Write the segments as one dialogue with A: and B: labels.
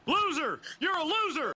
A: Loser! You're a loser!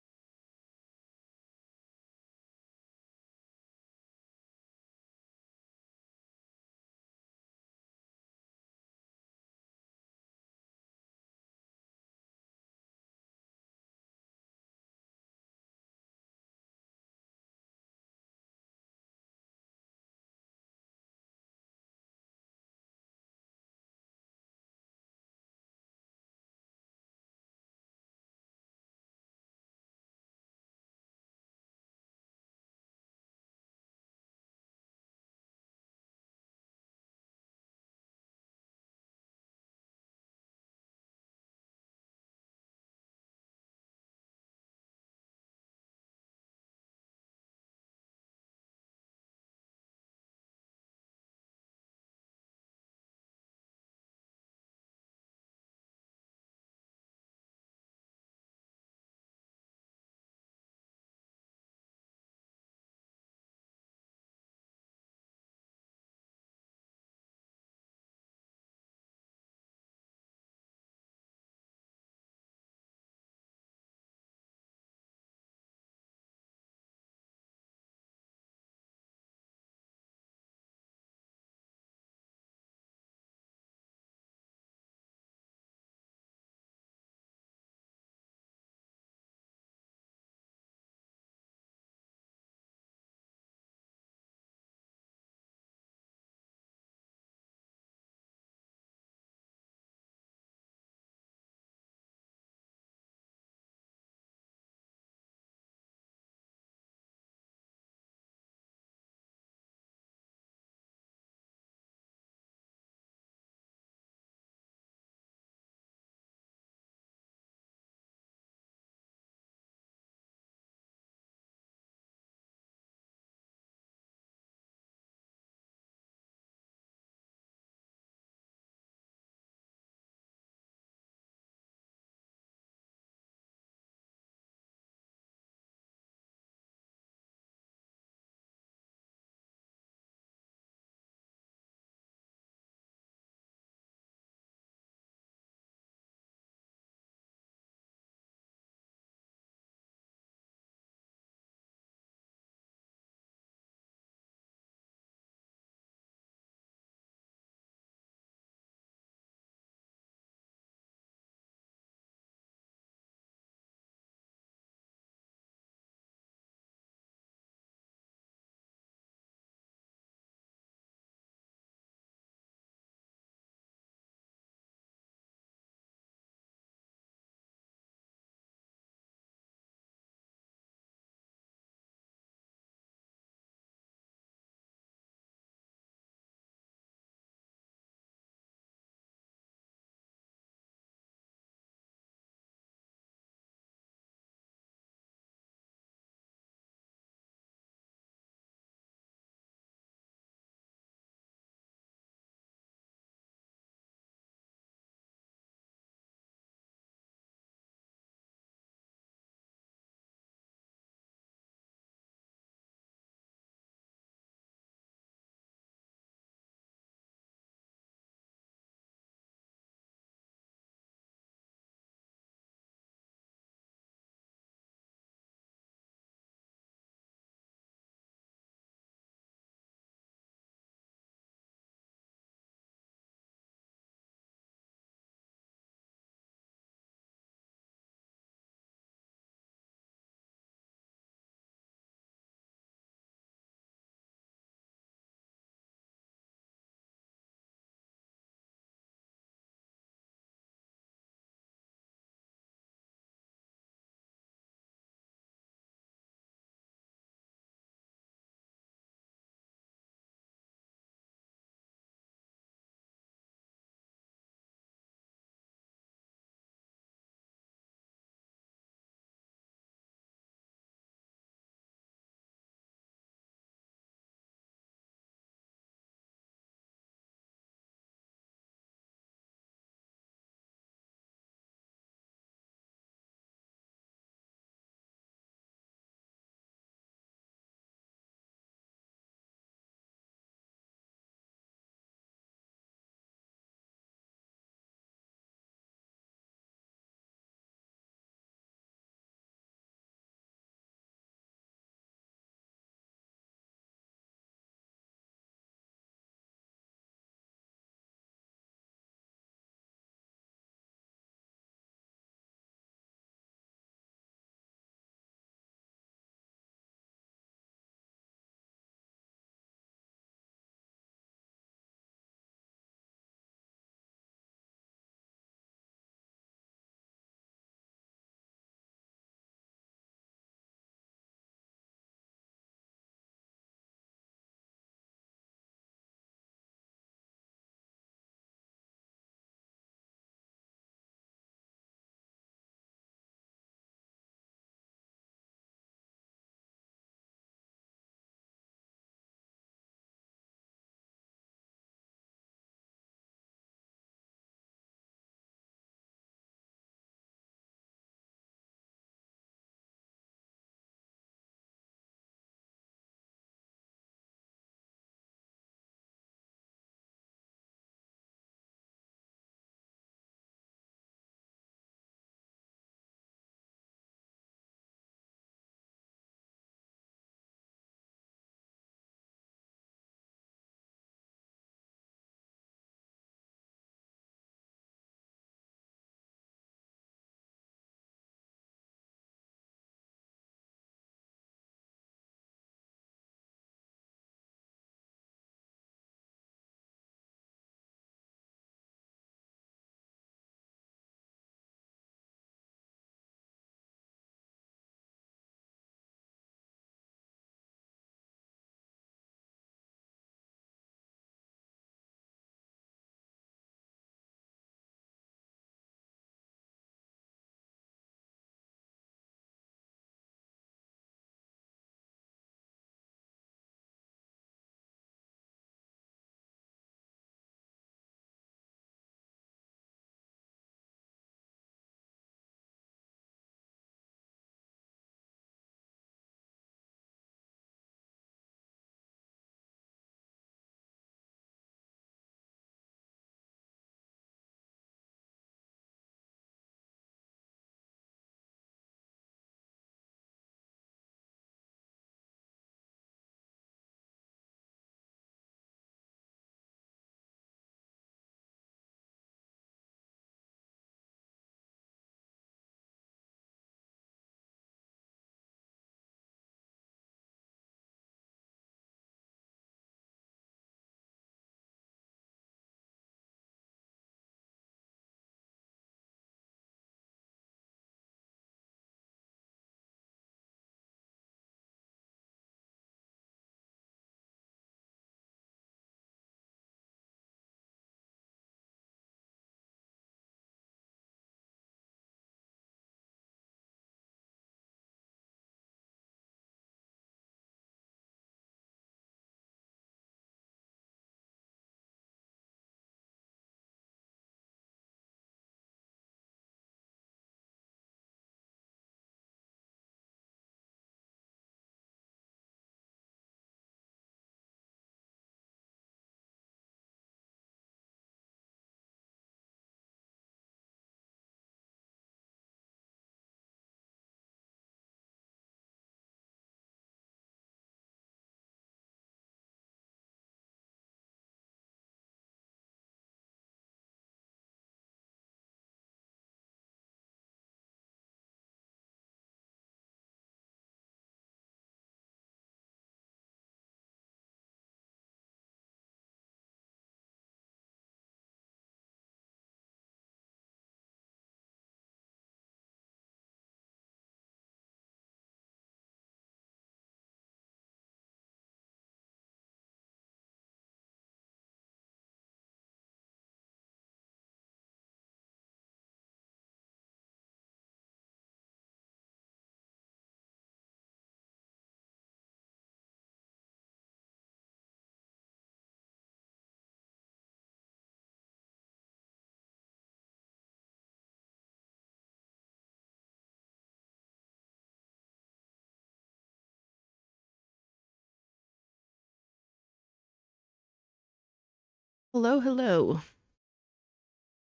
B: Hello, hello.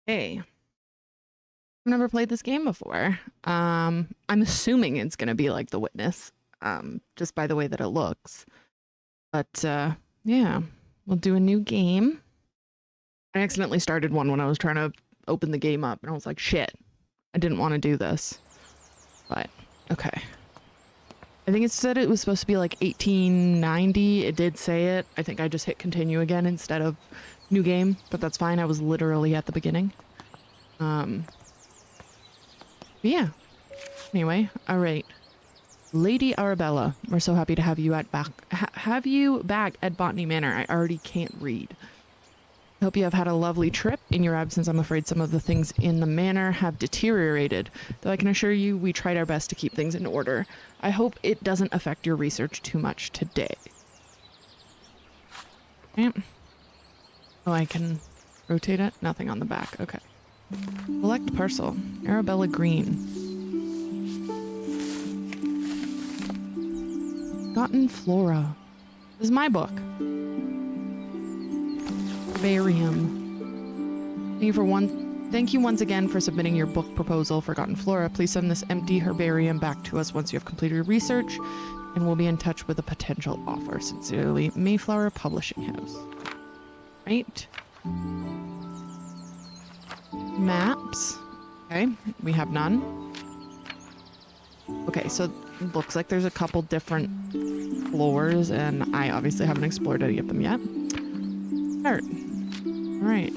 B: Hey, I've never played this game before. I'm assuming it's gonna be like The Witness, just by the way that it looks. But yeah, we'll do a new game. I accidentally started one when I was trying to open the game up, and I was like, shit, I didn't want to do this. But okay. I think it said it was supposed to be like 1890. It did say it. I think I just hit continue again instead of new game, but that's fine. I was literally at the beginning. Yeah. Anyway, all right. Lady Arabella, we're so happy to have you back at Botany Manor. I already can't read. I hope you have had a lovely trip. In your absence, I'm afraid some of the things in the manor have deteriorated, though I can assure you we tried our best to keep things in order. I hope it doesn't affect your research too much today. Okay. Oh, I can rotate it? Nothing on the back. Okay. Collect parcel. Arabella Green. Forgotten Flora. This is my book. Herbarium. Thank you once again for submitting your book proposal, Forgotten Flora. Please send this empty herbarium back to us once you have completed your research, and we'll be in touch with a potential offer. Sincerely, Mayflower Publishing House. Right. Maps. Okay, we have none. Okay, so it looks like there's a couple different floors, and I obviously haven't explored any of them yet. Start. All right.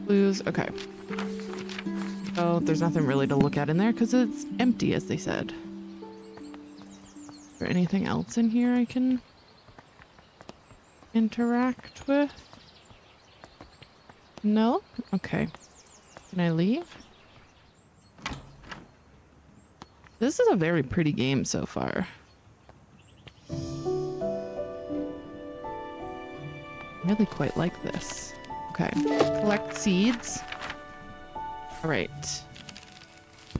B: Clues. Okay. So there's nothing really to look at in there because it's empty, as they said. Is there anything else in here I can interact with? No? Okay. Can I leave? This is a very pretty game so far. I really quite like this. Okay. Collect seeds. All right.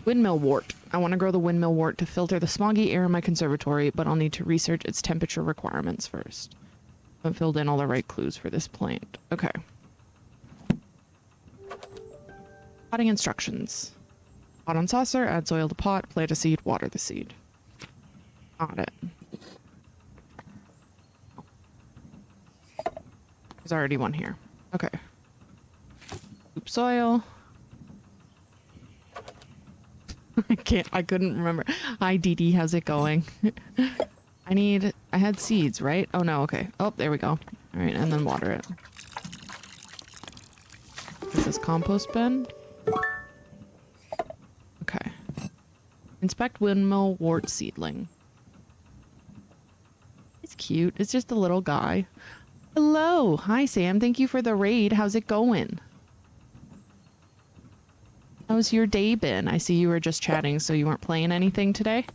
B: Windmill wort. I want to grow the windmill wort to filter the smoggy air in my conservatory, but I'll need to research its temperature requirements first. I've filled in all the right clues for this plant. Okay. Potting instructions. Pot on saucer, add soil to pot, plant a seed, water the seed. Got it. There's already one here. Okay. Scoop soil. I couldn't remember. Hi, Dee Dee, how's it going? I had seeds, right? Oh no, okay. Oh, there we go. All right, and then water it. Is this compost bin? Okay. Inspect windmill wort seedling. It's cute. It's just a little guy. Hello. Hi, Sam. Thank you for the raid. How's it going? How's your day been? I see you were just chatting, so you weren't playing anything today?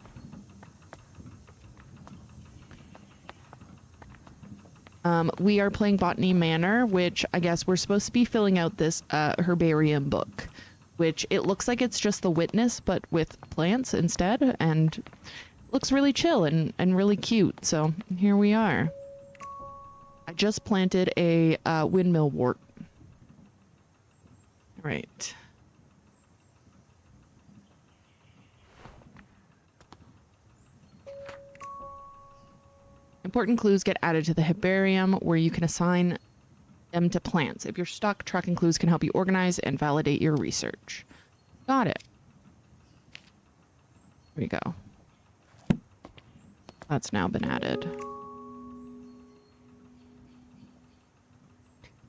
B: We are playing Botany Manor, which I guess we're supposed to be filling out this herbarium book, which it looks like it's just The Witness, but with plants instead, and looks really chill and really cute. So here we are. I just planted a windmill wort. Right. Important clues get added to the herbarium where you can assign them to plants. If you're stuck, tracking clues can help you organize and validate your research. Got it. There we go. That's now been added.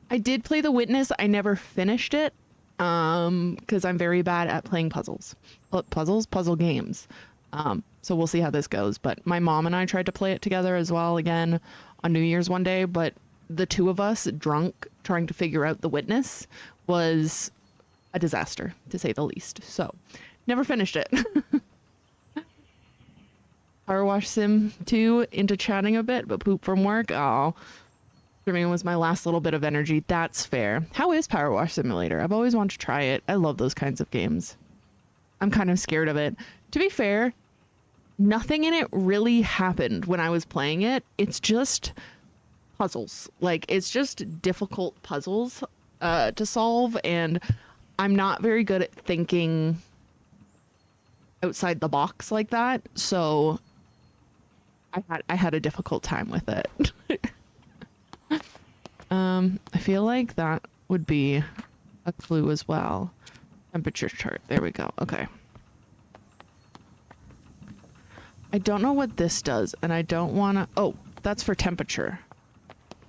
B: I did play The Witness. I never finished it because I'm very bad at playing puzzles. Puzzle games. So we'll see how this goes. But my mom and I tried to play it together as well again on New Year's one day. But the two of us drunk trying to figure out The Witness was a disaster, to say the least. So never finished it. Power Wash Sim 2 into chatting a bit, but poop from work. Oh, streaming was my last little bit of energy. That's fair. How is Power Wash Simulator? I've always wanted to try it. I love those kinds of games. I'm kind of scared of it. To be fair, nothing in it really happened when I was playing it. It's just puzzles. Like, it's just difficult puzzles. to solve, and I'm not very good at thinking outside the box like that, so I had a difficult time with it. I feel like that would be a clue as well. Temperature chart. There we go. Okay. I don't know what this does, and I don't want to... Oh, that's for temperature.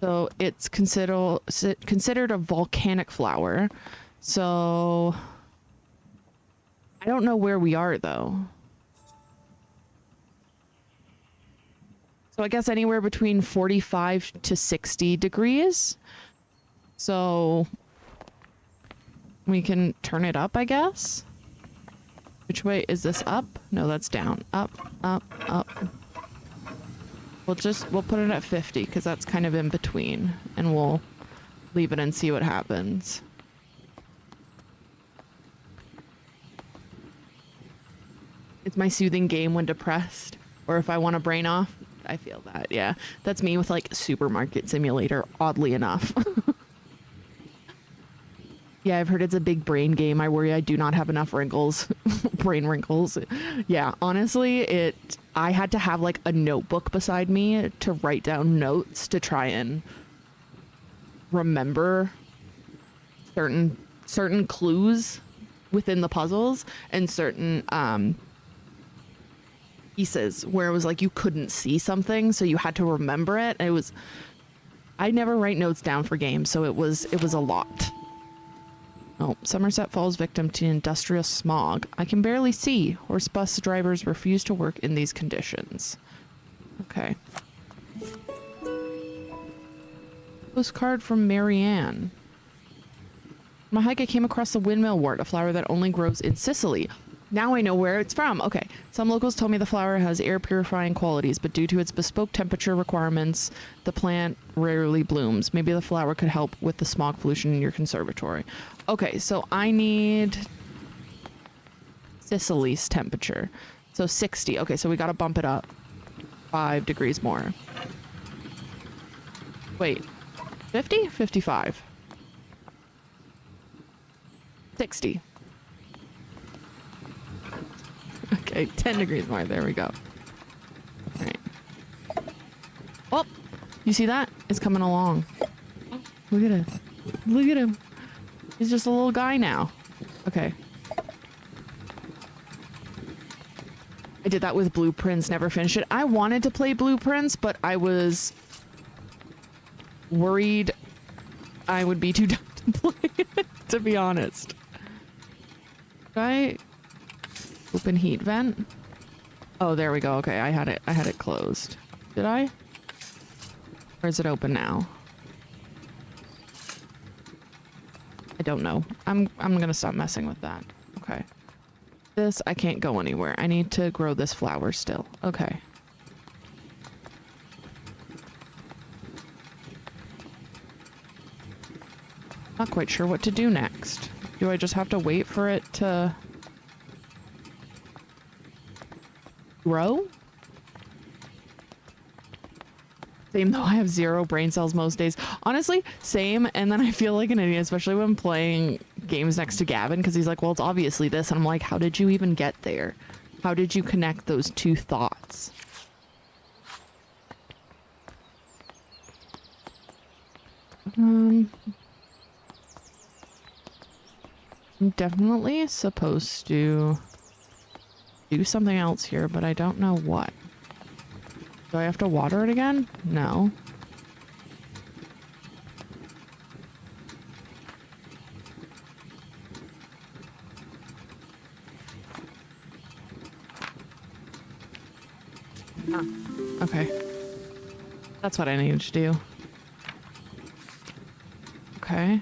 B: So it's considered a volcanic flower. So I don't know where we are, though. So I guess anywhere between 45 to 60 degrees. So we can turn it up, I guess. Which way is this? Up? No, that's down. Up, up, up. We'll put it at 50 because that's kind of in between, and we'll leave it and see what happens. It's my soothing game when depressed, or if I want a brain off. I feel that. Yeah, that's me with like Supermarket Simulator, oddly enough. Yeah, I've heard it's a big brain game. I worry I do not have enough wrinkles. Brain wrinkles. Yeah, honestly, I had to have like a notebook beside me to write down notes to try and remember certain clues within the puzzles and certain pieces where it was like you couldn't see something, so you had to remember it. I never write notes down for games, so it was a lot. Oh, Somerset falls victim to industrial smog. I can barely see. Horse bus drivers refuse to work in these conditions. Okay. Postcard from Marianne. On my hike, I came across the windmill wort, a flower that only grows in Sicily. Now I know where it's from. Okay. Some locals told me the flower has air purifying qualities, but due to its bespoke temperature requirements, the plant rarely blooms. Maybe the flower could help with the smog pollution in your conservatory. Okay, so I need Sicily's temperature. So 60. Okay, so we gotta bump it up 5 degrees more. Wait, 50? 55. 60. Okay, 10 degrees more. There we go. All right. Oh, you see that? It's coming along. Look at it. Look at him. He's just a little guy now. Okay. I did that with Blueprints, never finished it. I wanted to play Blueprints, but I was worried I would be too dumb to play it, to be honest. Did I open heat vent? Oh, there we go. Okay, I had it closed. Did I? Or is it open now? I don't know. I'm gonna stop messing with that. Okay. This, I can't go anywhere. I need to grow this flower still. Okay. Not quite sure what to do next. Do I just have to wait for it to grow? Same though, I have 0 brain cells most days. Honestly, same, and then I feel like an idiot, especially when playing games next to Gavin, because he's like, well, it's obviously this, and I'm like, how did you even get there? How did you connect those two thoughts? I'm definitely supposed to do something else here, but I don't know what. Do I have to water it again? No. Ah, okay. That's what I needed to do. Okay.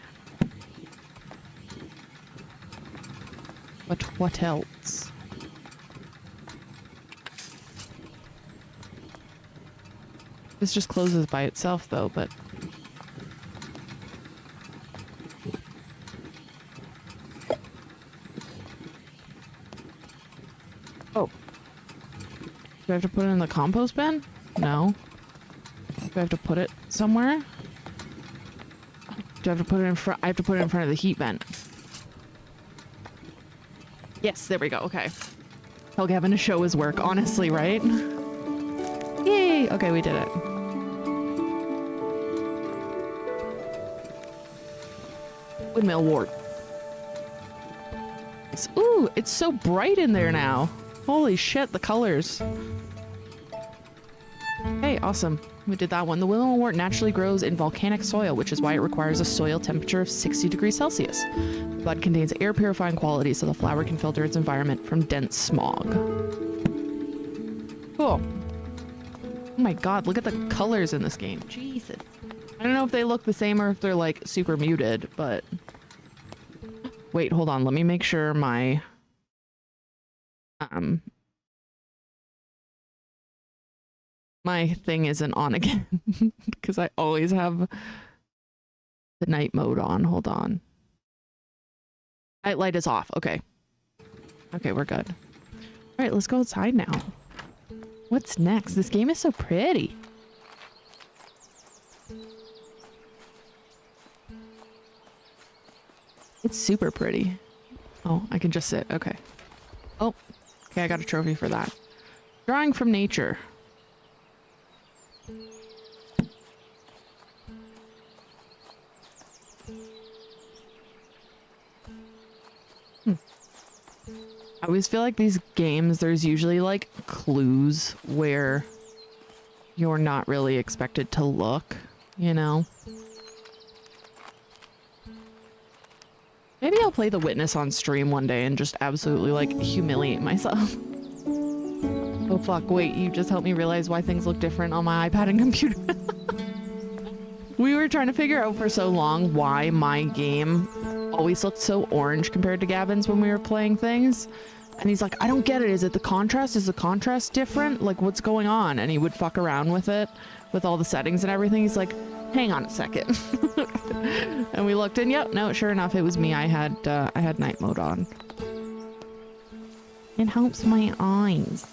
B: But what else? This just closes by itself though, but... Oh. Do I have to put it in the compost bin? No. Do I have to put it somewhere? Do I have to put it in front? I have to put it in front of the heat vent. Yes, there we go. Okay. Tell Gavin to show his work, honestly, right? Yay! Okay, we did it. Windmill wart. Ooh, it's so bright in there now. Holy shit, the colors. Hey, awesome. We did that one. The willow wort naturally grows in volcanic soil, which is why it requires a soil temperature of 60 degrees Celsius. The bud contains air purifying qualities so the flower can filter its environment from dense smog. Cool. Oh my god, look at the colors in this game. Jesus. I don't know if they look the same or if they're like super muted, but... Wait, hold on. Let me make sure my... my thing isn't on again because I always have the night mode on. Hold on. Night light is off. Okay. Okay, we're good. All right, let's go outside now. What's next? This game is so pretty. It's super pretty. Oh, I can just sit. Okay. Oh, okay, I got a trophy for that. Drawing from nature. I always feel like these games, there's usually like clues where you're not really expected to look, you know? Maybe I'll play The Witness on stream one day and just absolutely like humiliate myself. Oh fuck, wait, you just helped me realize why things look different on my iPad and computer. We were trying to figure out for so long why my game always looked so orange compared to Gavin's when we were playing things. And he's like, I don't get it. Is it the contrast? Is the contrast different? Like, what's going on? And he would fuck around with it, with all the settings and everything. He's like, hang on a second. And we looked and yep, no, sure enough, it was me. I had night mode on. It helps my eyes.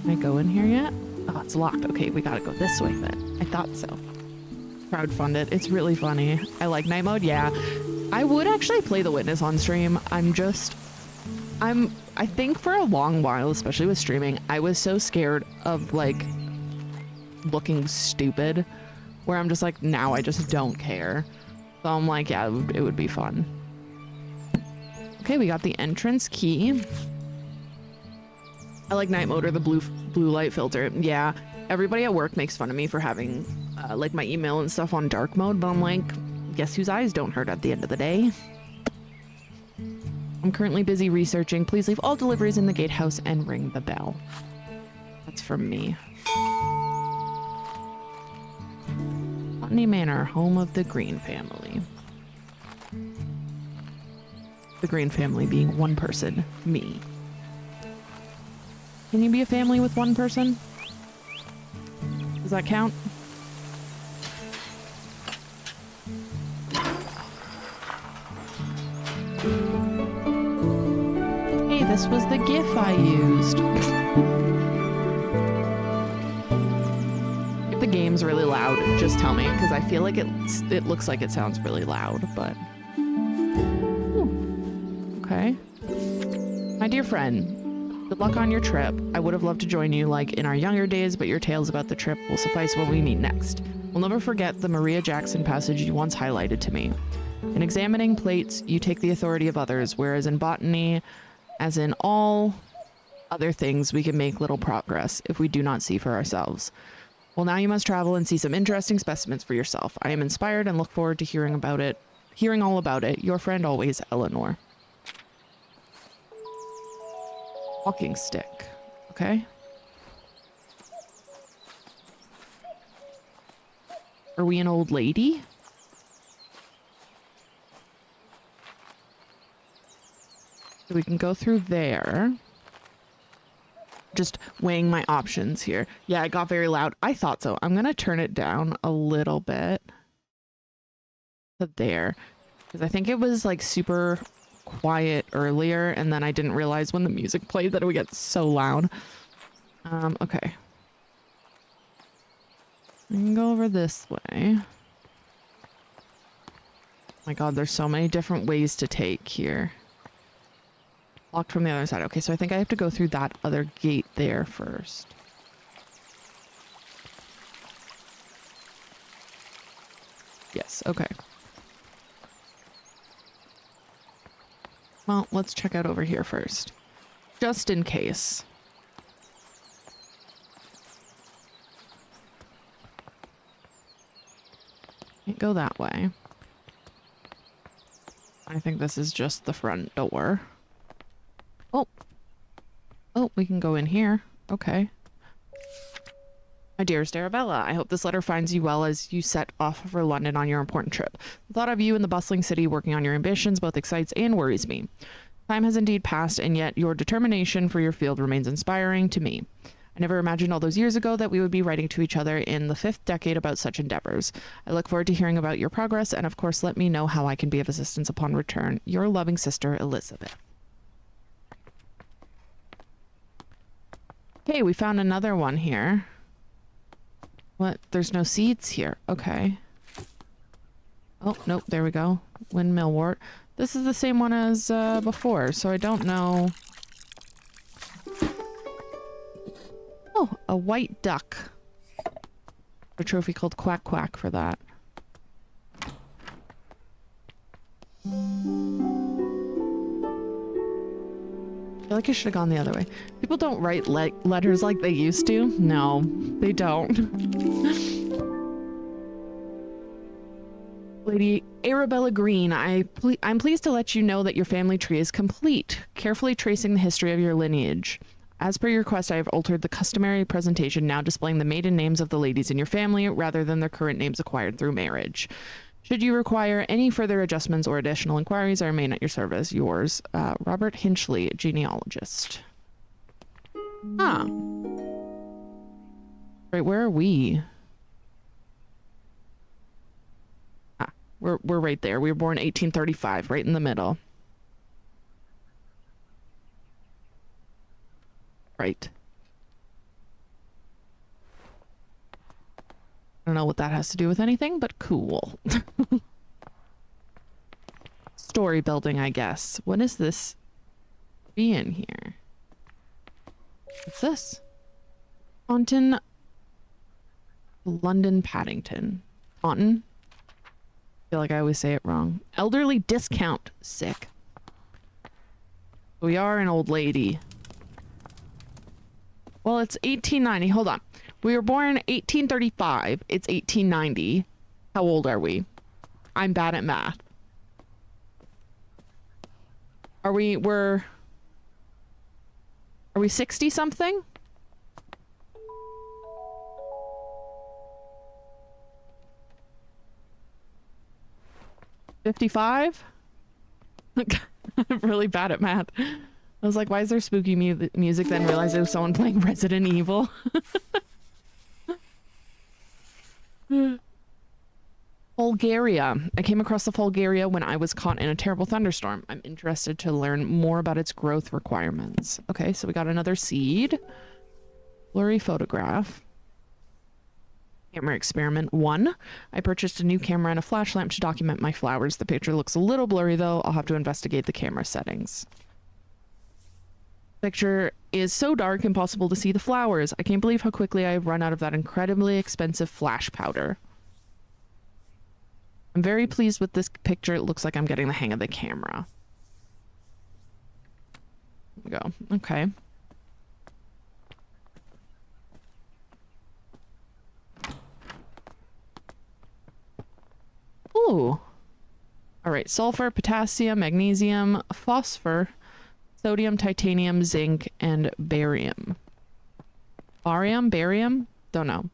B: Can I go in here yet? Oh, it's locked. Okay, we gotta go this way then. I thought so. Crowdfunded. It's really funny. I like night mode. Yeah. I would actually play The Witness on stream. I think for a long while, especially with streaming, I was so scared of like looking stupid where I'm just like, now I just don't care. So I'm like, yeah, it would be fun. Okay, we got the entrance key. I like night mode or the blue light filter. Yeah, everybody at work makes fun of me for having like my email and stuff on dark mode, but I'm like, guess whose eyes don't hurt at the end of the day? I'm currently busy researching. Please leave all deliveries in the gatehouse and ring the bell. That's from me. Botany Manor, home of the Green family. The Green family being one person, me. Can you be a family with one person? Does that count? Hey, this was the GIF I used. If the game's really loud, just tell me, because I feel like it looks like it sounds really loud, but... Ooh. Okay. My dear friend, good luck on your trip. I would have loved to join you like in our younger days, but your tales about the trip will suffice when we meet next. We'll never forget the Maria Jackson passage you once highlighted to me. In examining plates, you take the authority of others, whereas in botany, as in all other things, we can make little progress if we do not see for ourselves. Well, now you must travel and see some interesting specimens for yourself. I am inspired and look forward to hearing all about it. Your friend always, Eleanor. Walking stick. Okay. Are we an old lady? So we can go through there. Just weighing my options here. Yeah, it got very loud. I thought so. I'm gonna turn it down a little bit to there, because I think it was like super quiet earlier, and then I didn't realize when the music played that it would get so loud. Okay. We can go over this way. My god, there's so many different ways to take here. Locked from the other side. Okay, so I think I have to go through that other gate there first. Yes, okay. Well, let's check out over here first. Just in case. Can't go that way. I think this is just the front door. Oh. Oh, we can go in here. Okay. My dearest Arabella, I hope this letter finds you well as you set off for London on your important trip. The thought of you in the bustling city working on your ambitions both excites and worries me. Time has indeed passed, and yet your determination for your field remains inspiring to me. I never imagined all those years ago that we would be writing to each other in the 5th decade about such endeavors. I look forward to hearing about your progress, and of course let me know how I can be of assistance upon return. Your loving sister, Elizabeth. Okay, we found another one here. What? There's no seeds here. Okay. Oh, nope, there we go. Windmill wart. This is the same one as before, so I don't know. Oh, a white duck. A trophy called Quack Quack for that. I feel like I should have gone the other way. People don't write letters like they used to. No, they don't. Lady Arabella Green, I'm pleased to let you know that your family tree is complete, carefully tracing the history of your lineage. As per your request, I have altered the customary presentation, now displaying the maiden names of the ladies in your family rather than their current names acquired through marriage. Should you require any further adjustments or additional inquiries, I remain at your service. Yours, Robert Hinchley, genealogist. Huh. Right, where are we? Ah, we're right there. We were born 1835, right in the middle. Right. I don't know what that has to do with anything, but cool. Story building, I guess. What is this? Be in here. What's this? Taunton, London, Paddington. Taunton? I feel like I always say it wrong. Elderly discount. Sick. We are an old lady. Well, it's 1890. Hold on. We were born in 1835. It's 1890. How old are we? I'm bad at math. Are we 60 something? $55? I'm really bad at math. I was like, why is there spooky music? Then realized it was someone playing Resident Evil. Bulgaria. I came across the Bulgaria when I was caught in a terrible thunderstorm. I'm interested to learn more about its growth requirements. Okay, so we got another seed. Blurry photograph. Camera experiment 1. I purchased a new camera and a flash lamp to document my flowers. The picture looks a little blurry though. I'll have to investigate the camera settings. Picture is so dark, impossible to see the flowers. I can't believe how quickly I have run out of that incredibly expensive flash powder. I'm very pleased with this picture. It looks like I'm getting the hang of the camera. There we go. Okay. Ooh. All right. Sulfur, potassium, magnesium, phosphor, sodium, titanium, zinc, and barium. Barium? Don't know.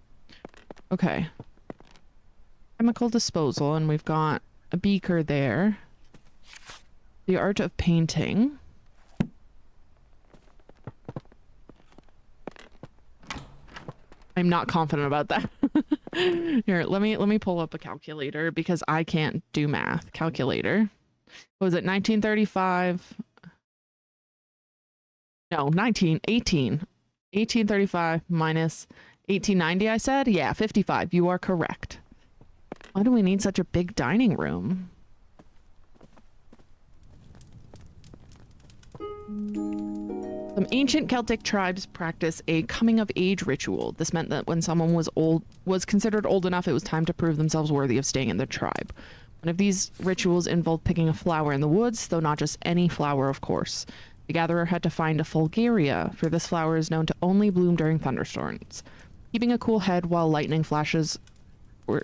B: Okay. Chemical disposal, and we've got a beaker there. The art of painting. I'm not confident about that. Here, let me pull up a calculator because I can't do math. Calculator. What was it? 1935? No, 1835 minus 1890, I said? Yeah, 55. You are correct. Why do we need such a big dining room? Some ancient Celtic tribes practice a coming-of-age ritual. This meant that when someone was considered old enough, it was time to prove themselves worthy of staying in the tribe. One of these rituals involved picking a flower in the woods, though not just any flower, of course. The gatherer had to find a fulgaria, for this flower is known to only bloom during thunderstorms. Keeping a cool head while lightning flashes were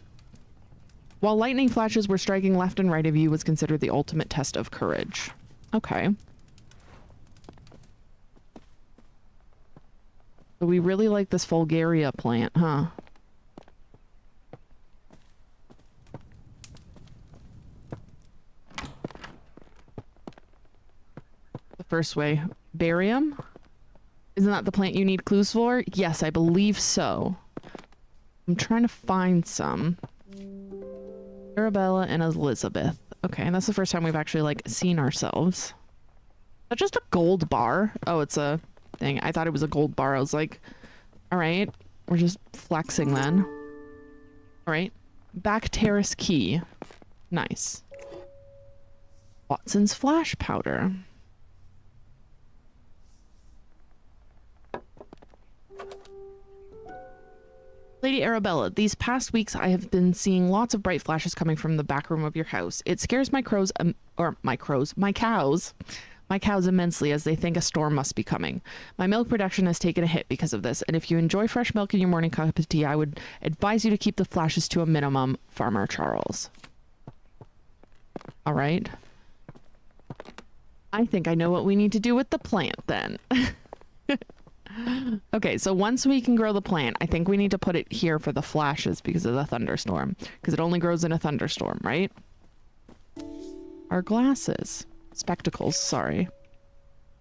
B: striking left and right of you was considered the ultimate test of courage. Okay. So we really like this Fulgaria plant, huh? The first way. Barium? Isn't that the plant you need clues for? Yes, I believe so. I'm trying to find some. Arabella and Elizabeth. Okay, and that's the first time we've actually, like, seen ourselves. Is that just a gold bar? Oh, it's a thing. I thought it was a gold bar. I was like, all right, we're just flexing then. All right. Back terrace key. Nice. Watson's flash powder. Lady Arabella, these past weeks I have been seeing lots of bright flashes coming from the back room of your house. It scares my cows immensely as they think a storm must be coming. My milk production has taken a hit because of this, and if you enjoy fresh milk in your morning cup of tea, I would advise you to keep the flashes to a minimum. Farmer Charles. All right. I think I know what we need to do with the plant then. Okay, so once we can grow the plant, I think we need to put it here for the flashes because of the thunderstorm. Because it only grows in a thunderstorm, right? Our glasses. Spectacles, sorry.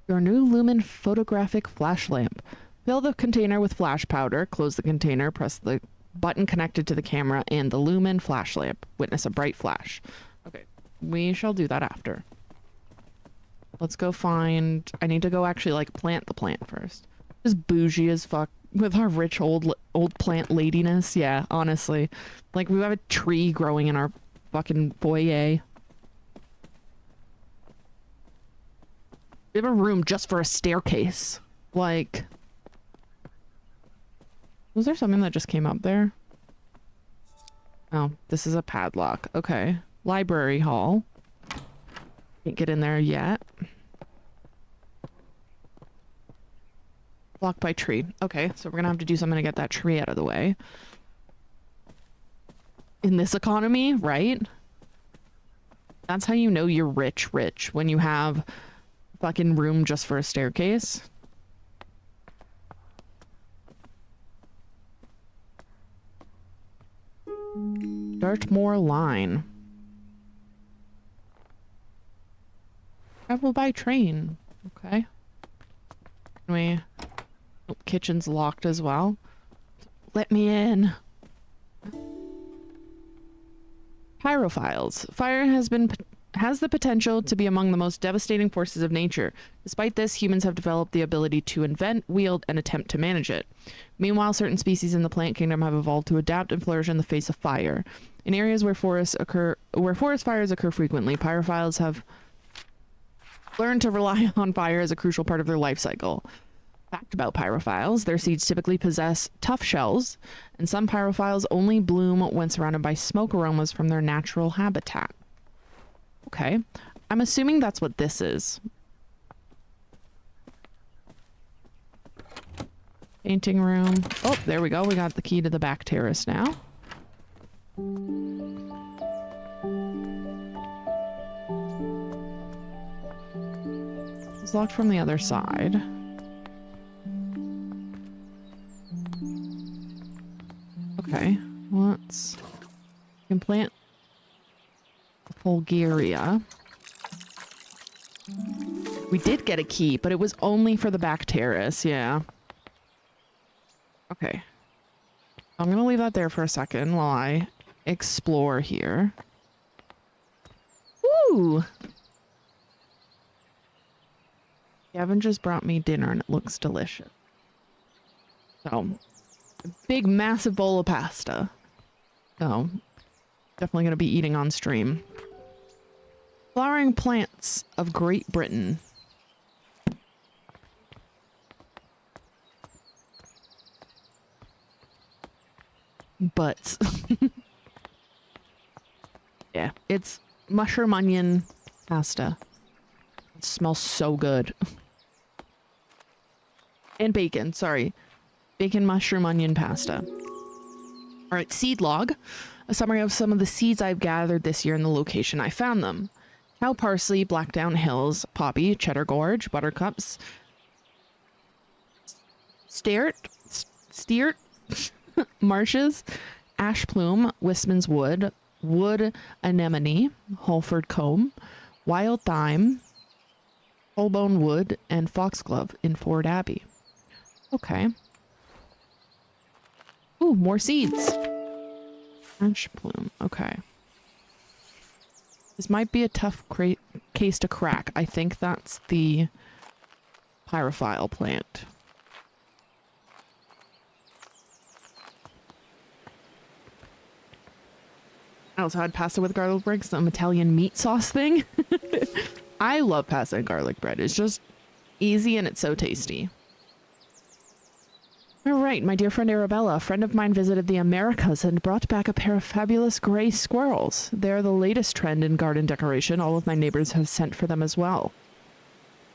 B: Your new Lumen photographic flash lamp. Fill the container with flash powder, close the container, press the button connected to the camera, and the Lumen flash lamp. Witness a bright flash. Okay, we shall do that after. Let's go find... I need to go actually, like, plant the plant first. Just bougie as fuck with our rich old plant ladiness. Yeah, honestly. Like, we have a tree growing in our fucking foyer. We have a room just for a staircase. Like... Was there something that just came up there? Oh, this is a padlock. Okay. Library hall. Can't get in there yet. Blocked by tree. Okay, so we're gonna have to do something to get that tree out of the way. In this economy, right? That's how you know you're rich, when you have fucking room just for a staircase. Dartmoor line. Travel by train. Okay. Can we... Oh, kitchen's locked as well. Let me in. Pyrophiles. Fire has the potential to be among the most devastating forces of nature. Despite this, humans have developed the ability to invent, wield, and attempt to manage it. Meanwhile, certain species in the plant kingdom have evolved to adapt and flourish in the face of fire. In areas where forest fires occur frequently, pyrophiles have learned to rely on fire as a crucial part of their life cycle. Fact about pyrophiles, their seeds typically possess tough shells, and some pyrophiles only bloom when surrounded by smoke aromas from their natural habitat. Okay, I'm assuming that's what this is. Painting room. Oh, there we go. We got the key to the back terrace now. It's locked from the other side. Okay, let's... We can plant Bulgaria. We did get a key, but it was only for the back terrace, yeah. Okay. I'm gonna leave that there for a second while I explore here. Woo! Gavin just brought me dinner and it looks delicious. So, Big, massive bowl of pasta. So, definitely going to be eating on stream. Flowering plants of Great Britain. Butts. Yeah, it's mushroom onion pasta. It smells so good. And bacon, sorry. Bacon, mushroom, onion pasta. All right, seed log. A summary of some of the seeds I've gathered this year in the location I found them. Cow parsley, Blackdown Hills, poppy, cheddar gorge, buttercups, steert, marshes, ash plume, Wistman's wood, wood anemone, Holford comb, wild thyme, holbone wood, and foxglove in Ford Abbey. Okay. Ooh, more seeds. Ash plume. Okay. This might be a tough case to crack. I think that's the pyrophile plant. I also had pasta with garlic bread, some Italian meat sauce thing. I love pasta and garlic bread. It's just easy and it's so tasty. All right, my dear friend Arabella, a friend of mine visited the Americas and brought back a pair of fabulous gray squirrels. They're the latest trend in garden decoration. All of my neighbors have sent for them as well.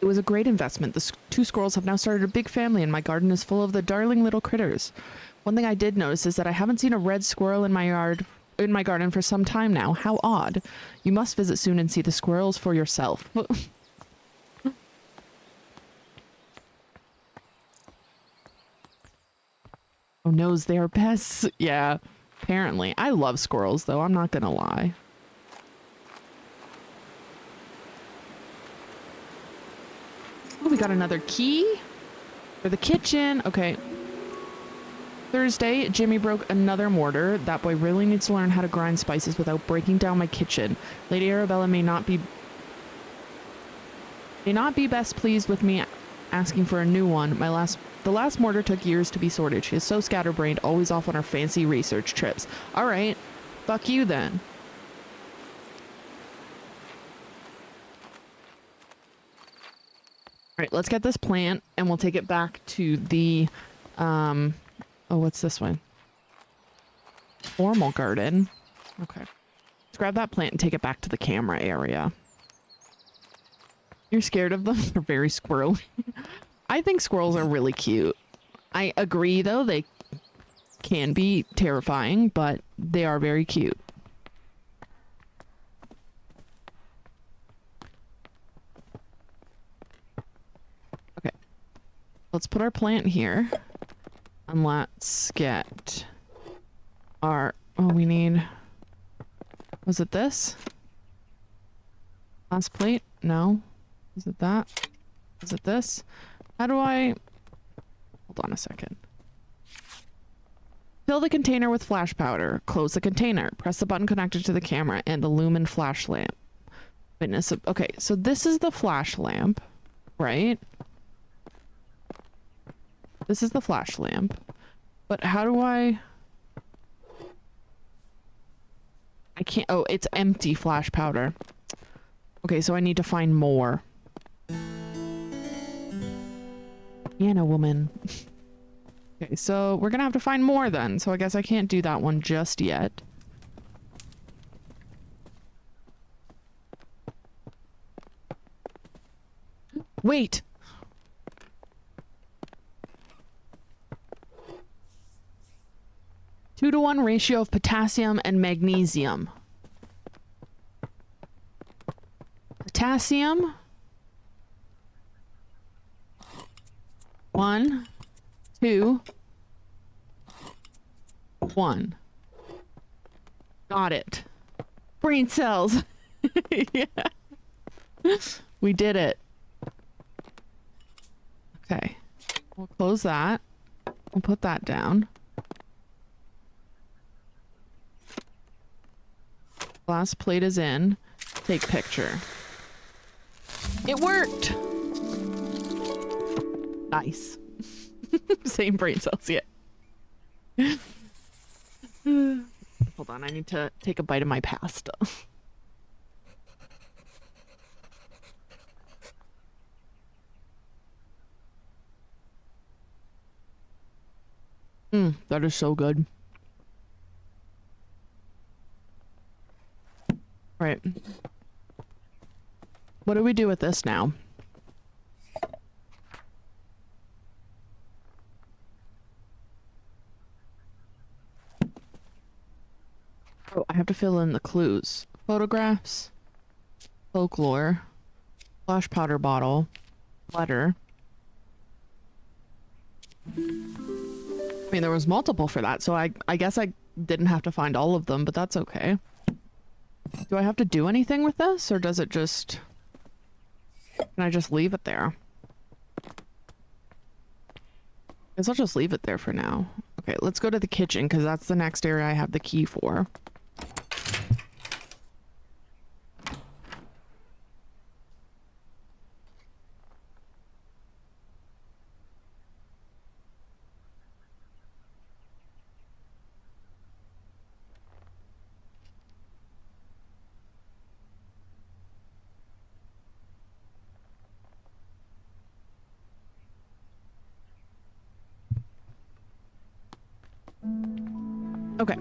B: It was a great investment. The two squirrels have now started a big family and my garden is full of the darling little critters. One thing I did notice is that I haven't seen a red squirrel in my garden for some time now. How odd. You must visit soon and see the squirrels for yourself. Oh, knows they are pests. Yeah, apparently. I love squirrels, though. I'm not gonna lie. Oh, we got another key for the kitchen. Okay. Thursday, Jimmy broke another mortar. That boy really needs to learn how to grind spices without breaking down my kitchen. Lady Arabella may not be best pleased with me asking for a new one. The last mortar took years to be sorted. She is so scatterbrained, always off on her fancy research trips. All right, fuck you then. All right, let's get this plant and we'll take it back to the, oh, what's this one? Formal garden. Okay. Let's grab that plant and take it back to the camera area. You're scared of them? They're very squirrely. I think squirrels are really cute. I agree, though, they can be terrifying, but they are very cute. Okay. Let's put our plant here. And let's get our... Oh, we need... Was it this? Last plate? No. Is it that? Is it this? How do I... Hold on a second. Fill the container with flash powder. Close the container. Press the button connected to the camera and the lumen flash lamp. Witness... Okay, so this is the flash lamp, right? This is the flash lamp. But how do I can't... Oh, it's empty flash powder. Okay, so I need to find more. Piano woman. Okay, so we're gonna have to find more then. So I guess I can't do that one just yet. Wait! 2-to-1 ratio of potassium and magnesium. Potassium. 1, 2, 1. Got it. Brain cells. Yeah. We did it. Okay. We'll close that. We'll put that down. Last plate is in. Take picture. It worked! Nice. Same brain cells, yeah. Hold on, I need to take a bite of my pasta. That is so good. Right. What do we do with this now? Oh, I have to fill in the clues. Photographs, folklore, flash powder bottle, letter. I mean, there was multiple for that, so I guess I didn't have to find all of them, but that's okay. Do I have to do anything with this, or does it just... Can I just leave it there? I guess I'll just leave it there for now. Okay, let's go to the kitchen, because that's the next area I have the key for. Okay.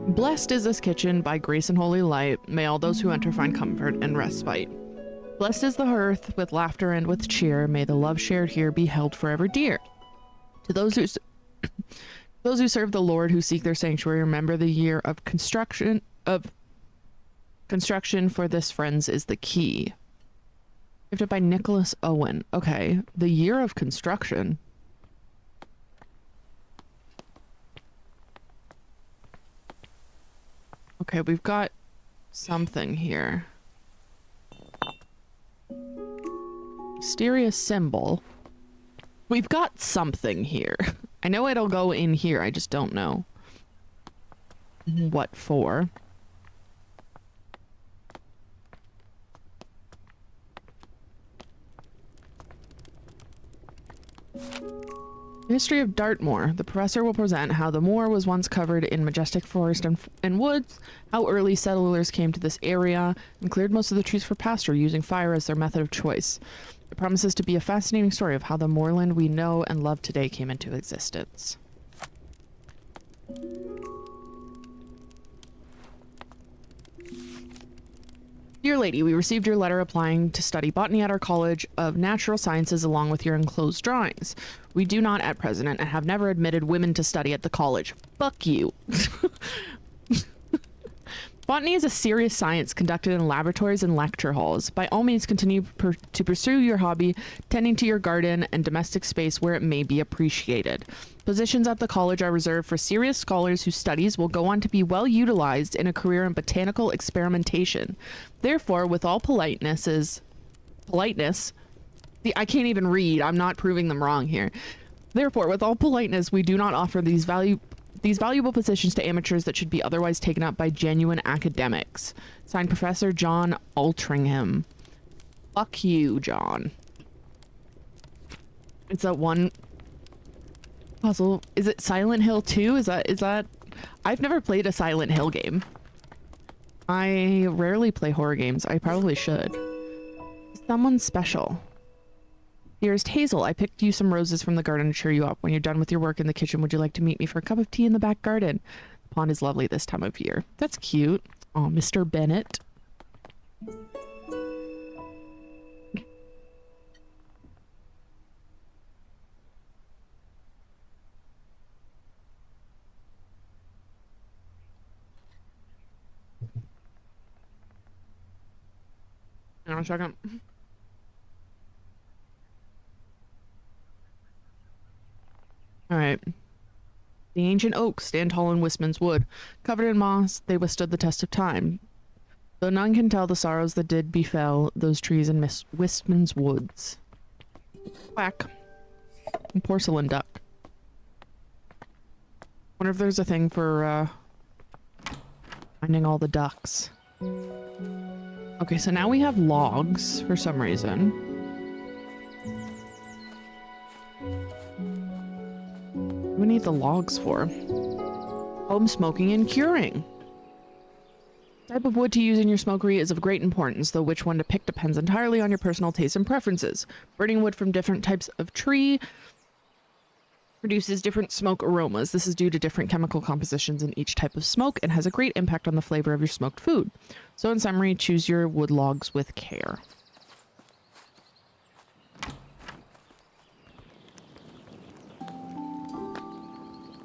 B: Blessed is this kitchen by grace and holy light. May all those who enter find comfort and respite. Blessed is the hearth with laughter and with cheer. May the love shared here be held forever dear. To those who serve the Lord, who seek their sanctuary, remember the year of construction for this, friends, is the key. Gifted by Nicholas Owen. Okay, the year of construction. Okay, we've got something here. Mysterious symbol. We've got something here. I know it'll go in here, I just don't know what for. The history of Dartmoor. The professor will present how the moor was once covered in majestic forest and woods, how early settlers came to this area and cleared most of the trees for pasture using fire as their method of choice. It promises to be a fascinating story of how the moorland we know and love today came into existence. Dear lady, we received your letter applying to study botany at our College of Natural Sciences along with your enclosed drawings. We do not at present and have never admitted women to study at the college. Fuck you. Botany is a serious science conducted in laboratories and lecture halls. By all means, continue to pursue your hobby, tending to your garden and domestic space where it may be appreciated. Positions at the college are reserved for serious scholars whose studies will go on to be well utilized in a career in botanical experimentation. Therefore, with all politeness, I can't even read. I'm not proving them wrong here. Therefore, with all politeness, we do not offer these valuable positions to amateurs that should be otherwise taken up by genuine academics. Signed, Professor John Altringham. Fuck you, John. It's that one puzzle. Is it Silent Hill 2? Is that... I've never played a Silent Hill game. I rarely play horror games. I probably should. Someone special. Dearest Hazel, I picked you some roses from the garden to cheer you up. When you're done with your work in the kitchen, would you like to meet me for a cup of tea in the back garden? The pond is lovely this time of year. That's cute. Oh, Mr. Bennett. Hang on a second. All right. The ancient oaks stand tall in Wistman's wood. Covered in moss, they withstood the test of time. Though none can tell the sorrows that did befell those trees in Wistman's woods. Quack. And porcelain duck. Wonder if there's a thing for, finding all the ducks. Okay, so now we have logs for some reason. we need the logs for? Home smoking and curing. Type of wood to use in your smokery is of great importance, though which one to pick depends entirely on your personal tastes and preferences. Burning wood from different types of tree produces different smoke aromas. This is due to different chemical compositions in each type of smoke and has a great impact on the flavor of your smoked food. So in summary, choose your wood logs with care.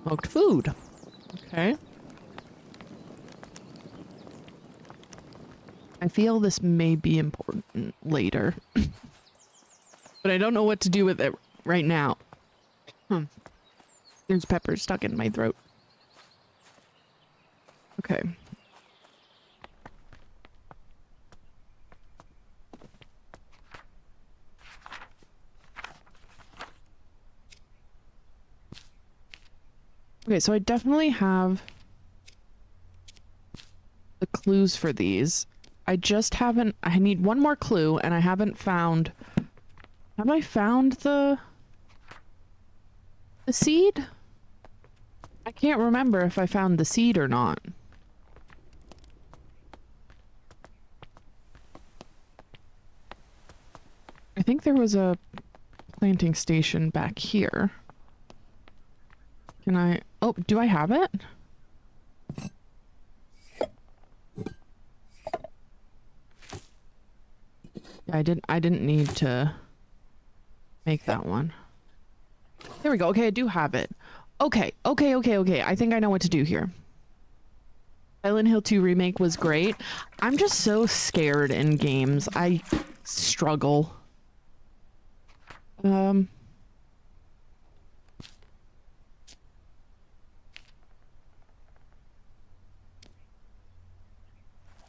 B: Smoked food. Okay. I feel this may be important later. But I don't know what to do with it right now. There's pepper stuck in my throat. Okay. Okay, so I definitely have the clues for these. I just haven't... I need one more clue, and I haven't found... Have I found the seed? I can't remember if I found the seed or not. I think there was a planting station back here. Can I... Oh, do I have it? Yeah, I didn't need to make that one. There we go. Okay, I do have it. Okay. I think I know what to do here. Silent Hill 2 Remake was great. I'm just so scared in games. I struggle.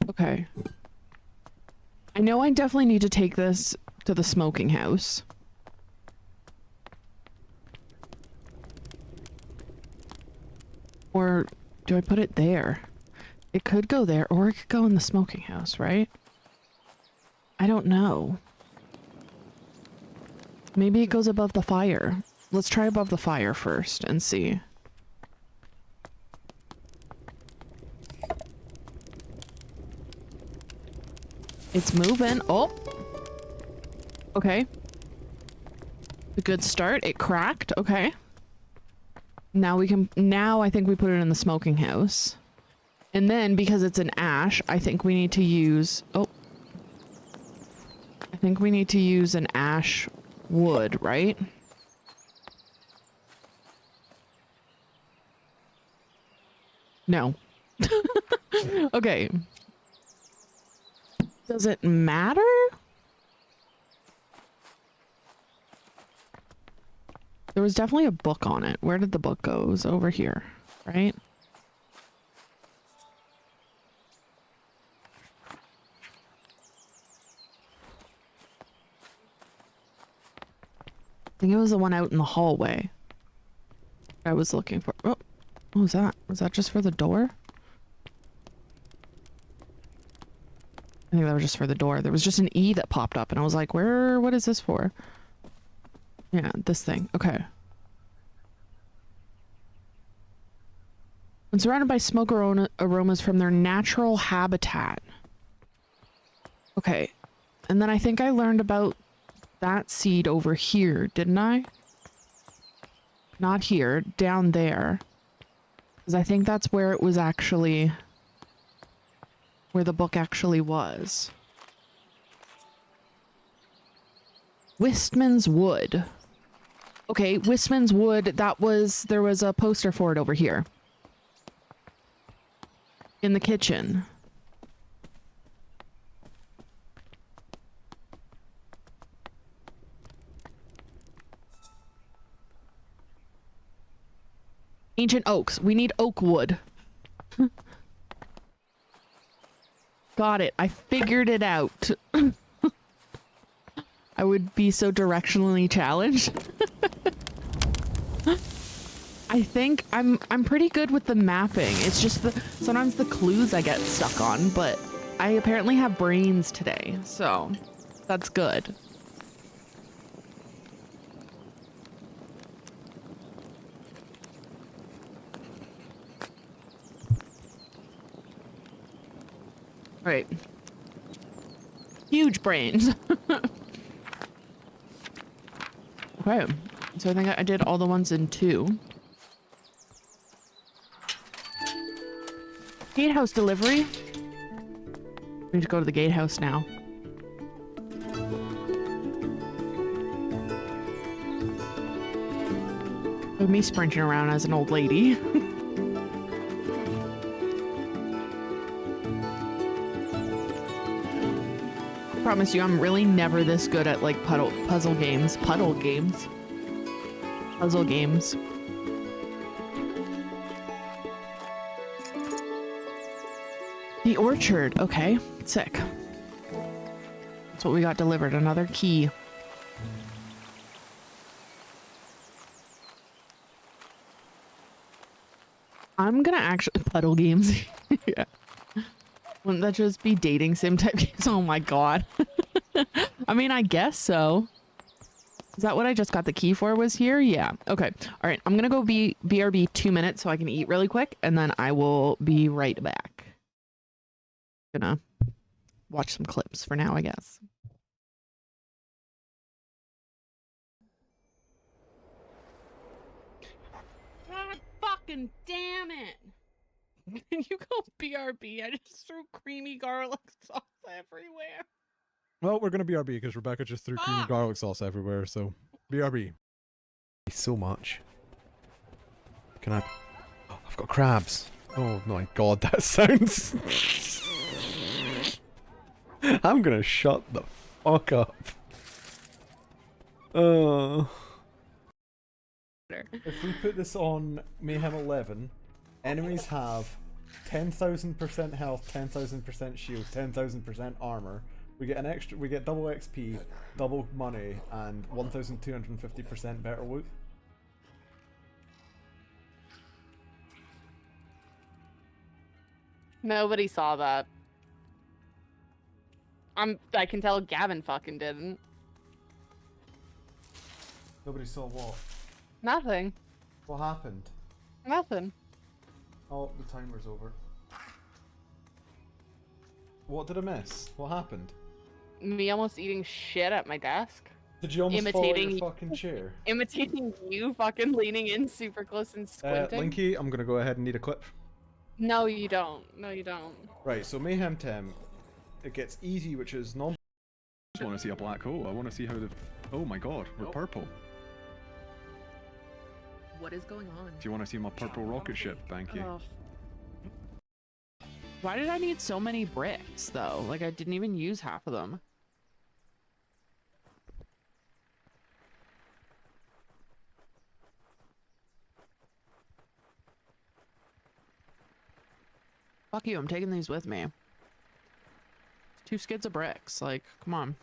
B: Okay. I know I definitely need to take this to the smoking house. Or do I put it there? It could go there, or it could go in the smoking house, right? I don't know. Maybe it goes above the fire. Let's try above the fire first and see. It's moving. Oh! Okay. A good start. It cracked. Okay. Now we can... Now I think we put it in the smoking house. And then, because it's an ash, I think we need to use... Oh. I think we need to use an ash wood, right? No. Okay. Does it matter? There was definitely a book on it. Where did the book go? It was over here, right? I think it was the one out in the hallway I was looking for. Oh, what was that? Was that just for the door? I think that was just for the door. There was just an E that popped up and I was like, what is this for? Yeah, this thing. Okay. When surrounded by smoke aromas from their natural habitat. Okay. And then I think I learned about that seed over here, didn't I? Not here, down there. Because I think that's where it was actually... Where the book actually was. Wistman's Wood. Okay, Wistman's Wood, that was... There was a poster for it over here. In the kitchen. Ancient oaks. We need oak wood. Got it. I figured it out. I would be so directionally challenged. I think I'm pretty good with the mapping. It's just sometimes the clues I get stuck on, but I apparently have brains today, so that's good. Right. Huge brains. Okay. So I think I did all the ones in 2. Gatehouse delivery. We need to go to the gatehouse now. With me sprinting around as an old lady. I promise you, I'm really never this good at like puzzle games. Puzzle games. The orchard. Okay, sick. That's what we got delivered. Another key. I'm gonna actually puddle games. Yeah. Wouldn't that just be dating sim type games? Oh my god. I mean, I guess so. Is that what I just got the key for was here? Yeah. Okay. All right. I'm gonna go BRB 2 minutes so I can eat really quick, and then I will be right back. Gonna watch some clips for now, I guess. God fucking damn it. Can you go BRB? I just threw creamy garlic sauce everywhere.
C: Well, we're gonna BRB because Rebecca just threw creamy garlic sauce everywhere, so BRB. So much. Can I? Oh, I've got crabs. Oh my god, that sounds. I'm gonna shut the fuck up. If we put this on Mayhem 11, enemies have 10,000% health, 10,000% shield, 10,000% armor. We get we get double XP, double money, and 1,250% better loot.
B: Nobody saw that. I can tell Gavin fucking didn't.
C: Nobody saw what?
B: Nothing.
C: What happened?
B: Nothing.
C: Oh, the timer's over. What did I miss? What happened?
B: Me almost eating shit at my desk.
C: Did you almost fall out your fucking chair?
B: Imitating you fucking leaning in super close and squinting.
C: Linky, I'm gonna go ahead and need a clip.
B: No, you don't. No, you don't.
C: Right, so Mayhem 10, it gets easy, which is non.
A: I just want to see a black hole. I want to see how the. Oh my god, we're purple.
B: What is going on?
A: Do you want to see my purple rocket ship? Thank you.
B: Why did I need so many bricks, though? Like, I didn't even use half of them. Fuck you, I'm taking these with me. 2 skids of bricks, like, come on.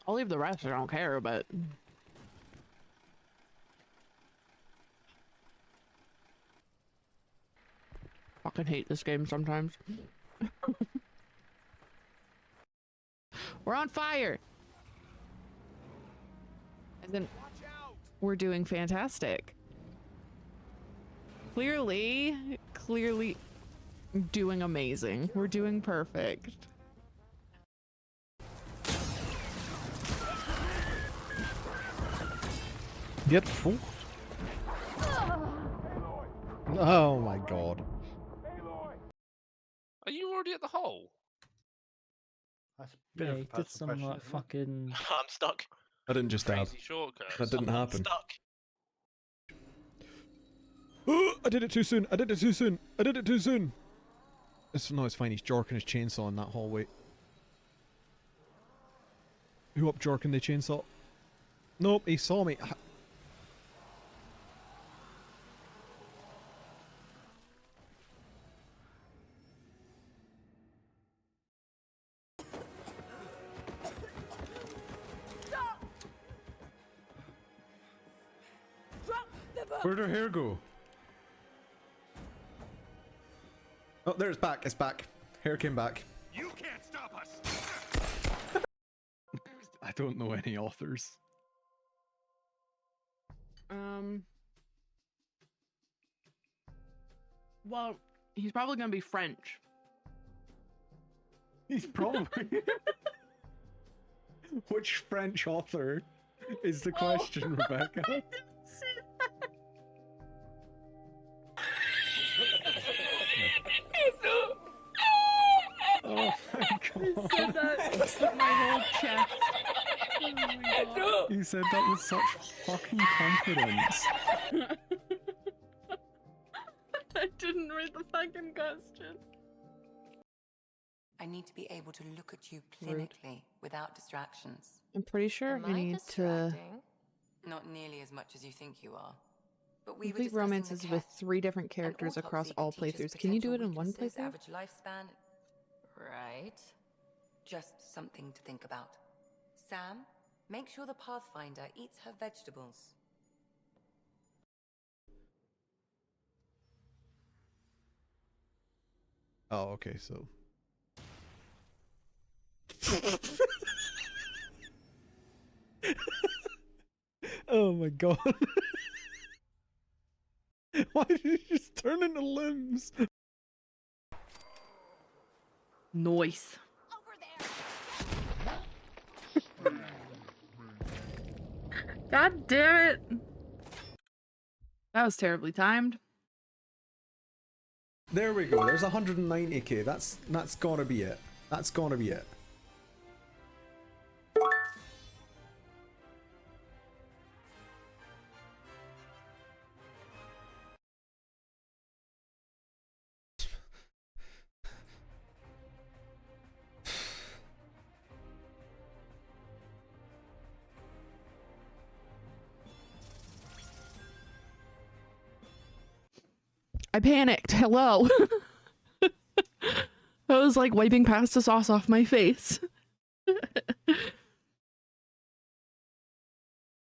B: I'll leave the rest, I don't care, but... Fucking hate this game sometimes. We're on fire! And then we're doing fantastic. Clearly doing amazing. We're doing perfect.
C: Get full. Oh my god.
D: Are you already at the hole?
E: Yeah, he did some like fucking.
F: I'm stuck.
C: I didn't just dab.
D: Crazy shortcut.
C: That didn't happen.
F: Stuck.
C: I did it too soon. I did it too soon. I did it too soon. No, it's fine. He's jorking his chainsaw in that hallway. Who up jorking the chainsaw? Nope, he saw me. Where'd her hair go? Oh, there it's back. It's back. Hair came back.
A: You can't stop us! I don't know any authors.
B: Well, he's probably gonna be French.
A: He's probably. Which French author is the question, Rebecca?
B: I didn't see that.
A: Oh my god.
B: Said that my whole chest. Oh my god.
A: You said that with such fucking confidence.
B: I didn't read the fucking question.
D: I need to be able to look at you clinically without distractions.
B: I'm pretty sure I need to
D: Not nearly as much as you think you are. But we were
B: complete
D: discussing the
B: romances with
D: test.
B: 3 different
D: An
B: characters across
D: autopsy
B: all
D: could teach us
B: playthroughs. Can you do it
D: potential
B: in one
D: weaknesses,
B: playthrough?
D: Average lifespan.
F: Right.
D: Just something to think about. Sam, make sure the Pathfinder eats her vegetables.
A: Oh, okay, so. Oh my god. Why did you just turn into limbs?
B: Noise. God damn it. That was terribly timed.
C: There we go. There's 190k. That's gotta be it. That's gotta be it.
B: I panicked. Hello. I was like wiping pasta sauce off my face.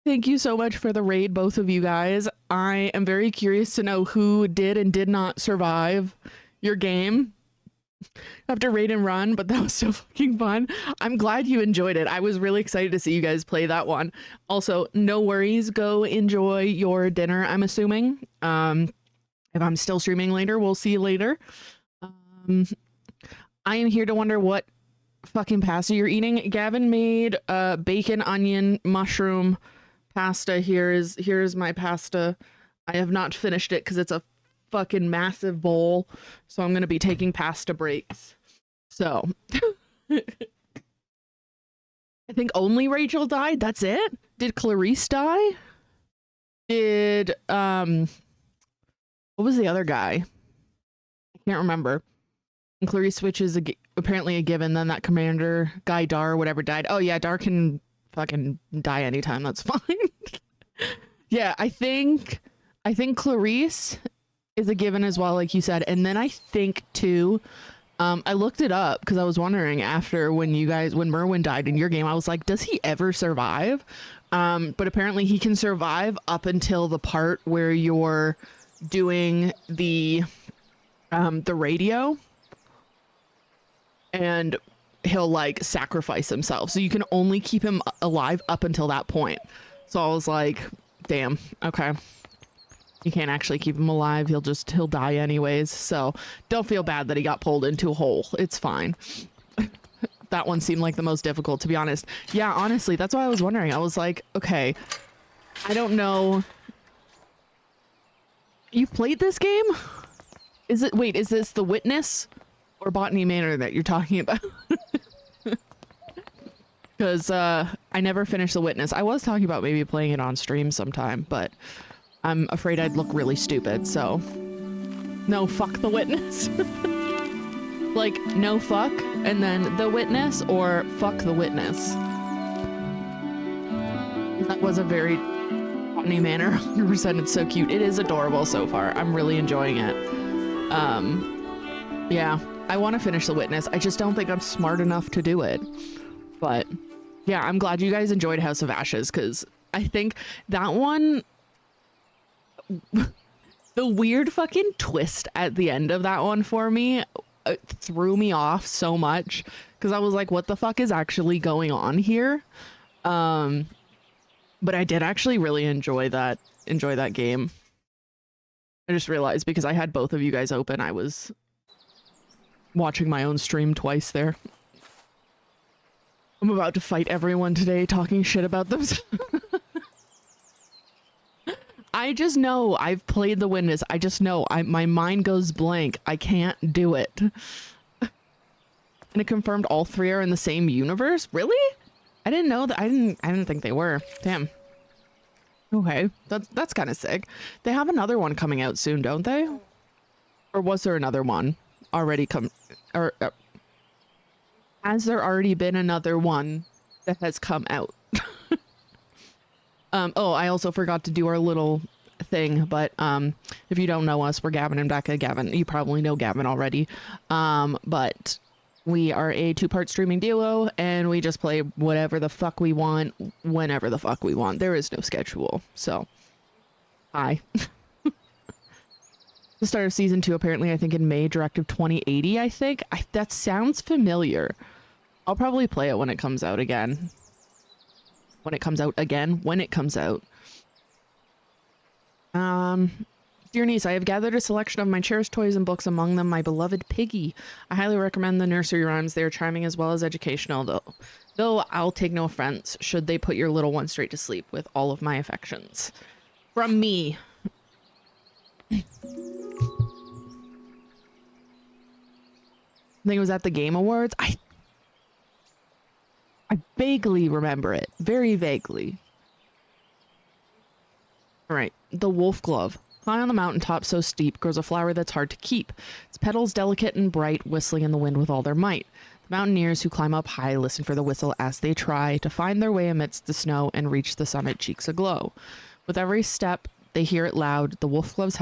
B: Thank you so much for the raid, both of you guys. I am very curious to know who did and did not survive your game after raid and run, but that was so fucking fun. I'm glad you enjoyed it. I was really excited to see you guys play that one. Also, no worries. Go enjoy your dinner, I'm assuming. If I'm still streaming later, we'll see you later. I am here to wonder what fucking pasta you're eating. Gavin made bacon, onion, mushroom pasta. Here's my pasta. I have not finished it because it's a fucking massive bowl, so I'm gonna be taking pasta breaks. So I think only Rachel died. That's it. Did Clarice die? Did what was the other guy? I can't remember. And Clarice Switch is apparently a given. Then that commander guy Dar, whatever, died. Oh yeah, Dar can fucking die anytime. That's fine. Yeah, I think Clarice is a given as well, like you said. And then I think too, I looked it up because I was wondering after when Merwin died in your game, I was like, does he ever survive? But apparently he can survive up until the part where you're doing the radio, and he'll like sacrifice himself, so you can only keep him alive up until that point. So I was like, damn, okay, you can't actually keep him alive, he'll die anyways. So don't feel bad that he got pulled into a hole, it's fine. That one seemed like the most difficult, to be honest. Yeah, honestly, that's why I was wondering. I was like, okay, I don't know. You've played this game? Is this The Witness or Botany Manor that you're talking about? Because I never finished The Witness. I was talking about maybe playing it on stream sometime, but I'm afraid I'd look really stupid, so no, fuck The Witness. Like, no fuck, and then The Witness, or fuck The Witness. That was a very Botany Manor, 100%. It's so cute. It is adorable so far. I'm really enjoying it. Yeah, I want to finish The Witness. I just don't think I'm smart enough to do it. But yeah, I'm glad you guys enjoyed House of Ashes, because I think that one, the weird fucking twist at the end of that one for me threw me off so much, because I was like, what the fuck is actually going on here? But I did actually really enjoy that enjoy that game. I just realized because I had both of you guys open, I was watching my own stream twice there. I'm about to fight everyone today talking shit about them. I just know I've played The Witness. I just know my mind goes blank. I can't do it. And it confirmed all 3 are in the same universe? Really? I didn't know that. I didn't think they were. Damn. Okay, that's kind of sick. They have another one coming out soon, don't they? Or was there another one already or has there already been another one that has come out? Oh, I also forgot to do our little thing, but if you don't know us, we're Gavin and Becca. Gavin, you probably know Gavin already. But we are a 2-part streaming duo, and we just play whatever the fuck we want, whenever the fuck we want. There is no schedule, so hi. The start of season 2, apparently, I think in May, Directive 2080, I think. That sounds familiar. I'll probably play it when it comes out again. When it comes out. Dear niece, I have gathered a selection of my cherished toys and books, among them my beloved Piggy. I highly recommend the nursery rhymes. They are charming as well as educational, though I'll take no offense should they put your little one straight to sleep, with all of my affections. From me. I think it was at the Game Awards. I vaguely remember it. Very vaguely. Alright. The wolf glove. High on the mountaintop so steep grows a flower that's hard to keep. Its petals delicate and bright, whistling in the wind with all their might. The mountaineers who climb up high listen for the whistle as they try to find their way amidst the snow and reach the summit, cheeks aglow. With every step, they hear it loud. The wolf gloves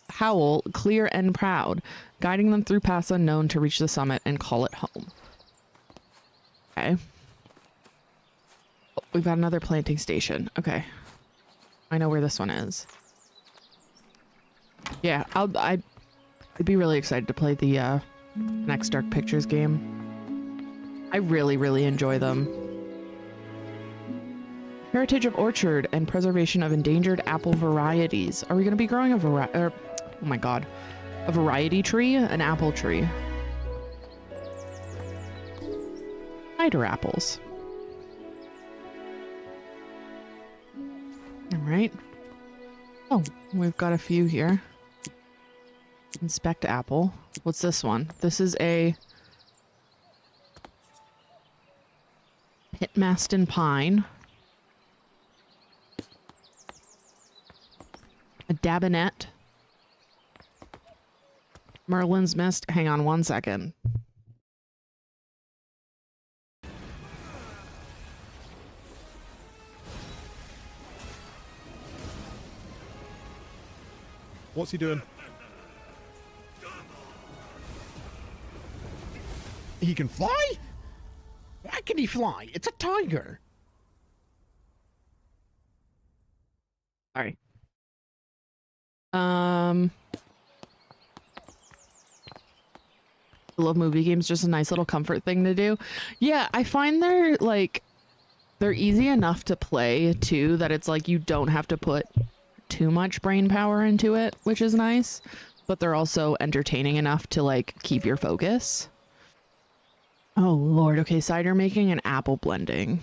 B: howl clear and proud, guiding them through paths unknown to reach the summit and call it home. Okay. Oh, we've got another planting station. Okay. I know where this one is. Yeah, I'd be really excited to play the next Dark Pictures game. I really, really enjoy them. Heritage of orchard and preservation of endangered apple varieties. Are we going to be growing a oh my god, a variety tree? An apple tree. Cider apples. Alright. Oh, we've got a few here. Inspect apple. What's this one? This is a Pitmaston pine. A dabinet. Merlin's mist. Hang on one second.
G: What's he doing? He can fly? Why can he fly? It's a tiger.
B: Sorry. I love movie games, just a nice little comfort thing to do. Yeah, I find they're easy enough to play too, that it's like you don't have to put too much brain power into it, which is nice, but they're also entertaining enough to like keep your focus. Oh lord. Okay, cider making and apple blending.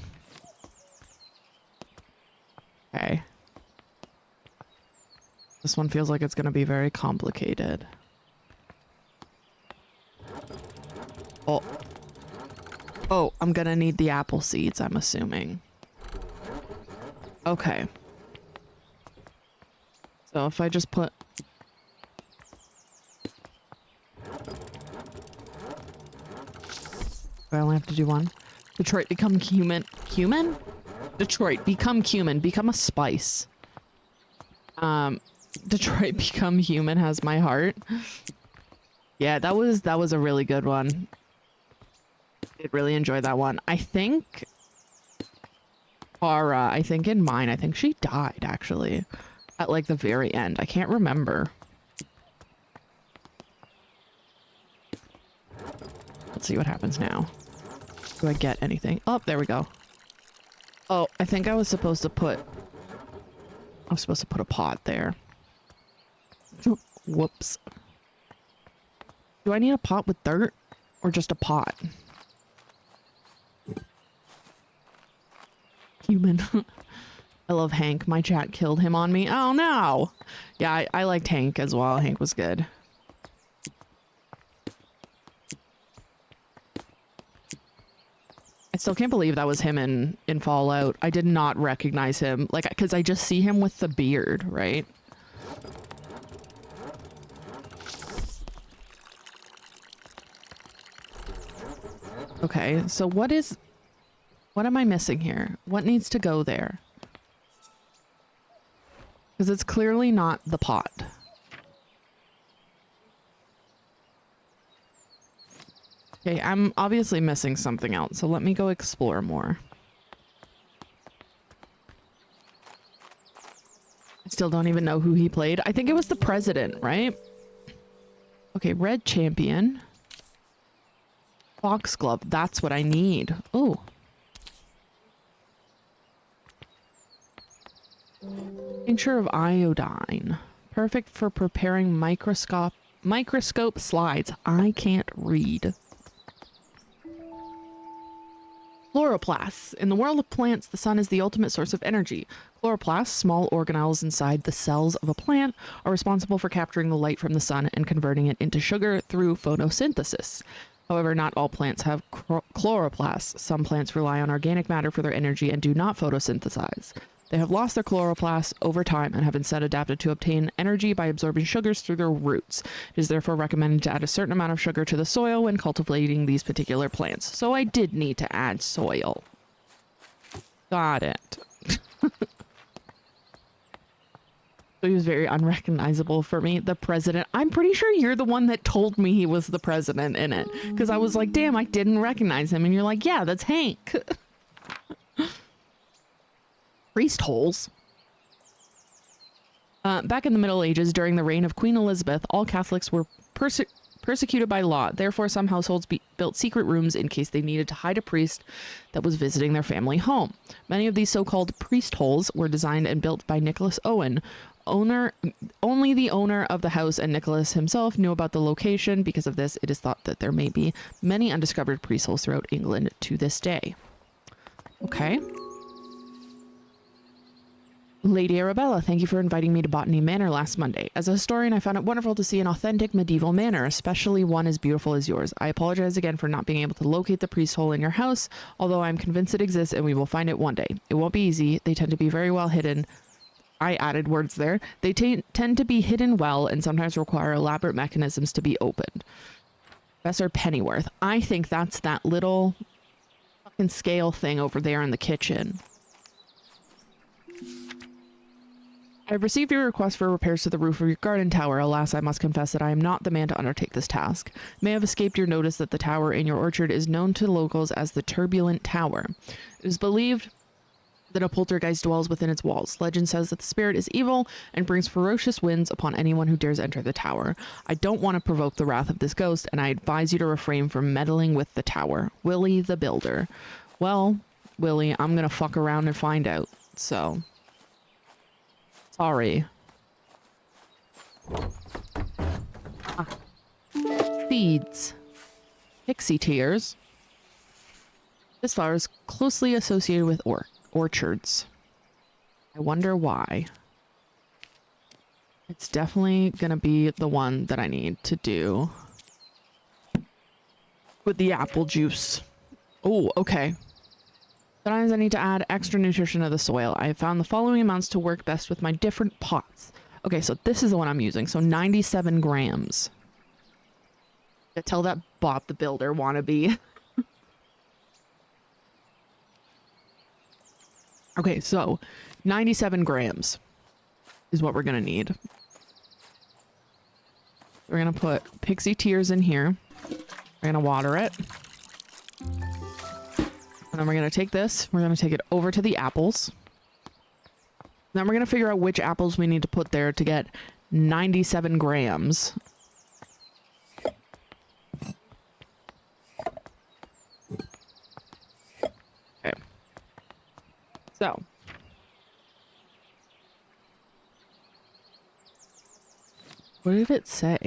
B: Okay. This one feels like it's going to be very complicated. Oh, I'm going to need the apple seeds, I'm assuming. Okay. So if I just put... I only have to do one. Detroit, become human. Human? Detroit, become human. Become a spice. Detroit, become human has my heart. Yeah, that was a really good one. Did really enjoy that one. I think Ara, I think in mine, I think she died actually at like the very end. I can't remember. Let's see what happens now. Do I get anything? Oh, there we go. Oh, I think I was supposed to put I was supposed to put a pot there. Whoops. Do I need a pot with dirt or just a pot? Human. I love Hank. My chat killed him on me. Oh no. Yeah, I liked Hank as well. Hank was good. I still can't believe that was him in Fallout. I did not recognize him. Like, because I just see him with the beard, right? Okay, so what am I missing here? What needs to go there? Because it's clearly not the pot. Okay, I'm obviously missing something else, so let me go explore more. I still don't even know who he played. I think it was the president, right? Okay, red champion. Foxglove, that's what I need. Oh. Tincture of iodine. Perfect for preparing microscope slides. I can't read. Chloroplasts. In the world of plants, the sun is the ultimate source of energy. Chloroplasts, small organelles inside the cells of a plant, are responsible for capturing the light from the sun and converting it into sugar through photosynthesis. However, not all plants have chloroplasts. Some plants rely on organic matter for their energy and do not photosynthesize. They have lost their chloroplasts over time and have instead adapted to obtain energy by absorbing sugars through their roots. It is therefore recommended to add a certain amount of sugar to the soil when cultivating these particular plants. So I did need to add soil. Got it. So he was very unrecognizable for me. The president. I'm pretty sure you're the one that told me he was the president in it. Because I was like, damn, I didn't recognize him. And you're like, yeah, that's Hank. Priest holes. Back in the Middle Ages, during the reign of Queen Elizabeth, all Catholics were persecuted by law. Therefore, some households built secret rooms in case they needed to hide a priest that was visiting their family home. Many of these so-called priest holes were designed and built by Nicholas Owen. Only the owner of the house and Nicholas himself knew about the location. Because of this, it is thought that there may be many undiscovered priest holes throughout England to this day. Okay. Lady Arabella, thank you for inviting me to Botany Manor last Monday. As a historian, I found it wonderful to see an authentic medieval manor, especially one as beautiful as yours. I apologize again for not being able to locate the priest hole in your house, although I'm convinced it exists and we will find it one day. It won't be easy. They tend to be very well hidden. I added words there. They tend to be hidden well and sometimes require elaborate mechanisms to be opened. Professor Pennyworth, I think that's that little fucking scale thing over there in the kitchen. I've received your request for repairs to the roof of your garden tower. Alas, I must confess that I am not the man to undertake this task. It may have escaped your notice that the tower in your orchard is known to locals as the Turbulent Tower. It is believed that a poltergeist dwells within its walls. Legend says that the spirit is evil and brings ferocious winds upon anyone who dares enter the tower. I don't want to provoke the wrath of this ghost, and I advise you to refrain from meddling with the tower. Willie the Builder. Well, Willie, I'm gonna fuck around and find out, so... Sorry. Seeds. Pixie tears. This flower is closely associated with orchards. I wonder why. It's definitely gonna be the one that I need to do with the apple juice. Oh, okay. Sometimes I need to add extra nutrition to the soil. I have found the following amounts to work best with my different pots. Okay, so this is the one I'm using. So 97 grams. Tell that Bob the Builder wannabe. Okay, so 97 grams is what we're going to need. We're going to put Pixie Tears in here. We're going to water it. And then we're going to take this, we're going to take it over to the apples. Then we're going to figure out which apples we need to put there to get 97 grams. Okay. So. What did it say?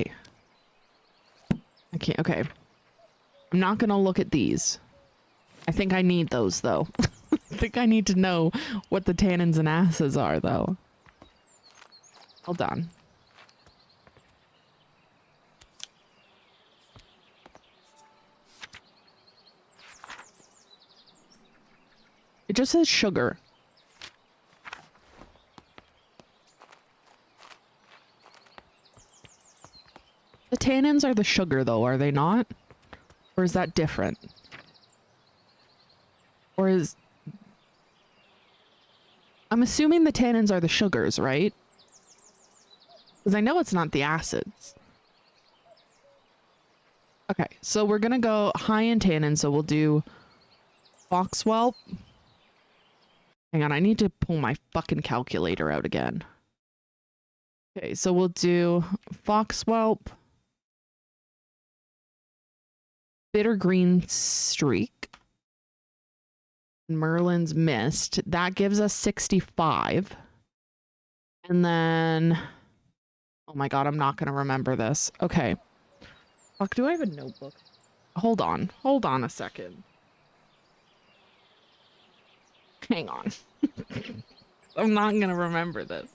B: I can't. Okay. I'm not going to look at these. I think I need those, though. I think I need to know what the tannins and acids are, though. Hold on. It just says sugar. The tannins are the sugar, though, are they not? Or is that different? Or is... I'm assuming the tannins are the sugars, right? Because I know it's not the acids. Okay, so we're gonna go high in tannins, so we'll do Foxwhelp. Hang on, I need to pull my fucking calculator out again. Okay, so we'll do Foxwhelp, Bitter Green Streak, Merlin's Mist. That gives us 65. And then... Oh my god, I'm not going to remember this. Okay. Fuck, do I have a notebook? Hold on. Hold on a second. Hang on. I'm not going to remember this.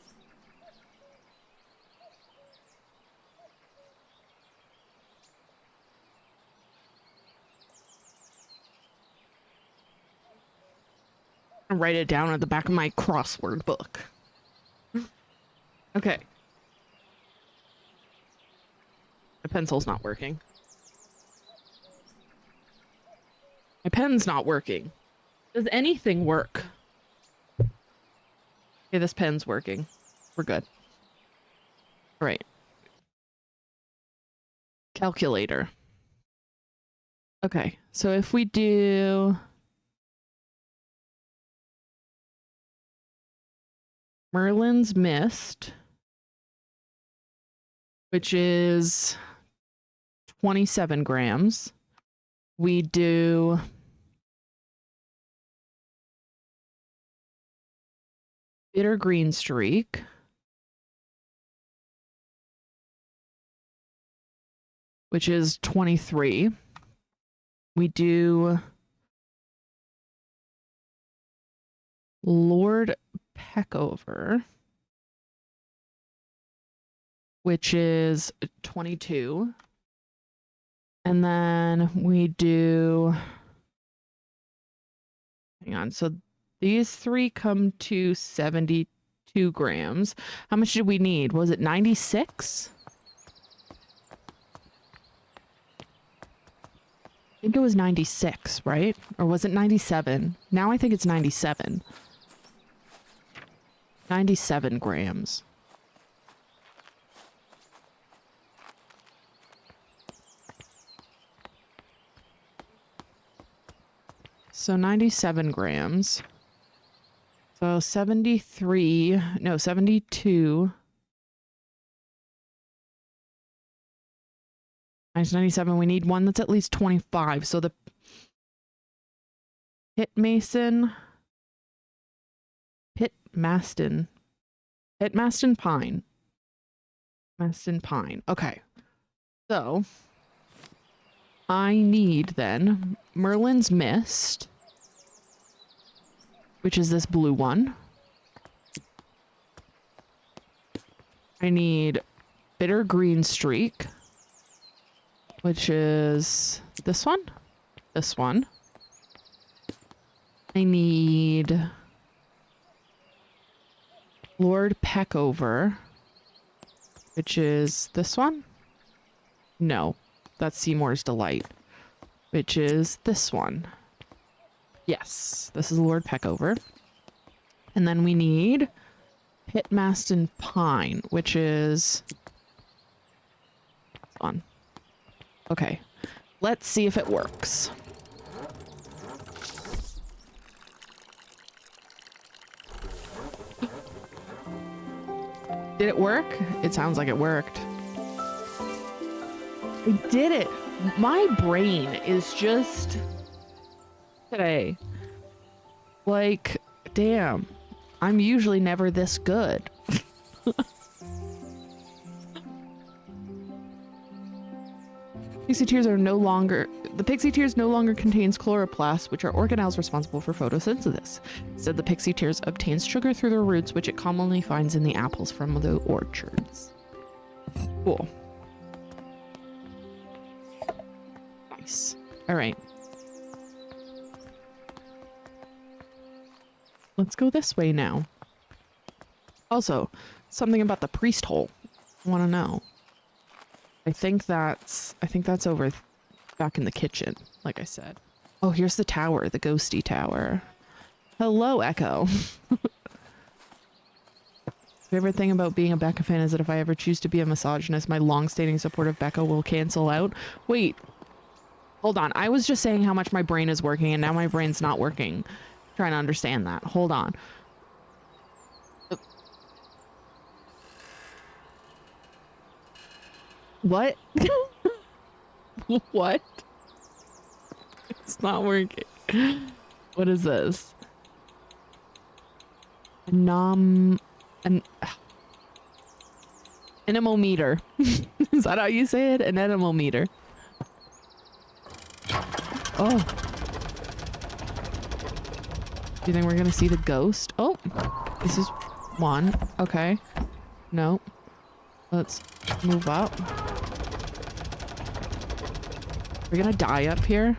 B: I'll write it down at the back of my crossword book. Okay. My pencil's not working. My pen's not working. Does anything work? Okay, this pen's working. We're good. All right. Calculator. Okay, so if we do... Merlin's Mist, which is 27 grams. We do Bitter Green Streak, which is 23. We do Lord Peckover, which is 22. And then we do... Hang on. So these three come to 72 grams. How much did we need? Was it 96? I think it was 96, right? Or was it 97? Now I think it's 97. 97 grams. So 97 grams. So 73, no, 72. Minus 97, we need one that's at least 25. So the Pitmaston pine. Maston pine. Okay. So I need then Merlin's Mist, which is this blue one. I need Bitter Green Streak, which is this one. This one. I need Lord Peckover, which is this one. No, that's Seymour's Delight, which is this one. Yes, this is Lord Peckover. And then we need Pitmaston Pine, which is this one. Okay, let's see if it works. Did it work? It sounds like it worked. I did it. My brain is just today. Like, damn. I'm usually never this good. Pixie tears are no longer, the pixie tears no longer contains chloroplasts, which are organelles responsible for photosynthesis. Instead, the pixie tears obtains sugar through their roots, which it commonly finds in the apples from the orchards. Cool. Nice. All right. Let's go this way now. Also, something about the priest hole. I want to know. I think that's over back in the kitchen, like I said. Oh, here's the tower, the ghosty tower. Hello, Echo. Favorite thing about being a Becca fan is that if I ever choose to be a misogynist, my long-standing support of Becca will cancel out. Wait, hold on. I was just saying how much my brain is working, and now my brain's not working. I'm trying to understand that. Hold on. What? What? It's not working. What is this? An anemometer. Is that how you say it? An anemometer. Oh. Do you think we're gonna see the ghost? Oh, this is one. Okay. No. Let's move up. We're gonna die up here.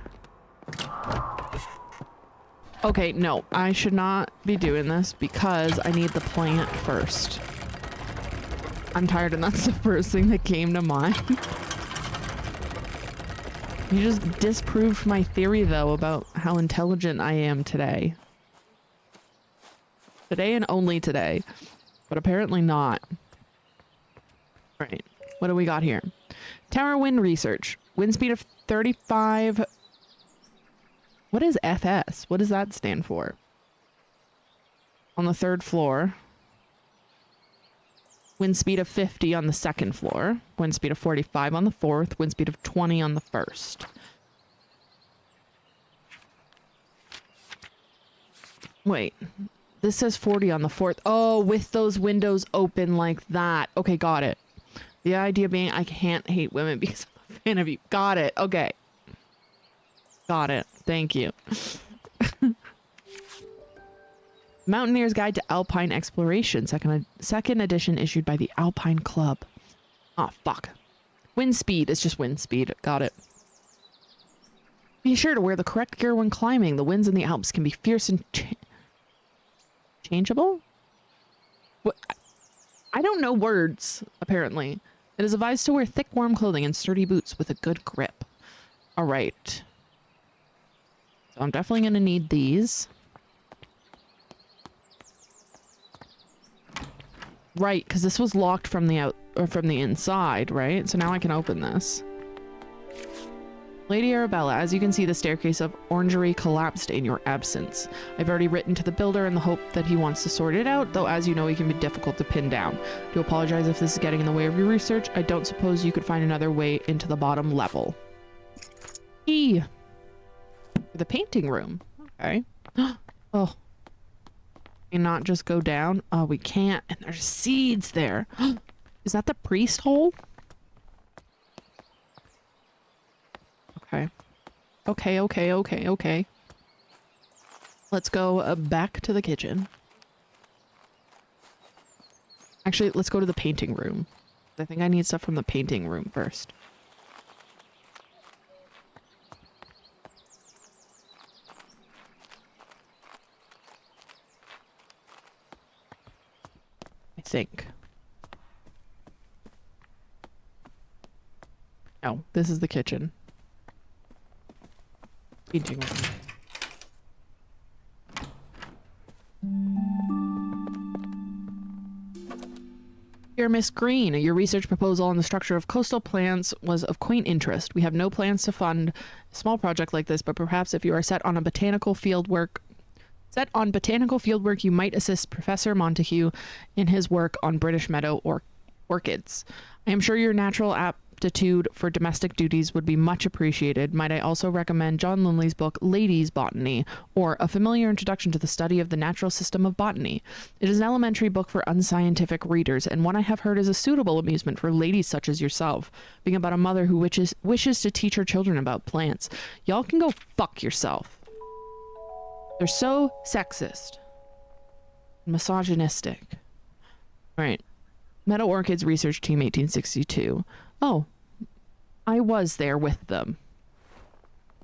B: Okay, no, I should not be doing this because I need the plant first. I'm tired and that's the first thing that came to mind. You just disproved my theory though about how intelligent I am today. Today and only today. But apparently not. Right, what do we got here? Tower wind research. Wind speed of 35. What is FS? What does that stand for? On the 3rd floor. Wind speed of 50 on the 2nd floor. Wind speed of 45 on the 4th. Wind speed of 20 on the 1st. Wait. This says 40 on the 4th. Oh, with those windows open like that. Okay, got it. The idea being I can't hate women because I'm a fan of you. Got it. Okay. Got it. Thank you. Mountaineer's Guide to Alpine Exploration. Second edition issued by the Alpine Club. Oh, fuck. Wind speed. It's just wind speed. Got it. Be sure to wear the correct gear when climbing. The winds in the Alps can be fierce and changeable? What? I don't know words, apparently. It is advised to wear thick, warm clothing and sturdy boots with a good grip. All right. So I'm definitely going to need these. Right, because this was locked from the out or from the inside, right? So now I can open this. Lady Arabella, as you can see, the staircase of orangery collapsed in your absence. I've already written to the builder in the hope that he wants to sort it out, though as you know, he can be difficult to pin down. Do apologize if this is getting in the way of your research. I don't suppose you could find another way into the bottom level. Key. The painting room. Okay. Oh. Can not just go down? Oh, we can't. And there's seeds there. Is that the priest hole? Okay. Okay. Let's go back to the kitchen. Actually, let's go to the painting room. I think I need stuff from the painting room first. I think. Oh, this is the kitchen. Painting room. Dear Miss Green, your research proposal on the structure of coastal plants was of quaint interest. We have no plans to fund a small project like this, but perhaps if you are set on botanical field work, you might assist Professor Montague in his work on British meadow orchids. I am sure your natural aptitude for domestic duties would be much appreciated. Might I also recommend John Linley's book, Ladies' Botany, or A Familiar Introduction to the Study of the Natural System of Botany. It is an elementary book for unscientific readers, and one I have heard is a suitable amusement for ladies such as yourself, being about a mother who wishes to teach her children about plants. Y'all can go fuck yourself. They're so sexist. Misogynistic. Right. Meadow Orchids Research Team 1862. Oh, I was there with them.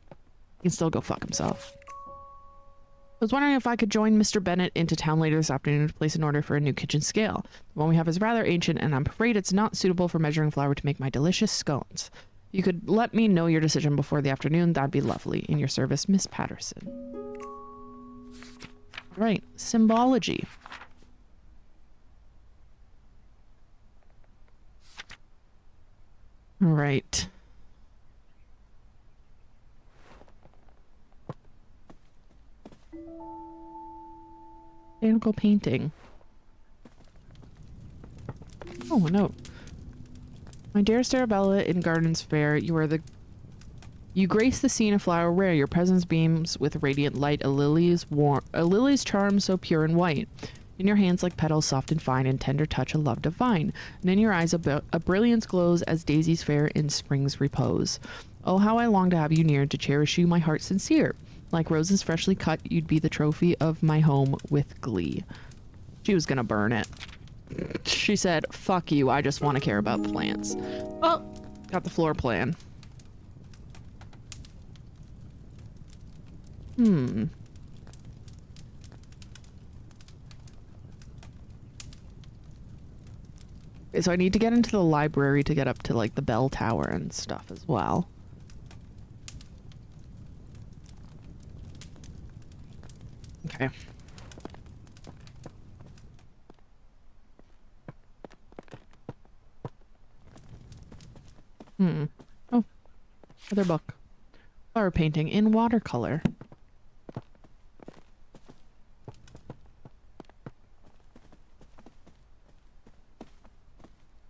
B: He can still go fuck himself. I was wondering if I could join Mr. Bennett into town later this afternoon to place an order for a new kitchen scale. The one we have is rather ancient, and I'm afraid it's not suitable for measuring flour to make my delicious scones. You could let me know your decision before the afternoon. That'd be lovely. In your service, Miss Patterson. Right. Symbology. All right. Botanical painting. Oh, no. My dear Starabella in Gardens Fair, you grace the scene of flower rare. Your presence beams with radiant light, a lily's charm so pure and white. In your hands like petals soft and fine, and tender touch a love divine. And in your eyes a brilliance glows as daisies fair in spring's repose. Oh, how I long to have you near, to cherish you, my heart sincere. Like roses freshly cut, you'd be the trophy of my home with glee. She was gonna burn it. She said, fuck you, I just want to care about plants. Oh, got the floor plan. Okay, so I need to get into the library to get up to like the bell tower and stuff as well. Okay. Oh, other book. Flower painting in watercolor.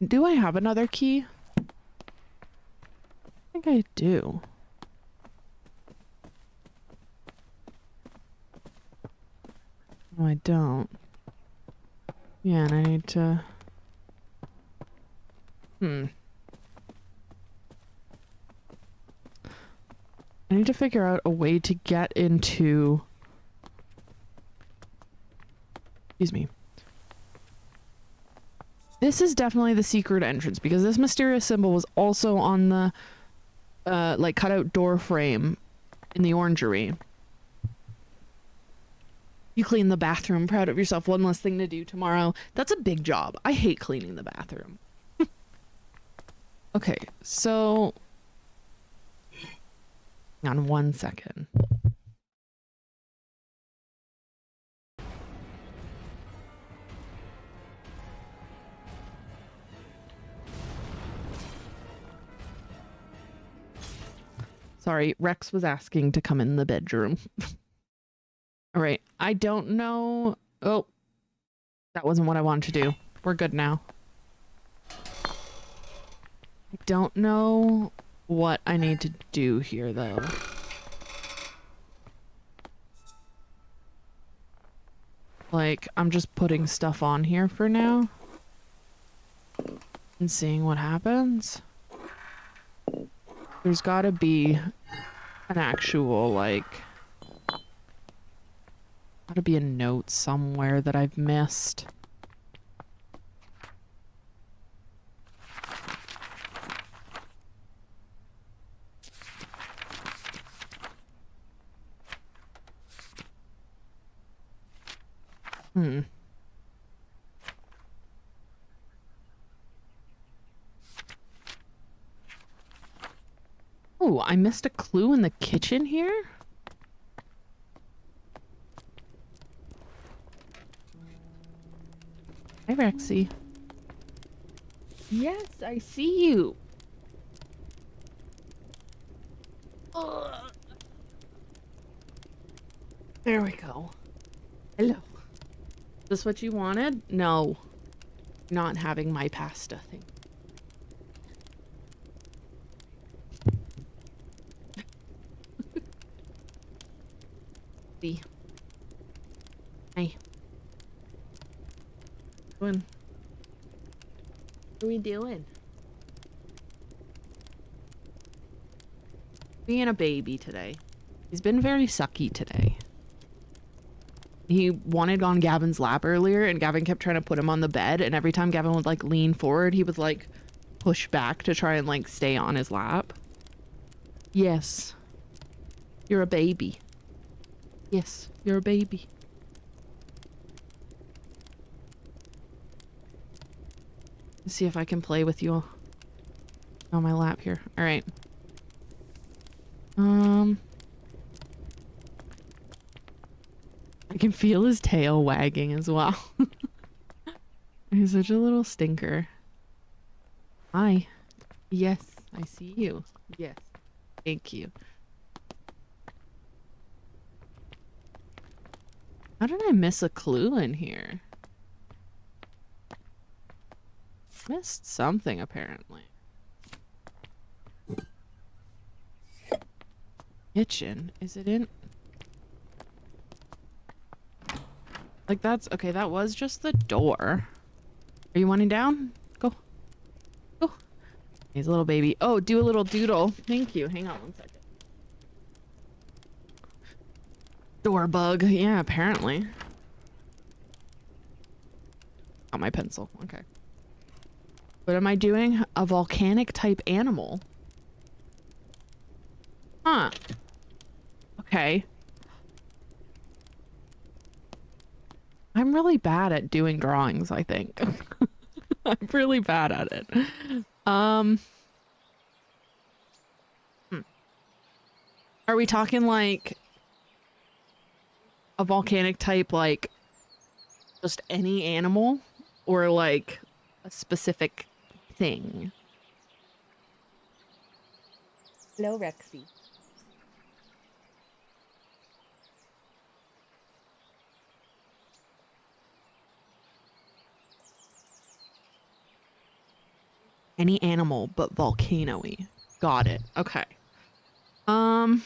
B: Do I have another key? I think I do. No, I don't. Yeah, and I need to... I need to figure out a way to get into... Excuse me. This is definitely the secret entrance, because this mysterious symbol was also on the like cutout door frame in the orangery. You clean the bathroom. Proud of yourself. One less thing to do tomorrow. That's a big job. I hate cleaning the bathroom. Okay, so... Hang on 1 second. Sorry, Rex was asking to come in the bedroom. All right, I don't know. Oh, that wasn't what I wanted to do. We're good now. I don't know what I need to do here, though. Like, I'm just putting stuff on here for now and seeing what happens. There's gotta be an actual, like... Gotta be a note somewhere that I've missed. Oh, I missed a clue in the kitchen here? Hi, Rexy. Yes, I see you. Ugh. There we go. Hello. Is this what you wanted? No. Not having my pasta thing. baby. Hey. What are we doing? Being a baby today. He's been very sucky today. He wanted on Gavin's lap earlier, and Gavin kept trying to put him on the bed, and every time Gavin would like lean forward, he would like push back to try and like stay on his lap. Yes. You're a baby. Yes, you're a baby. Let's see if I can play with you on my lap here. All right. I can feel his tail wagging as well. He's such a little stinker. Hi. Yes, I see you. Yes. Thank you. How did I miss a clue in here? Missed something, apparently. Kitchen. Is it in? Like, that's... Okay, that was just the door. Are you wanting down? Go. Go. He's a little baby. Oh, do a little doodle. Thank you. Hang on one second. Door bug. Yeah, apparently. Got my pencil. Okay. What am I doing? A volcanic type animal. Huh. Okay. I'm really bad at doing drawings, I think. I'm really bad at it. Are we talking like a volcanic type, like just any animal, or like a specific thing? Hello, Rexy. Any animal but volcano-y. Got it. Okay. I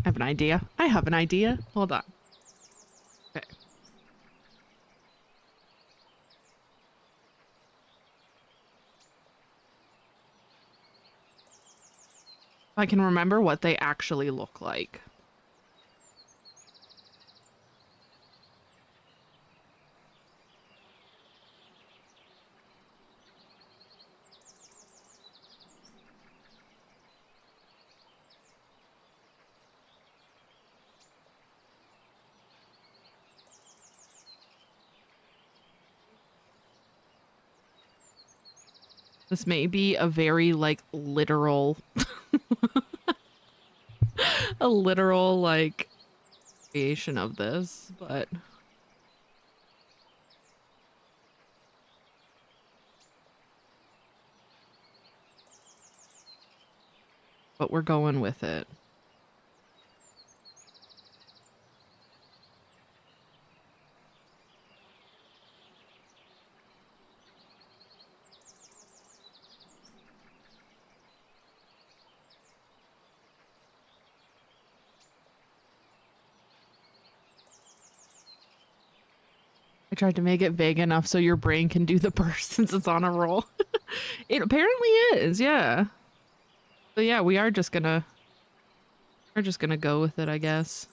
B: have an idea. I have an idea. Hold on. Okay. If I can remember what they actually look like. This may be a very, like, literal... a literal, like, creation of this, but... But we're going with it. I tried to make it vague enough so your brain can do the burst since it's on a roll. It apparently is, yeah. So yeah, we're just gonna go with it, I guess.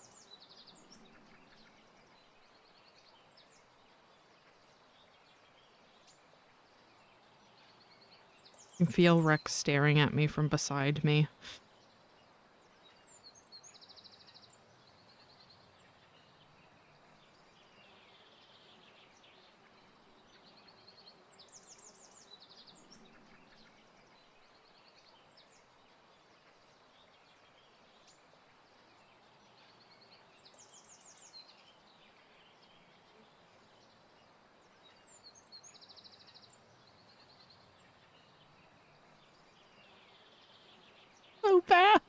B: I can feel Rex staring at me from beside me. So bad.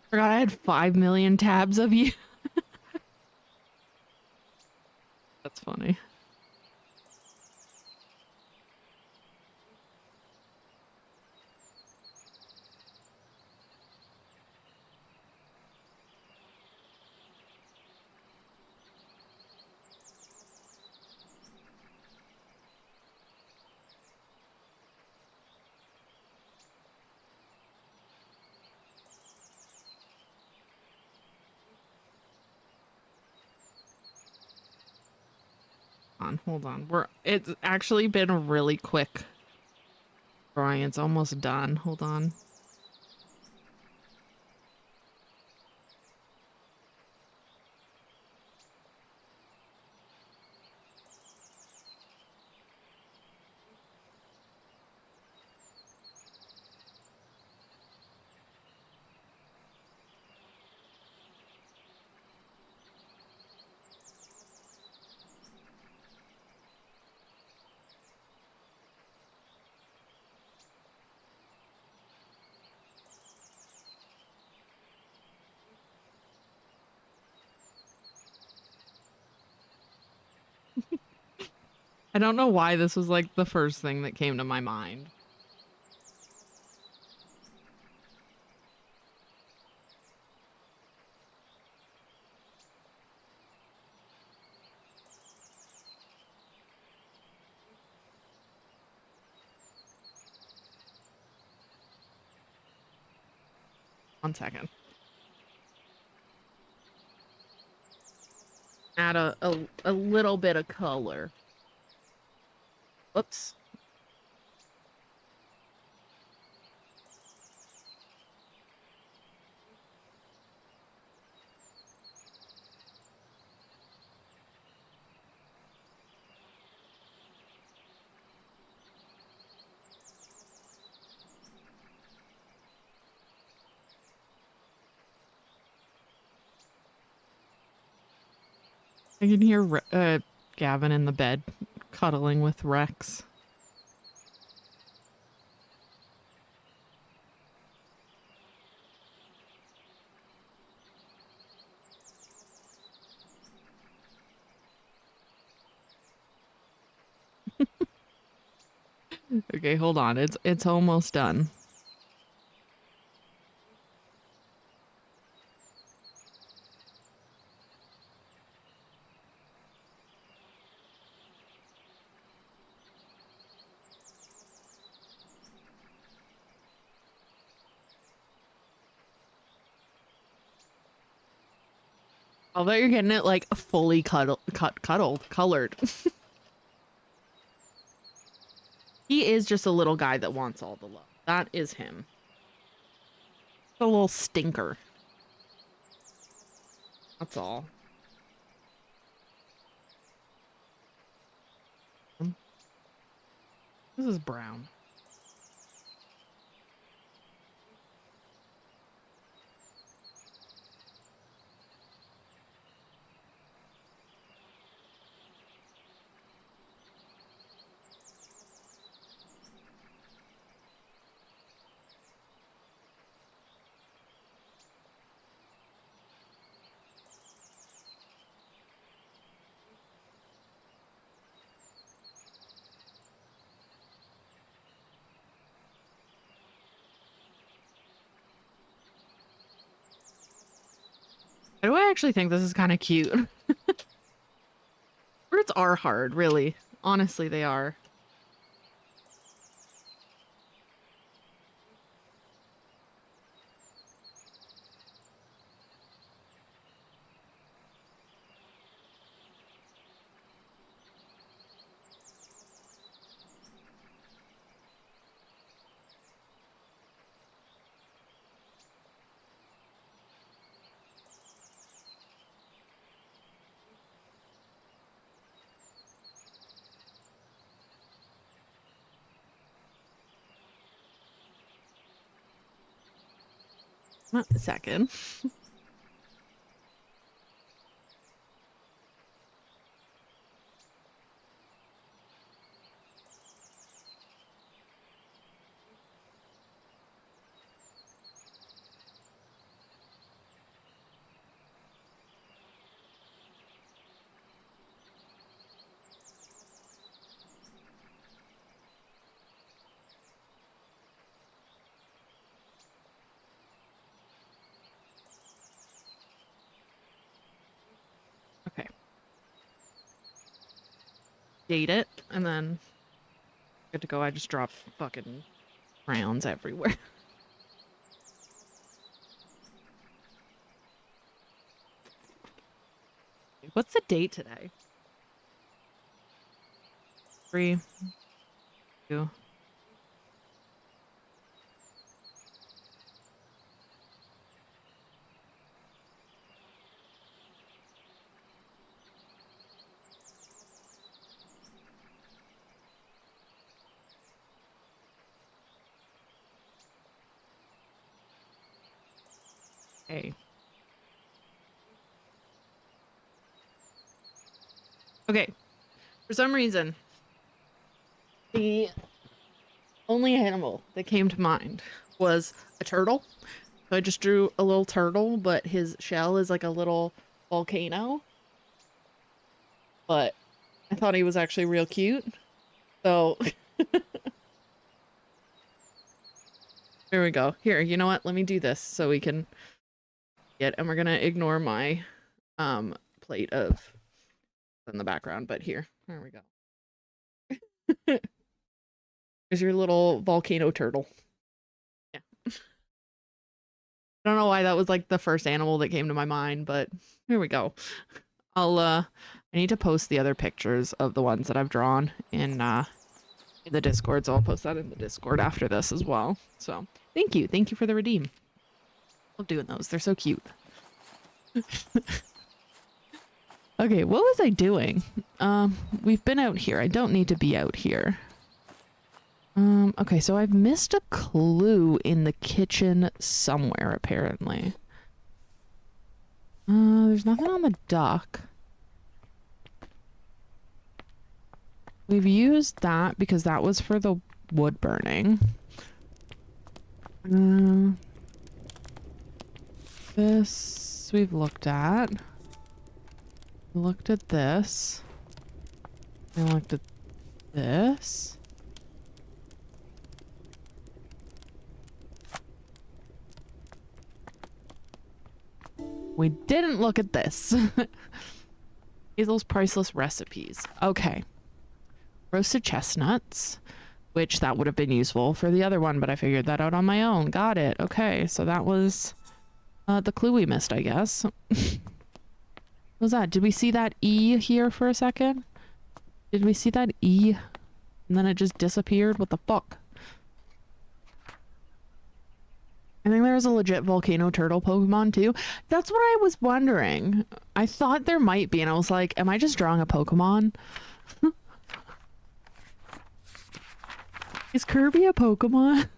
B: Forgot I had 5 million tabs of you. That's funny. hold on. It's actually been really quick drawing. It's almost done. Hold on. I don't know why this was like the first thing that came to my mind. One second. Add a little bit of color. Whoops. I can hear Gavin in the bed cuddling with Rex. Okay, hold on. It's almost done. Although you're getting it like fully colored. He is just a little guy that wants all the love. That is him. A little stinker. That's all. This is brown. Why do I actually think this is kind of cute? Birds are hard, really. Honestly, they are. A second. Okay. Date it, and then good to go. I just dropped fucking crayons everywhere. What's the date today? 3, 2. Okay. Okay. For some reason, the only animal that came to mind was a turtle. So I just drew a little turtle, but his shell is like a little volcano. But I thought he was actually real cute. So there we go. Here, you know what? Let me do this so we can get, and we're gonna ignore my plate of in the background, but here. There we go. There's your little volcano turtle. Yeah. I don't know why that was like the first animal that came to my mind, but here we go. I need to post the other pictures of the ones that I've drawn in the Discord, so I'll post that in the Discord after this as well. So thank you for the redeem. Love doing those. They're so cute. Okay, what was I doing? We've been out here. I don't need to be out here. Okay, so I've missed a clue in the kitchen somewhere, apparently. There's nothing on the dock. We've used that because that was for the wood burning. This we've looked at. We looked at this. We looked at this. We didn't look at this. Hazel's priceless recipes. Okay. Roasted chestnuts, which that would have been useful for the other one, but I figured that out on my own. Got it. Okay, so that was the clue we missed, I guess. What was that? Did we see that E here for a second? Did we see that E? And then it just disappeared? What the fuck? I think there was a legit volcano turtle Pokemon too. That's what I was wondering. I thought there might be, and I was like, am I just drawing a Pokemon? Is Kirby a Pokemon?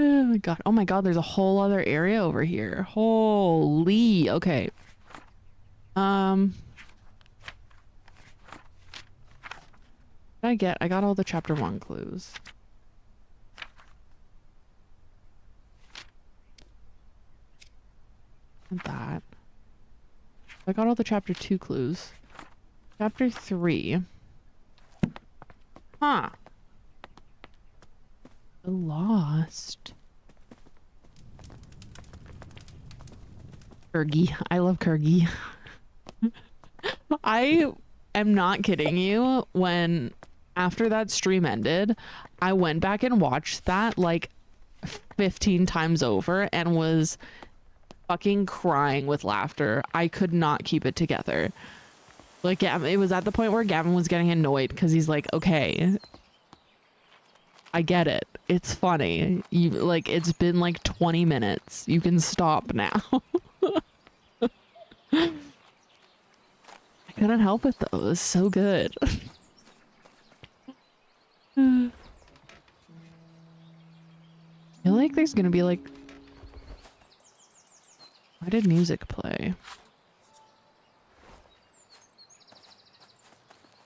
B: Oh my god. Oh my god, there's a whole other area over here. Holy. Okay. I got all the chapter 1 clues. And that. I got all the chapter 2 clues. Chapter 3. Huh. Lost. Kurgi. I love Kurgi. I am not kidding you. When after that stream ended, I went back and watched that like 15 times over and was fucking crying with laughter. I could not keep it together. Like, yeah, it was at the point where Gavin was getting annoyed because he's like, okay, I get it. It's funny. You like, it's been like 20 minutes. You can stop now. I couldn't help it though. It was so good. I feel like there's gonna be like, why did music play?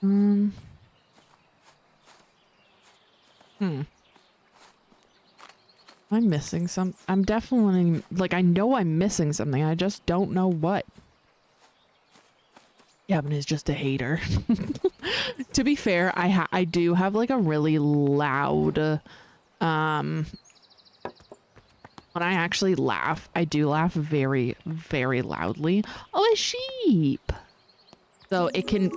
B: I'm missing some. I'm definitely like, I know I'm missing something. I just don't know what. Gavin is just a hater. To be fair, I do have like a really loud when I actually laugh, I do laugh very, very loudly. Oh, a sheep. So it can,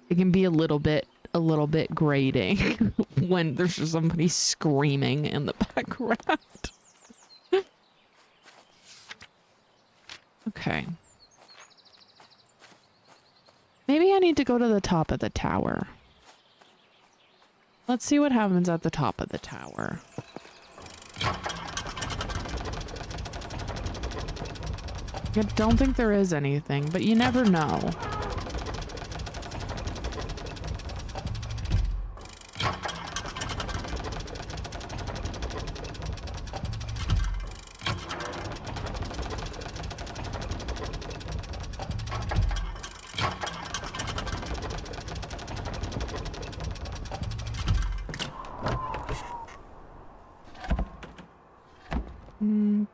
B: it can be a little bit grating when there's just somebody screaming in the background. Okay. I need to go to the top of the tower. Let's see what happens at the top of the tower. I don't think there is anything, but you never know.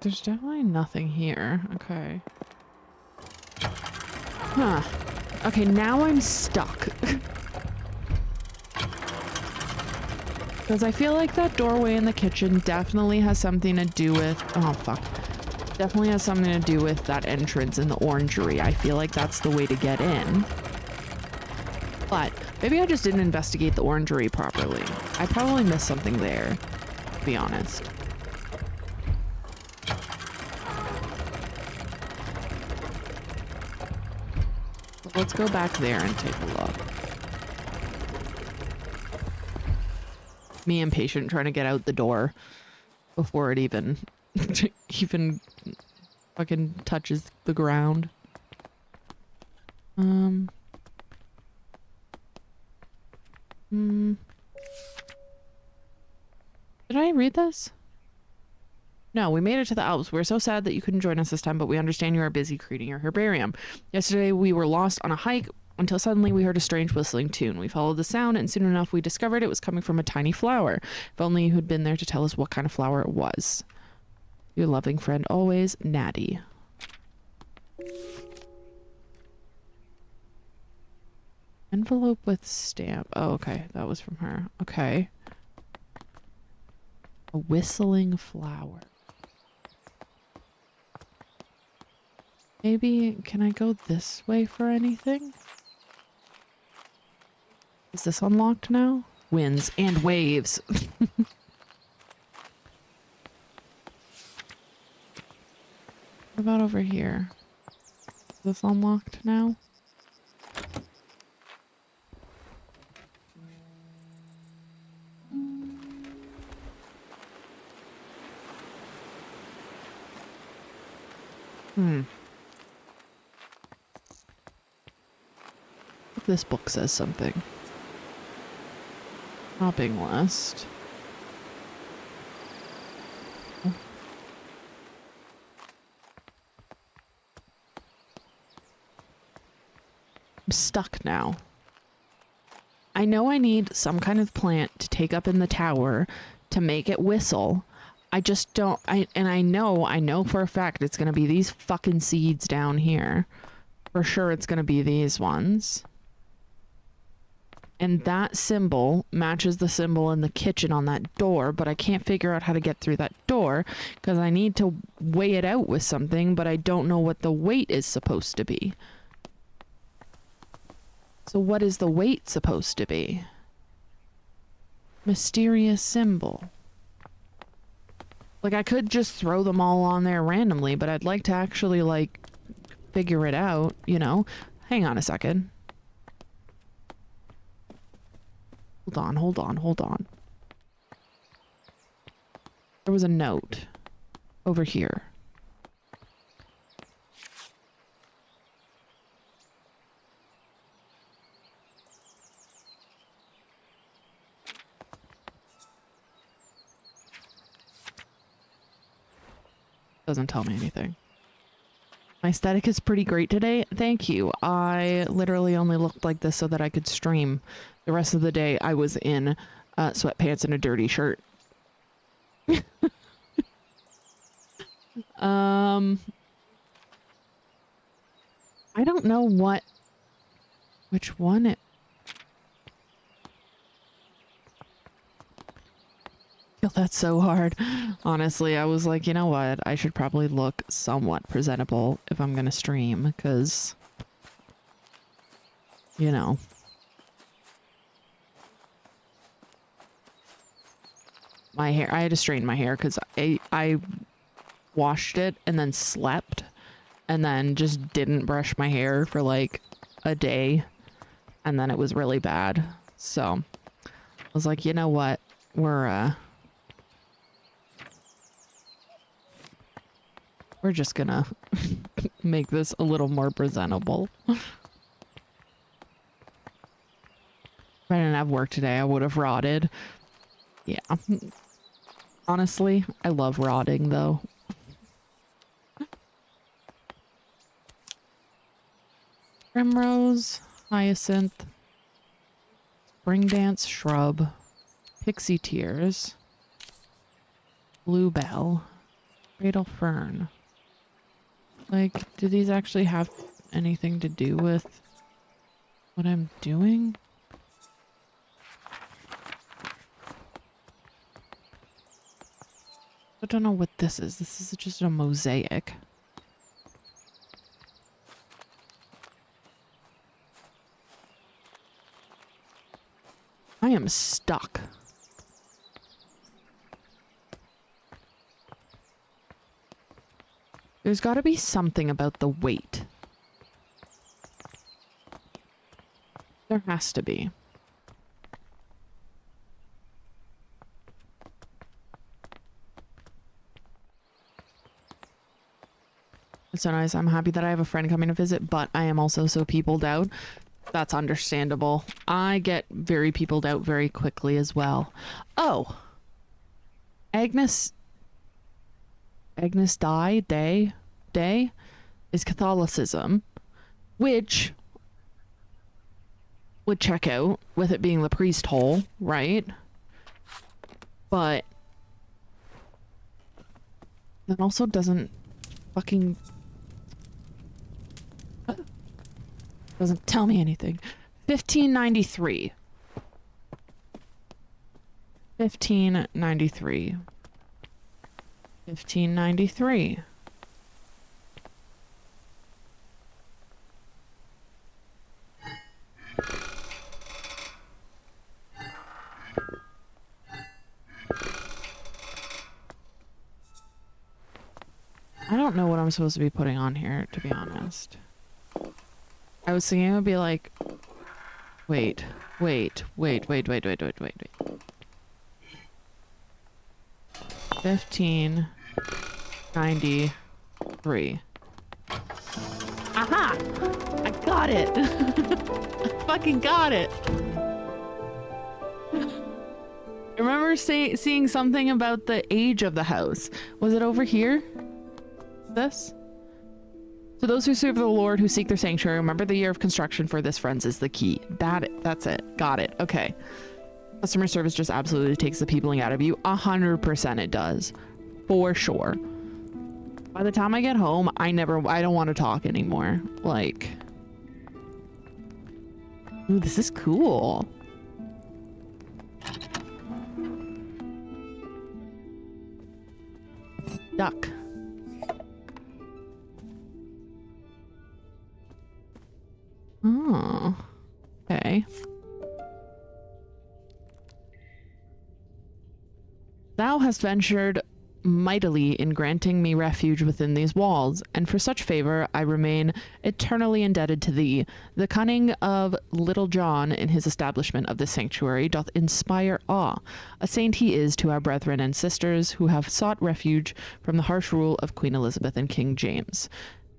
B: There's definitely nothing here. Okay. Huh. Okay, now I'm stuck. Because I feel like that doorway in the kitchen definitely has something to do with... Oh, fuck. Definitely has something to do with that entrance in the orangery. I feel like that's the way to get in. But maybe I just didn't investigate the orangery properly. I probably missed something there, to be honest. Let's go back there and take a look. Me impatient trying to get out the door before it even fucking touches the ground. Did I read this? No, we made it to the Alps. We're so sad that you couldn't join us this time, but we understand you are busy creating your herbarium. Yesterday, we were lost on a hike until suddenly we heard a strange whistling tune. We followed the sound, and soon enough we discovered it was coming from a tiny flower. If only you had been there to tell us what kind of flower it was. Your loving friend always, Natty. Envelope with stamp. Oh, okay. That was from her. Okay. A whistling flower. Maybe, can I go this way for anything? Is this unlocked now? Winds and waves. What about over here? Is this unlocked now? This book says something. Shopping list. I'm stuck now. I know I need some kind of plant to take up in the tower to make it whistle. I just don't, I know for a fact it's going to be these fucking seeds down here. For sure it's going to be these ones. And that symbol matches the symbol in the kitchen on that door, but I can't figure out how to get through that door because I need to weigh it out with something, but I don't know what the weight is supposed to be. So what is the weight supposed to be? Mysterious symbol. Like, I could just throw them all on there randomly, but I'd like to actually, like, figure it out, you know? Hang on a second. Hold on. There was a note over here. Doesn't tell me anything. My aesthetic is pretty great today. Thank you. I literally only looked like this so that I could stream. The rest of the day I was in sweatpants and a dirty shirt. I don't know which one it... I feel that's so hard. Honestly, I was like, you know what? I should probably look somewhat presentable if I'm gonna stream, because, you know. My hair, I had to straighten my hair because I washed it and then slept and then just didn't brush my hair for like a day. and then it was really bad. So I was like, you know what? We're just gonna make this a little more presentable. If I didn't have work today, I would have rotted. Yeah. Honestly, I love rotting though. Primrose, hyacinth, spring dance shrub, pixie tears, bluebell, cradle fern. Like, do these actually have anything to do with what I'm doing? I don't know what this is. This is just a mosaic. I am stuck. There's got to be something about the weight. There has to be. It's so nice. I'm happy that I have a friend coming to visit, but I am also so peopled out. That's understandable. I get very peopled out very quickly as well. Oh! Agnes Day is Catholicism, which would check out with it being the priest hole, right? But that also doesn't fucking doesn't tell me anything. 1593. 1593. 1593. I don't know what I'm supposed to be putting on here, to be honest. I was thinking it would be like, wait. 1593. Aha! I got it! I fucking got it! I remember seeing something about the age of the house. Was it over here? This? To those who serve the Lord, who seek their sanctuary, remember the year of construction for this, friends, is the key. That's it. Got it. Okay. Customer service just absolutely takes the peopling out of you. 100% it does. For sure. By the time I get home, I don't want to talk anymore. Like, ooh, this is cool. Duck. Oh, okay. Thou hast ventured mightily in granting me refuge within these walls, and for such favor I remain eternally indebted to thee. The cunning of Little John in his establishment of this sanctuary doth inspire awe. A saint he is to our brethren and sisters who have sought refuge from the harsh rule of Queen Elizabeth and King James.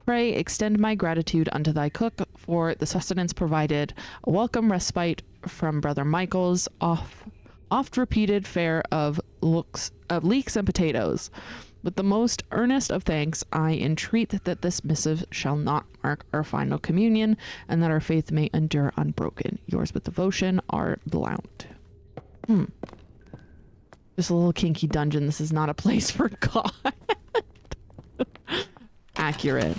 B: Pray extend my gratitude unto thy cook for the sustenance provided, a welcome respite from Brother Michael's oft repeated fare of leeks and potatoes. With the most earnest of thanks, I entreat that this missive shall not mark our final communion, and that our faith may endure unbroken. Yours with devotion, R. Blount. Just a little kinky dungeon. This is not a place for God. Accurate.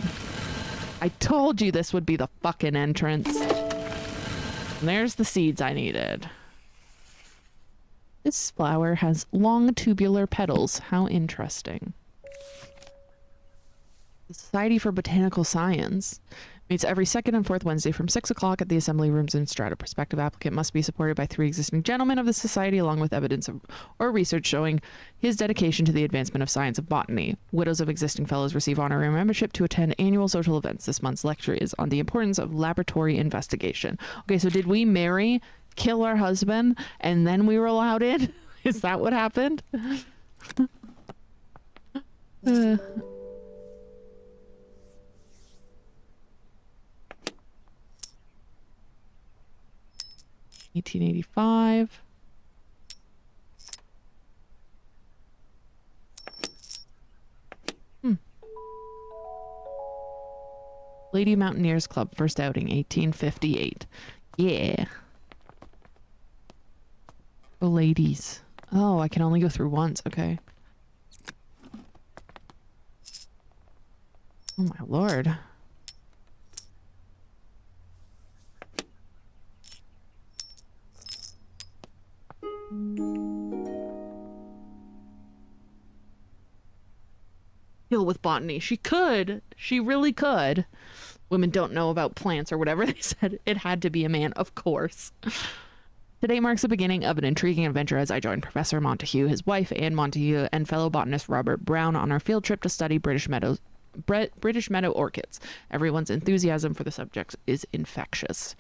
B: I told you this would be the fucking entrance. And there's the seeds I needed. This flower has long tubular petals. How interesting. The Society for Botanical Science. Meets every second and fourth Wednesday from 6 o'clock at the assembly rooms in Strata. Prospective applicant must be supported by 3 existing gentlemen of the society, along with evidence of, or research showing his dedication to the advancement of science of botany. Widows of existing fellows receive honorary membership to attend annual social events. This month's lecture is on the importance of laboratory investigation. Okay, so did we marry, kill our husband, and then we were allowed in? Is that what happened? 1885. Lady Mountaineers Club, first outing, 1858. Yeah. Oh, ladies. Oh, I can only go through once. Okay. Oh my lord. Deal with botany. She could. She really could. Women don't know about plants or whatever they said. It had to be a man, of course. Today marks the beginning of an intriguing adventure as I join Professor Montague, his wife Anne Montague, and fellow botanist Robert Brown on our field trip to study British meadow orchids. Everyone's enthusiasm for the subject is infectious.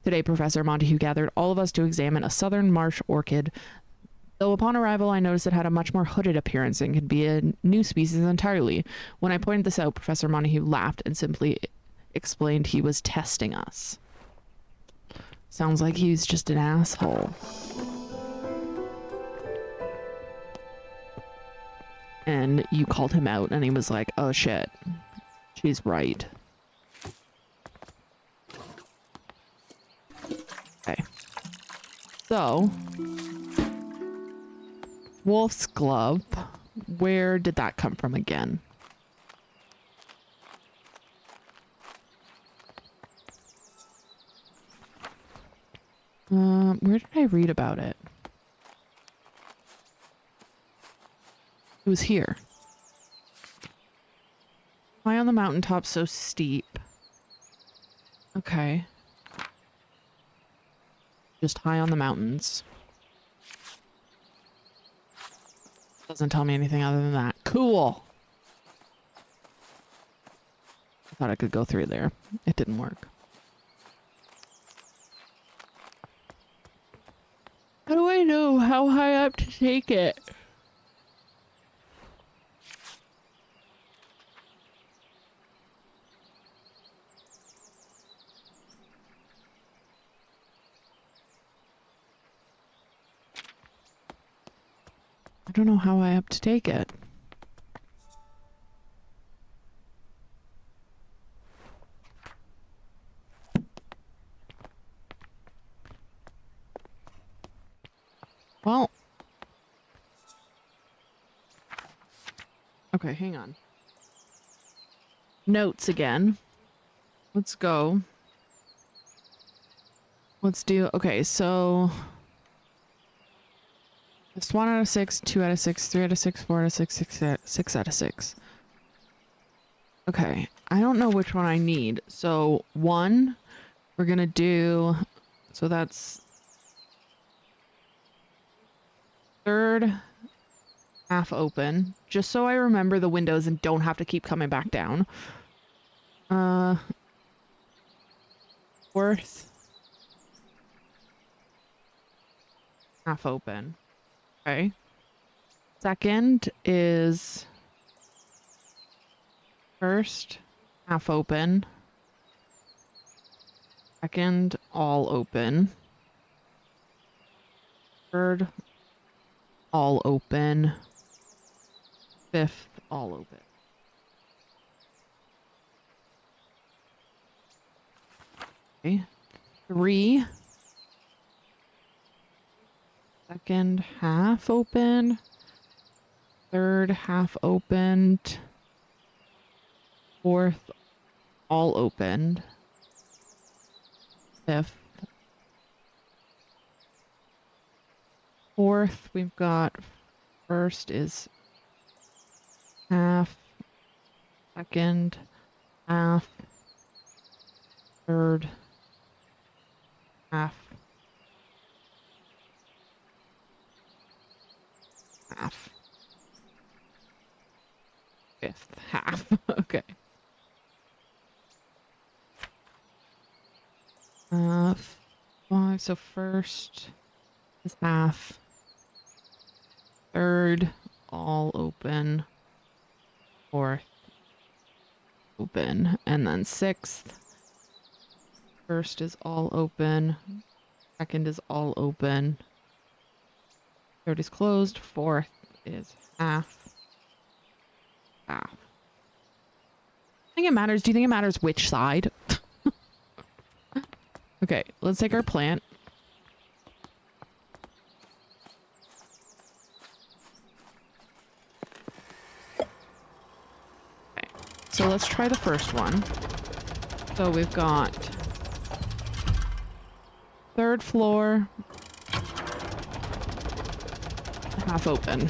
B: Today, Professor Montague gathered all of us to examine a southern marsh orchid. Though upon arrival, I noticed it had a much more hooded appearance and could be a new species entirely. When I pointed this out, Professor Montague laughed and simply explained he was testing us. Sounds like he was just an asshole. And you called him out and he was like, oh shit, she's right. Okay. So, wolf's glove. Where did that come from again? Where did I read about it? It was here. High on the mountaintop, so steep. Okay. Just high on the mountains. Doesn't tell me anything other than that. Cool! I thought I could go through there. It didn't work. How do I know how high up to take it? I don't know how high up to take it. Well. Okay, hang on. Notes again. Let's go. Let's do, okay, so it's 1 out of 6, 2 out of 6, 3 out of 6, 4 out of 6, 6 out of 6. Okay, I don't know which one I need. So 1, we're gonna do, so that's third half open, just so I remember the windows and don't have to keep coming back down. Fourth half open. Okay. Second is first half open. Second all open. Third all open. Fifth all open. Okay. 3. Second half open. Third half opened. Fourth all opened. Fifth. Fourth, we've got first is half. Second half. Third. Half. Half. Fifth. Half. Okay. Five. So first is half. Third, all open. Fourth, open. And then sixth. First is all open. Second is all open. Third is closed. Fourth is half. Half. I think it matters. Do you think it matters which side? Okay, let's take our plant. Okay, so let's try the first one. So we've got third floor, half open.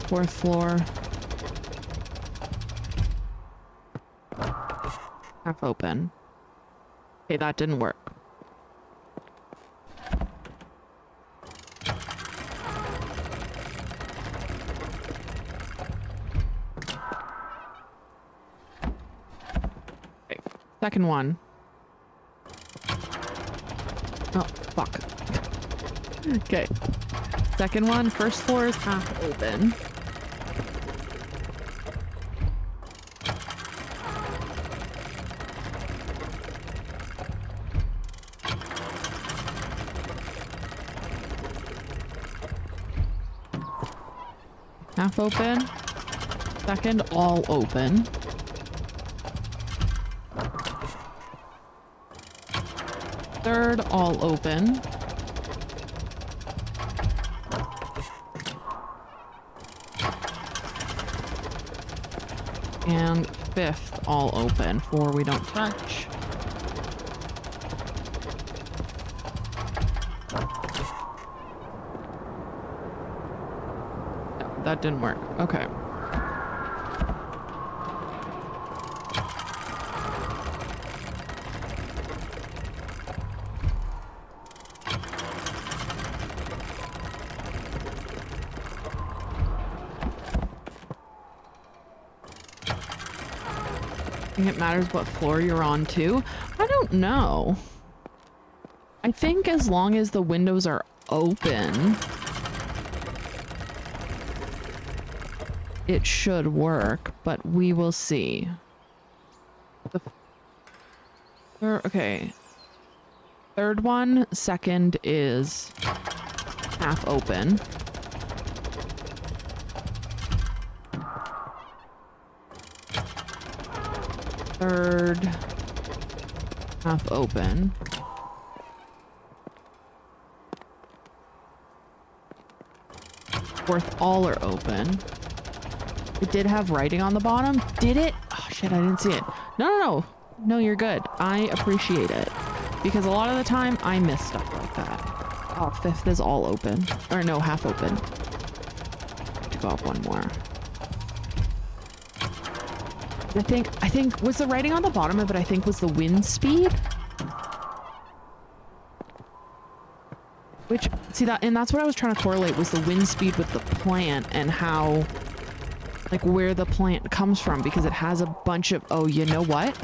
B: Fourth floor. Half open. Okay, that didn't work. Okay, second one. Oh, fuck. Okay. Second one, first floor is half open. Half open. Second, all open. Third, all open. And fifth, all open. Four, we don't touch. No, that didn't work. Okay. I think it matters what floor you're on too. I don't know. I think as long as the windows are open, it should work, but we will see. Okay. Third one, second is half open. Third, half open. Fourth, all are open. It did have writing on the bottom. Did it? Oh shit, I didn't see it. No. No, you're good. I appreciate it. Because a lot of the time, I miss stuff like that. Oh, fifth is all open. Or no, half open. To go up one more. I think, was the writing on the bottom of it, I think was the wind speed? Which, see that, and that's what I was trying to correlate, was the wind speed with the plant and how, like where the plant comes from, because it has a bunch of, oh, you know what?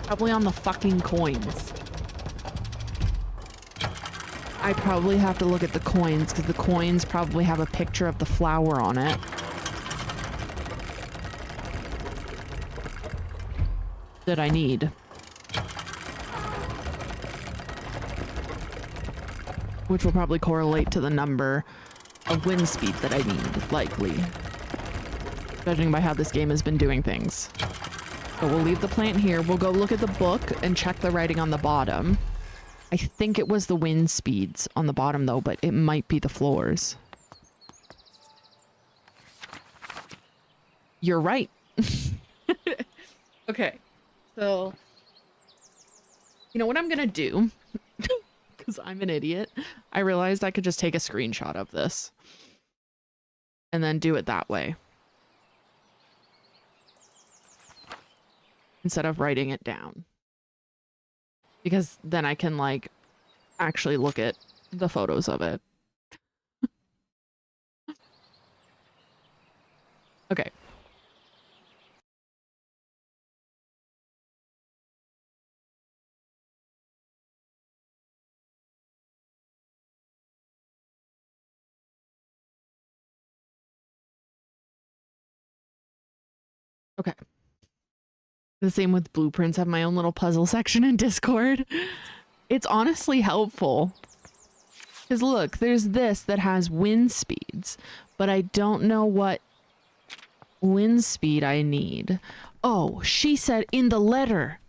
B: Probably on the fucking coins. I probably have to look at the coins, because the coins probably have a picture of the flower on it. That I need. Which will probably correlate to the number of wind speed that I need, likely. Judging by how this game has been doing things. So we'll leave the plant here. We'll go look at the book and check the writing on the bottom. I think it was the wind speeds on the bottom though, but it might be the floors. You're right. Okay. So, you know what I'm gonna do? Because because I'm an idiot. I realized I could just take a screenshot of this and then do it that way instead of writing it down. Because then I can like actually look at the photos of it. Okay. Okay. The same with blueprints. I have my own little puzzle section in Discord. It's honestly helpful. Because look, there's this that has wind speeds, but I don't know what wind speed I need. Oh, she said in the letter.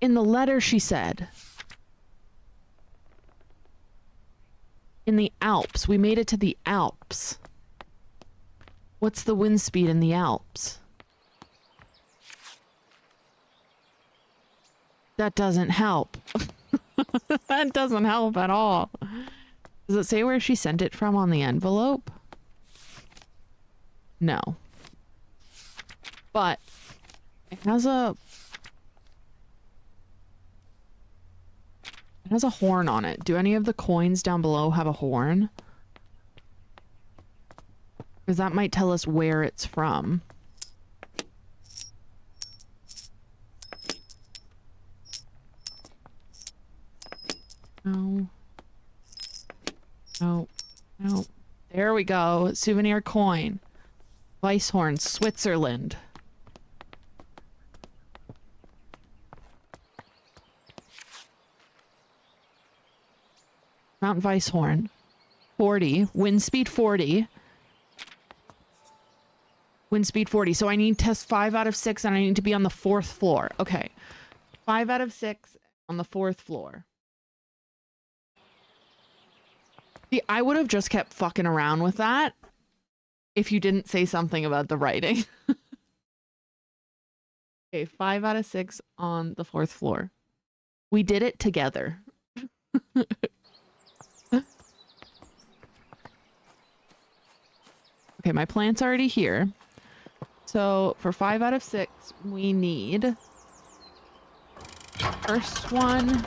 B: In the letter she said. In the Alps. We made it to the Alps. What's the wind speed in the Alps? That doesn't help. That doesn't help at all. Does it say where she sent it from on the envelope? No. But it has a horn on it. Do any of the coins down below have a horn? Because that might tell us where it's from. No. No. No. There we go. Souvenir coin. Weisshorn, Switzerland. Mount Weisshorn. 40. Wind speed 40. Wind speed 40. So I need test 5 out of 6 and I need to be on the 4th floor. Okay. 5 out of 6 on the 4th floor. See, I would have just kept fucking around with that if you didn't say something about the writing. Okay, 5 out of 6 on the 4th floor. We did it together. Okay, my plant's already here. So for 5 out of 6, we need... First one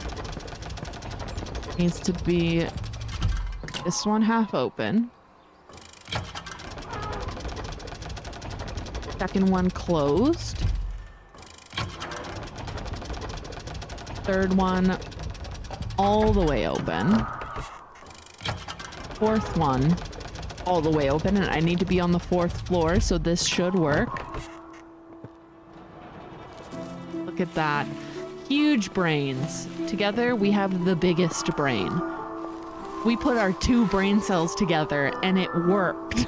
B: needs to be this one half open. Second one closed. Third one all the way open. Fourth one all the way open, and I need to be on the 4th floor, so this should work. Look at that. Huge brains. Together, we have the biggest brain. We put our 2 brain cells together, and it worked.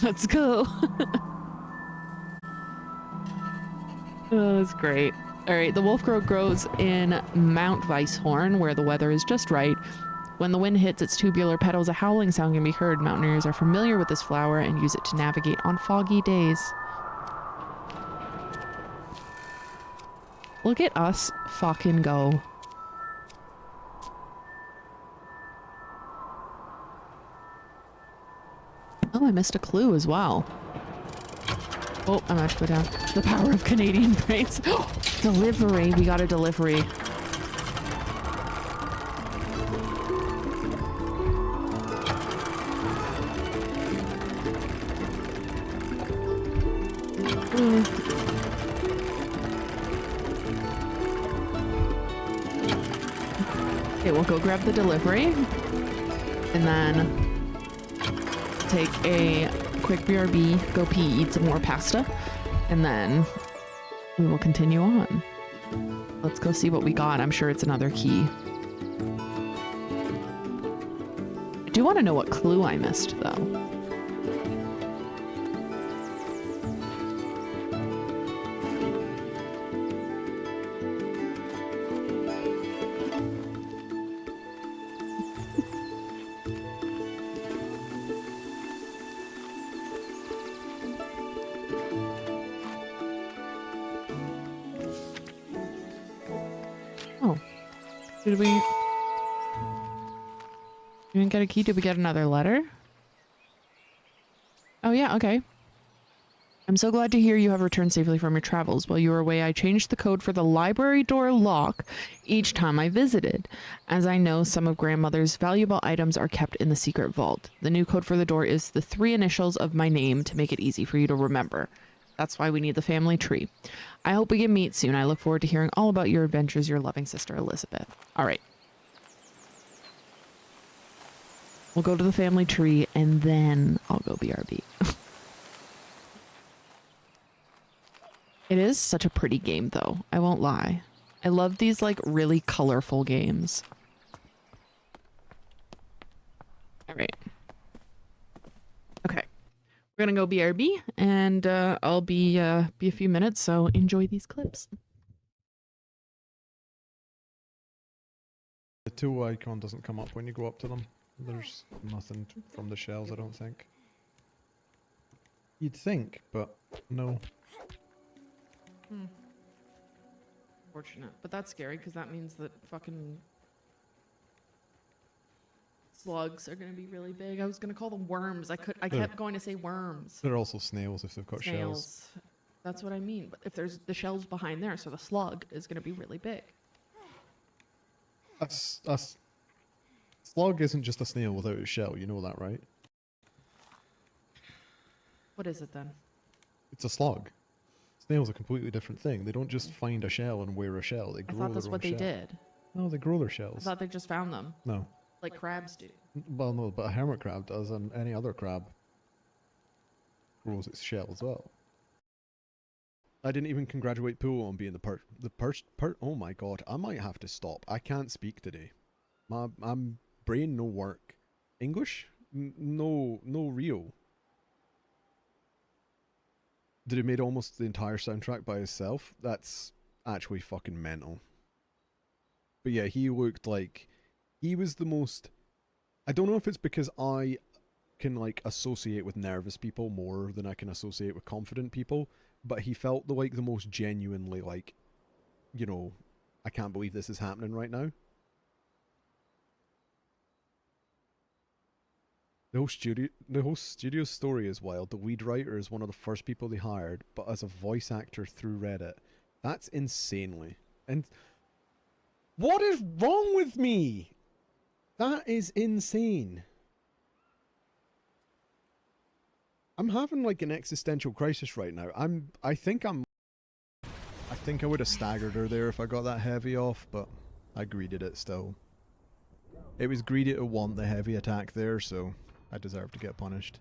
B: Let's go. Oh, that's great. All right, the wolf crow grows in Mount Weisshorn, where the weather is just right. When the wind hits its tubular petals, a howling sound can be heard. Mountaineers are familiar with this flower and use it to navigate on foggy days. Look at us fucking go. Oh, I missed a clue as well. Oh, I'm about to go down. The power of Canadian brains. Delivery. We got a delivery. Okay, we'll go grab the delivery. And then take a quick BRB, go pee, eat some more pasta, and then we will continue on. Let's go see what we got. I'm sure it's another key. I do want to know what clue I missed, though. Did we... You didn't get a key? Did we get another letter? Oh yeah, okay. I'm so glad to hear you have returned safely from your travels. While you were away, I changed the code for the library door lock each time I visited, as I know some of Grandmother's valuable items are kept in the secret vault. The new code for the door is the 3 initials of my name to make it easy for you to remember. That's why we need the family tree. I hope we can meet soon. I look forward to hearing all about your adventures, your loving sister, Elizabeth. All right. We'll go to the family tree, and then I'll go BRB. It is such a pretty game, though. I won't lie. I love these, like, really colorful games. All right. Okay. We're gonna go BRB, and I'll be a few minutes, so enjoy these clips.
C: The tool icon doesn't come up when you go up to them. There's nothing from the shells, I don't think. You'd think, but no.
B: Fortunate, but that's scary because that means that fucking slugs are gonna be really big. I was gonna call them worms. I kept going to say worms.
C: They're also snails if they've got shells.
B: Snails. That's what I mean. But if there's the shells behind there, so the slug is gonna be really big.
C: A slug isn't just a snail without a shell. You know that, right?
B: What is it then?
C: It's a slug. Snails are a completely different thing. They don't just find a shell and wear a shell. They grow
B: I thought that's
C: their own
B: what they
C: shell.
B: did.
C: No, they grow their
B: I
C: shells.
B: thought they just found them.
C: No.
B: Like crabs do.
C: Well, no, but a hermit crab does, and any other crab grows its shell as well. I didn't even congratulate Pool on being oh my god, I might have to stop. I can't speak today. My brain no work. English? No real. Did he made almost the entire soundtrack by himself? That's actually fucking mental. But yeah, he looked like he was the most... I don't know if it's because I can like associate with nervous people more than I can associate with confident people, but he felt the most genuinely like, you know, I can't believe this is happening right now. The whole studio story is wild. The lead writer is one of the first people they hired, but as a voice actor through Reddit. That's insanely. And what is wrong with me? That is insane. I'm having like an existential crisis right now. I think I would have staggered her there if I got that heavy off, but I greeded it still. It was greedy to want the heavy attack there, so I deserve to get punished.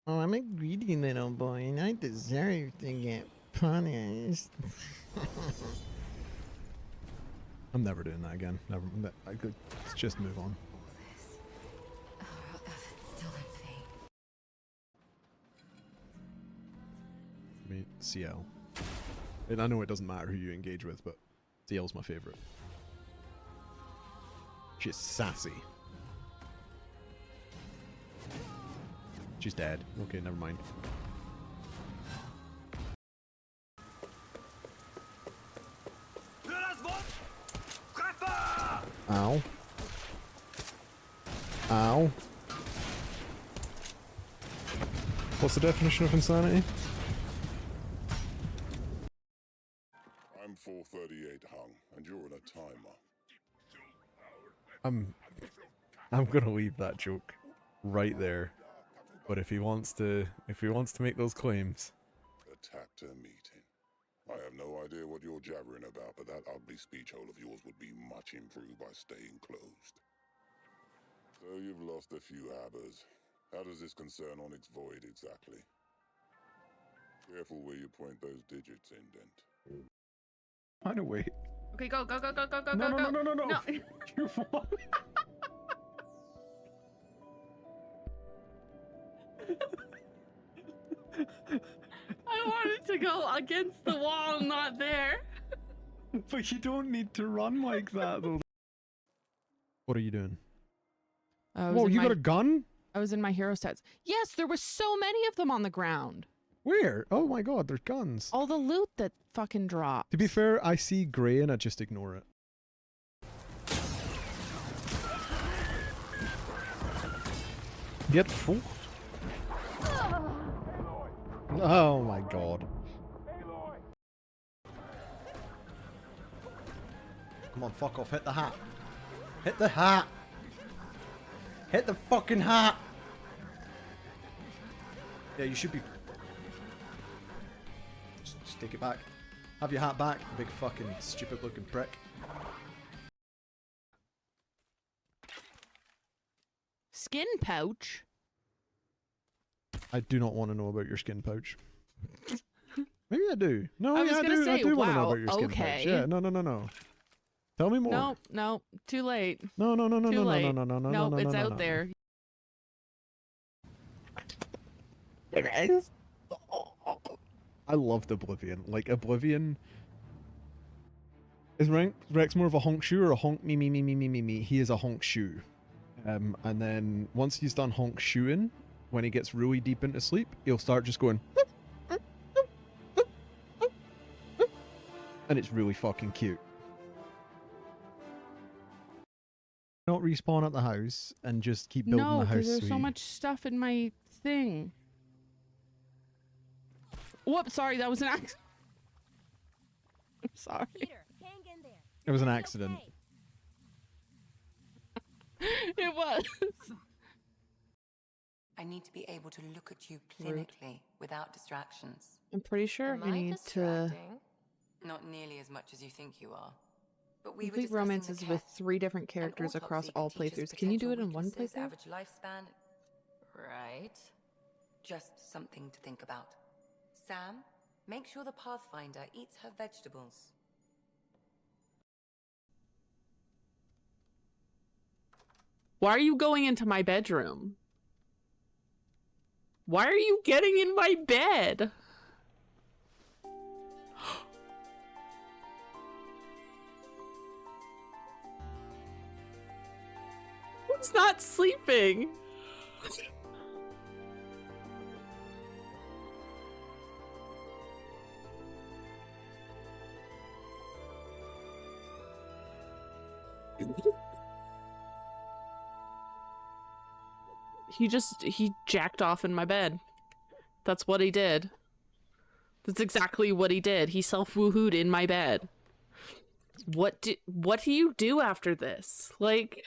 G: Oh, I'm a greedy little boy, and I deserve to get punished.
C: I'm never doing that again. Let's just move on. I mean, CL. And I know it doesn't matter who you engage with, but CL's my favorite. She's sassy. She's dead. Okay, never mind. Ow. Ow. What's the definition of insanity?
H: I'm 438 hung, and you're on a timer.
C: I'm gonna leave that joke right there. But if he wants to make those claims.
H: Attacked a meeting. I have no idea what you're jabbering about, but that ugly speech hole of yours would be much improved by staying closed. So you've lost a few habbers. How does this concern Onyx Void exactly? Careful where you point those digits, Indent.
A: Find a way.
B: Okay, go.
A: No.
B: No.
A: You what?
B: I wanted to go against the wall, not there.
A: But you don't need to run like that, though.
C: What are you doing?
B: I was
C: Whoa,
B: in
C: you
B: my-
C: got a gun?
B: I was in my hero stats. Yes, there were so many of them on the ground.
C: Where? Oh my god, there's guns.
B: All the loot that fucking dropped.
C: To be fair, I see grey and I just ignore it. Get fucked. Oh my god. Come on, fuck off. Hit the hat. Hit the hat. Hit the fucking hat. Yeah, you should be... Just take it back. Have your hat back, you big fucking stupid looking prick.
B: Skin pouch?
C: I do not want to know about your skin pouch. Maybe I do. No,
B: I was
C: yeah,
B: gonna say,
C: I do want to know
B: wow,
C: about your skin
B: okay.
C: pouch. Yeah, no. Tell me more.
B: Nope, nope. Too late.
C: No,
B: Too late.
C: no.
B: Nope,
C: no,
B: it's
C: no,
B: out
C: no.
B: there.
C: I loved Oblivion. Like, Oblivion... Is Rex more of a honk shoe or a honk me? He is a honk shoe. And then once he's done honk shoeing, when he gets really deep into sleep, he'll start just going... And it's really fucking cute. Not respawn at the house and just keep building
B: No,
C: the house
B: because there's so
C: sweet.
B: much stuff in my thing. Whoops, sorry, that was an accident. I'm sorry.
C: It was an accident.
B: It was.
D: I need to be able to look at you
B: Rude.
D: clinically without distractions.
B: I'm pretty sure
F: Am
B: we
F: I
B: need to
F: distracting?
D: Not nearly as much as you think you are. But we were
B: complete
D: discussing
B: romances
D: the
B: with
D: cat.
B: 3 different
D: An
B: characters across
D: autopsy
B: all
D: could teach us
B: playthroughs. Can you do it
D: potential
B: in one
D: weaknesses,
B: playthrough?
D: Average lifespan.
F: Right.
D: Just something to think about. Sam, make sure the Pathfinder eats her vegetables.
B: Why are you going into my bedroom? Why are you getting in my bed? Who's not sleeping? He jacked off in my bed. That's what he did. That's exactly what he did. He self-woohooed in my bed. What do you do after this? Like...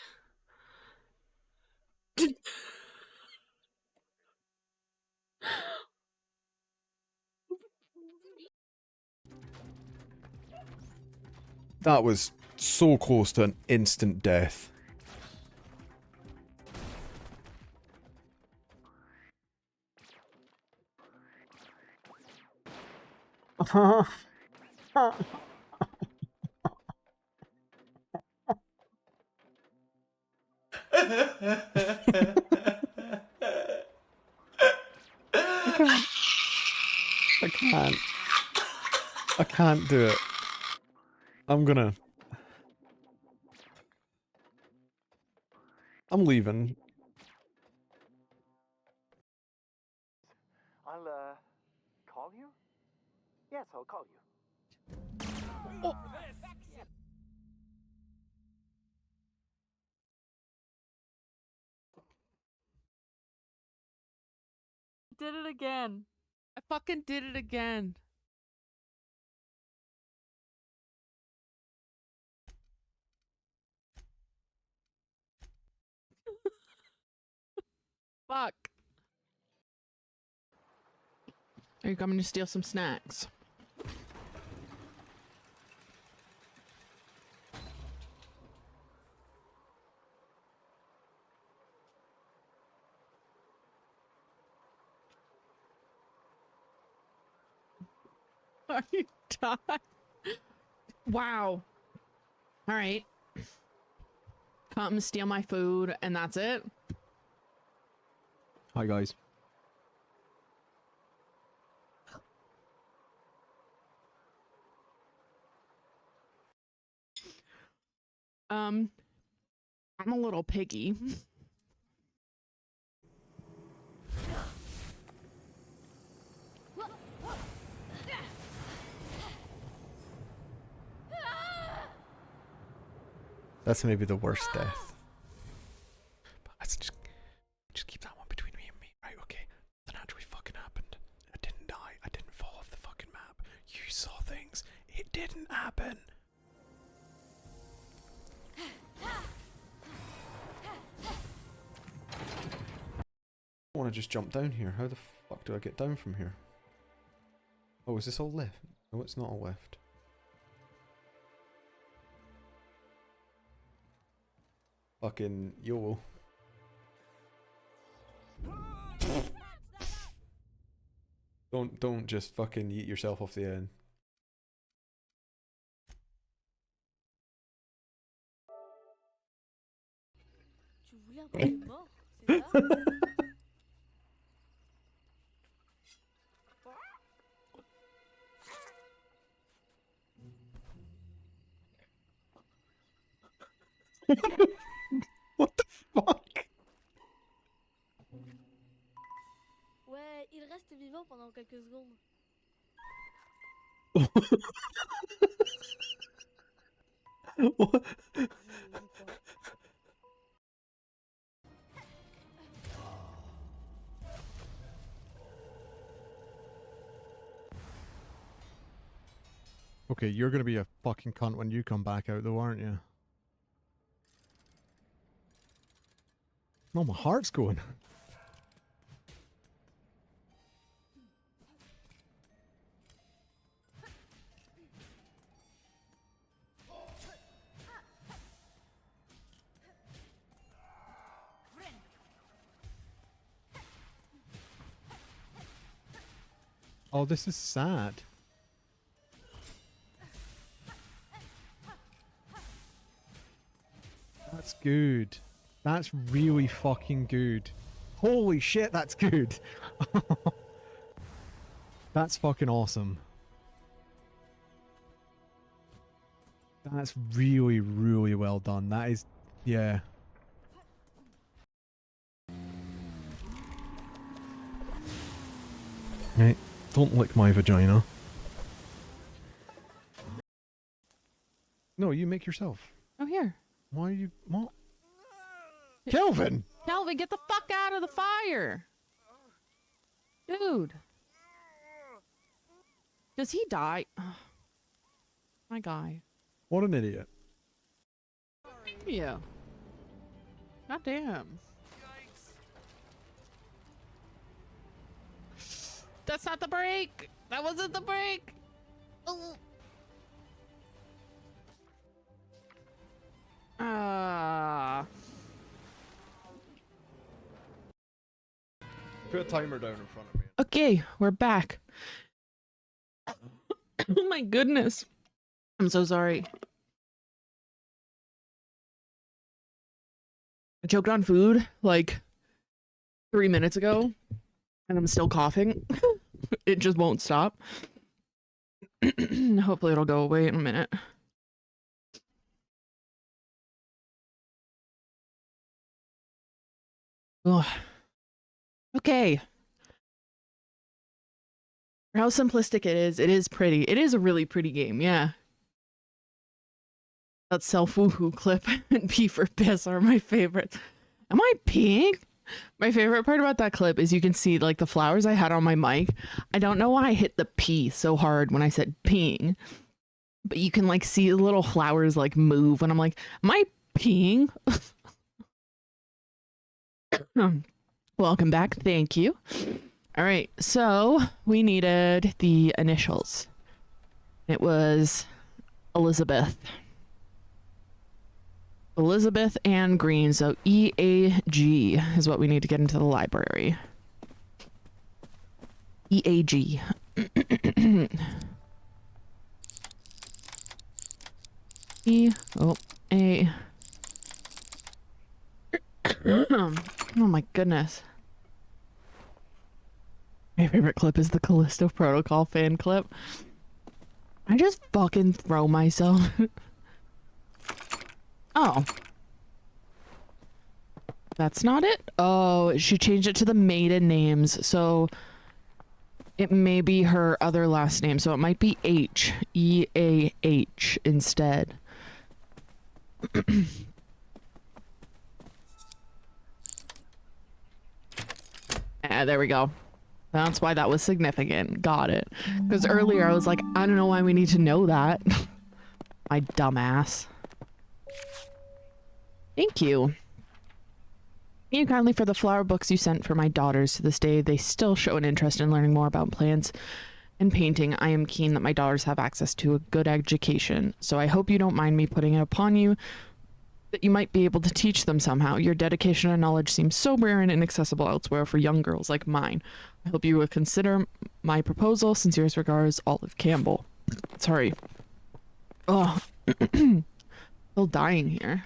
C: That was so close to an instant death. I can't do it. I'm leaving.
I: I'll, call you? Yes, I'll call you.
B: Did it again. I fucking did it again. Fuck. Are you coming to steal some snacks? Are you done? Wow. All right. Come steal my food, and that's it.
A: Hi guys.
B: I'm a little piggy.
C: That's maybe the worst death. But let's just keep that one between me and me, right? Okay. Nothing actually fucking happened. I didn't die. I didn't fall off the fucking map. You saw things. It didn't happen. I want to just jump down here. How the fuck do I get down from here? Oh, is this all left? No, it's not all left. Fucking YOLO. Don't just fucking yeet yourself off the end. What the fuck?
J: Ouais, il reste vivant pendant quelques secondes.
C: What?
G: Okay, you're gonna be a fucking cunt when you come back out though, aren't you? Oh, my heart's going. Oh, this is sad. That's good. That's really fucking good. Holy shit, that's good. That's fucking awesome. That's really, really well done. That is, yeah. Right, don't lick my vagina. No, you make yourself.
B: Oh, here.
G: Why are you... What? Kelvin!
B: Calvin, get the fuck out of the fire! Dude. Does he die? Ugh. My guy.
G: What an idiot.
B: Yeah. God damn. That's not the break! That wasn't the break! Oh.
C: Put a timer down in front of me.
B: Okay, we're back. Oh my goodness. I'm so sorry. I choked on food like 3 minutes ago and I'm still coughing. It just won't stop. Hopefully it'll go away in a minute. Ugh. Okay. For how simplistic it is pretty. It is a really pretty game, yeah. That self-woohoo clip and pee for piss are my favorites. Am I peeing? My favorite part about that clip is you can see like the flowers I had on my mic. I don't know why I hit the P so hard when I said peeing, but you can like see the little flowers like move and I'm like, am I peeing? Welcome back. Thank you. All right. So we needed the initials. It was Elizabeth. Elizabeth Ann Green. So EAG is what we need to get into the library. EAG. E-O-A. Oh my goodness. My favorite clip is the Callisto Protocol fan clip. I just fucking throw myself. Oh. That's not it? Oh, she changed it to the maiden names, so it may be her other last name, so it might be H. E-A-H instead. There we go. That's why that was significant. Got it. Because earlier I was like, I don't know why we need to know that. My dumbass. Thank you. Thank you kindly for the flower books you sent for my daughters. To this day, they still show an interest in learning more about plants and painting. I am keen that my daughters have access to a good education, so I hope you don't mind me putting it upon you that you might be able to teach them somehow. Your dedication and knowledge seems so rare and inaccessible elsewhere for young girls like mine. I hope you would consider my proposal. Sincerest regards, Olive Campbell. Sorry. Oh, still dying here.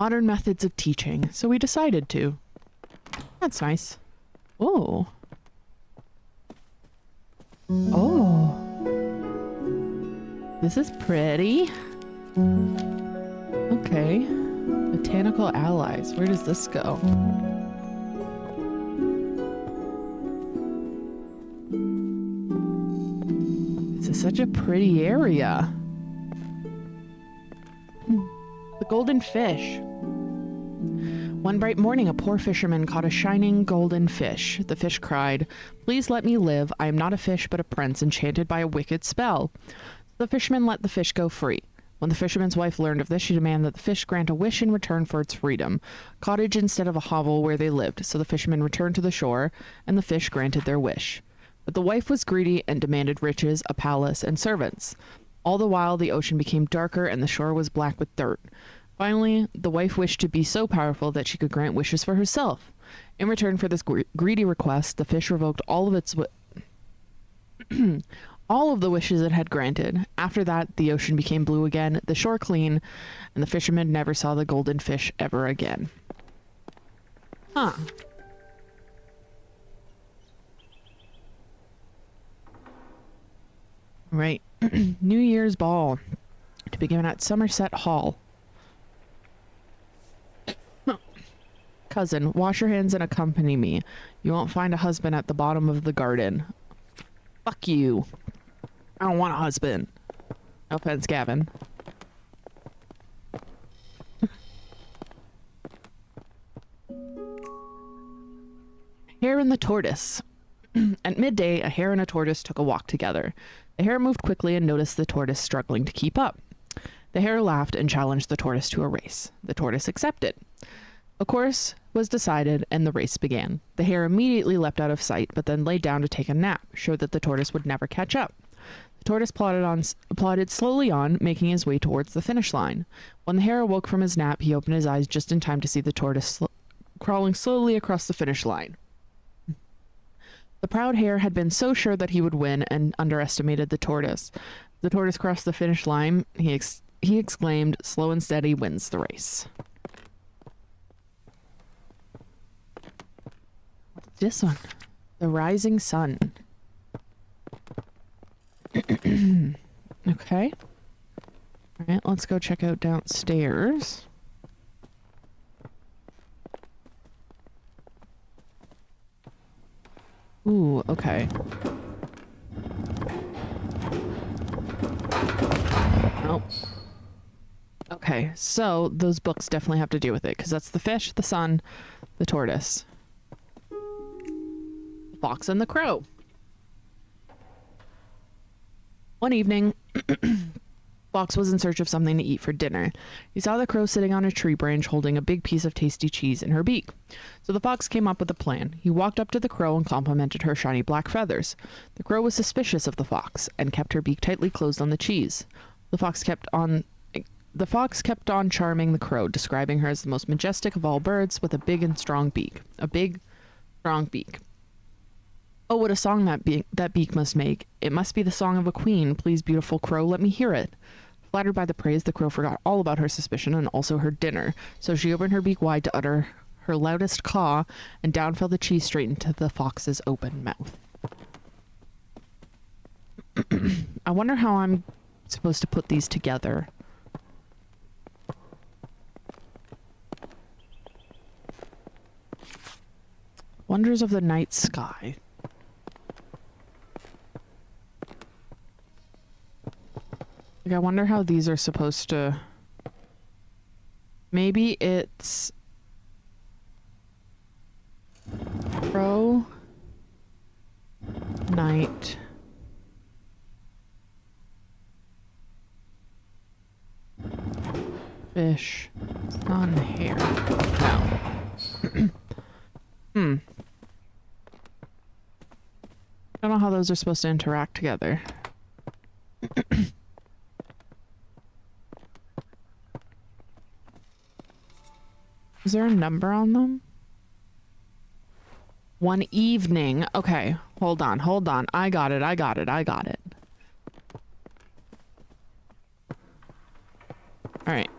B: Modern methods of teaching. So we decided to. That's nice. Oh. Oh. This is pretty. Okay. Botanical allies. Where does this go? This is such a pretty area. The golden fish. One bright morning, a poor fisherman caught a shining golden fish. The fish cried, "Please let me live. I am not a fish, but a prince enchanted by a wicked spell." The fisherman let the fish go free. When the fisherman's wife learned of this, she demanded that the fish grant a wish in return for its freedom, a cottage instead of a hovel where they lived. So the fisherman returned to the shore, and the fish granted their wish. But the wife was greedy and demanded riches, a palace, and servants. All the while, the ocean became darker, and the shore was black with dirt. Finally, the wife wished to be so powerful that she could grant wishes for herself. In return for this greedy request, the fish revoked all of its all of the wishes it had granted. After that, the ocean became blue again, the shore clean, and the fisherman never saw the golden fish ever again. Huh. Right. New Year's Ball to be given at Somerset Hall. Cousin, wash your hands and accompany me. You won't find a husband at the bottom of the garden. Fuck you. I don't want a husband. No offense, Gavin. Hare and the tortoise. At midday, a hare and a tortoise took a walk together. The hare moved quickly and noticed the tortoise struggling to keep up. The hare laughed and challenged the tortoise to a race. The tortoise accepted. A course was decided and the race began. The hare immediately leapt out of sight, but then lay down to take a nap, showed that the tortoise would never catch up. The tortoise plodded slowly on, making his way towards the finish line. When the hare awoke from his nap, he opened his eyes just in time to see the tortoise crawling slowly across the finish line. The proud hare had been so sure that he would win and underestimated the tortoise. The tortoise crossed the finish line. He exclaimed, "Slow and steady wins the race." What's this one? The Rising Sun. Okay. All right, let's go check out downstairs. Ooh, okay. Nope. Okay, so those books definitely have to do with it, because that's the fish, the sun, the tortoise, the fox, and the crow. One evening, Fox was in search of something to eat for dinner. He saw the crow sitting on a tree branch holding a big piece of tasty cheese in her beak. So the fox came up with a plan. He walked up to the crow and complimented her shiny black feathers. The crow was suspicious of the fox and kept her beak tightly closed on the cheese. The fox kept on charming the crow, describing her as the most majestic of all birds with a big and strong beak. A big, strong beak. Oh, what a song that beak must make. It must be the song of a queen. Please, beautiful crow, let me hear it. Flattered by the praise, the crow forgot all about her suspicion and also her dinner. So she opened her beak wide to utter her loudest caw, and down fell the cheese straight into the fox's open mouth. I wonder how I'm supposed to put these together. Wonders of the night sky. Like, I wonder how these are supposed to... Maybe it's... Pro... Night... Fish... Sun, hair... No. I don't know how those are supposed to interact together. Is there a number on them? One evening. Okay, hold on. I got it. All right.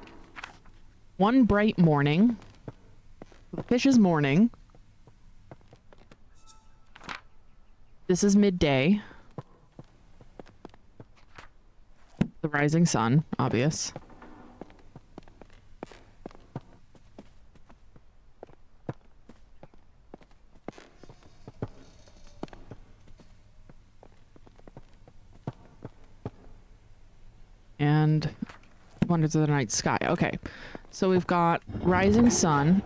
B: One bright morning. The fish is morning. This is midday. The rising sun, obvious. And wonders of the night sky. Okay, so we've got rising sun,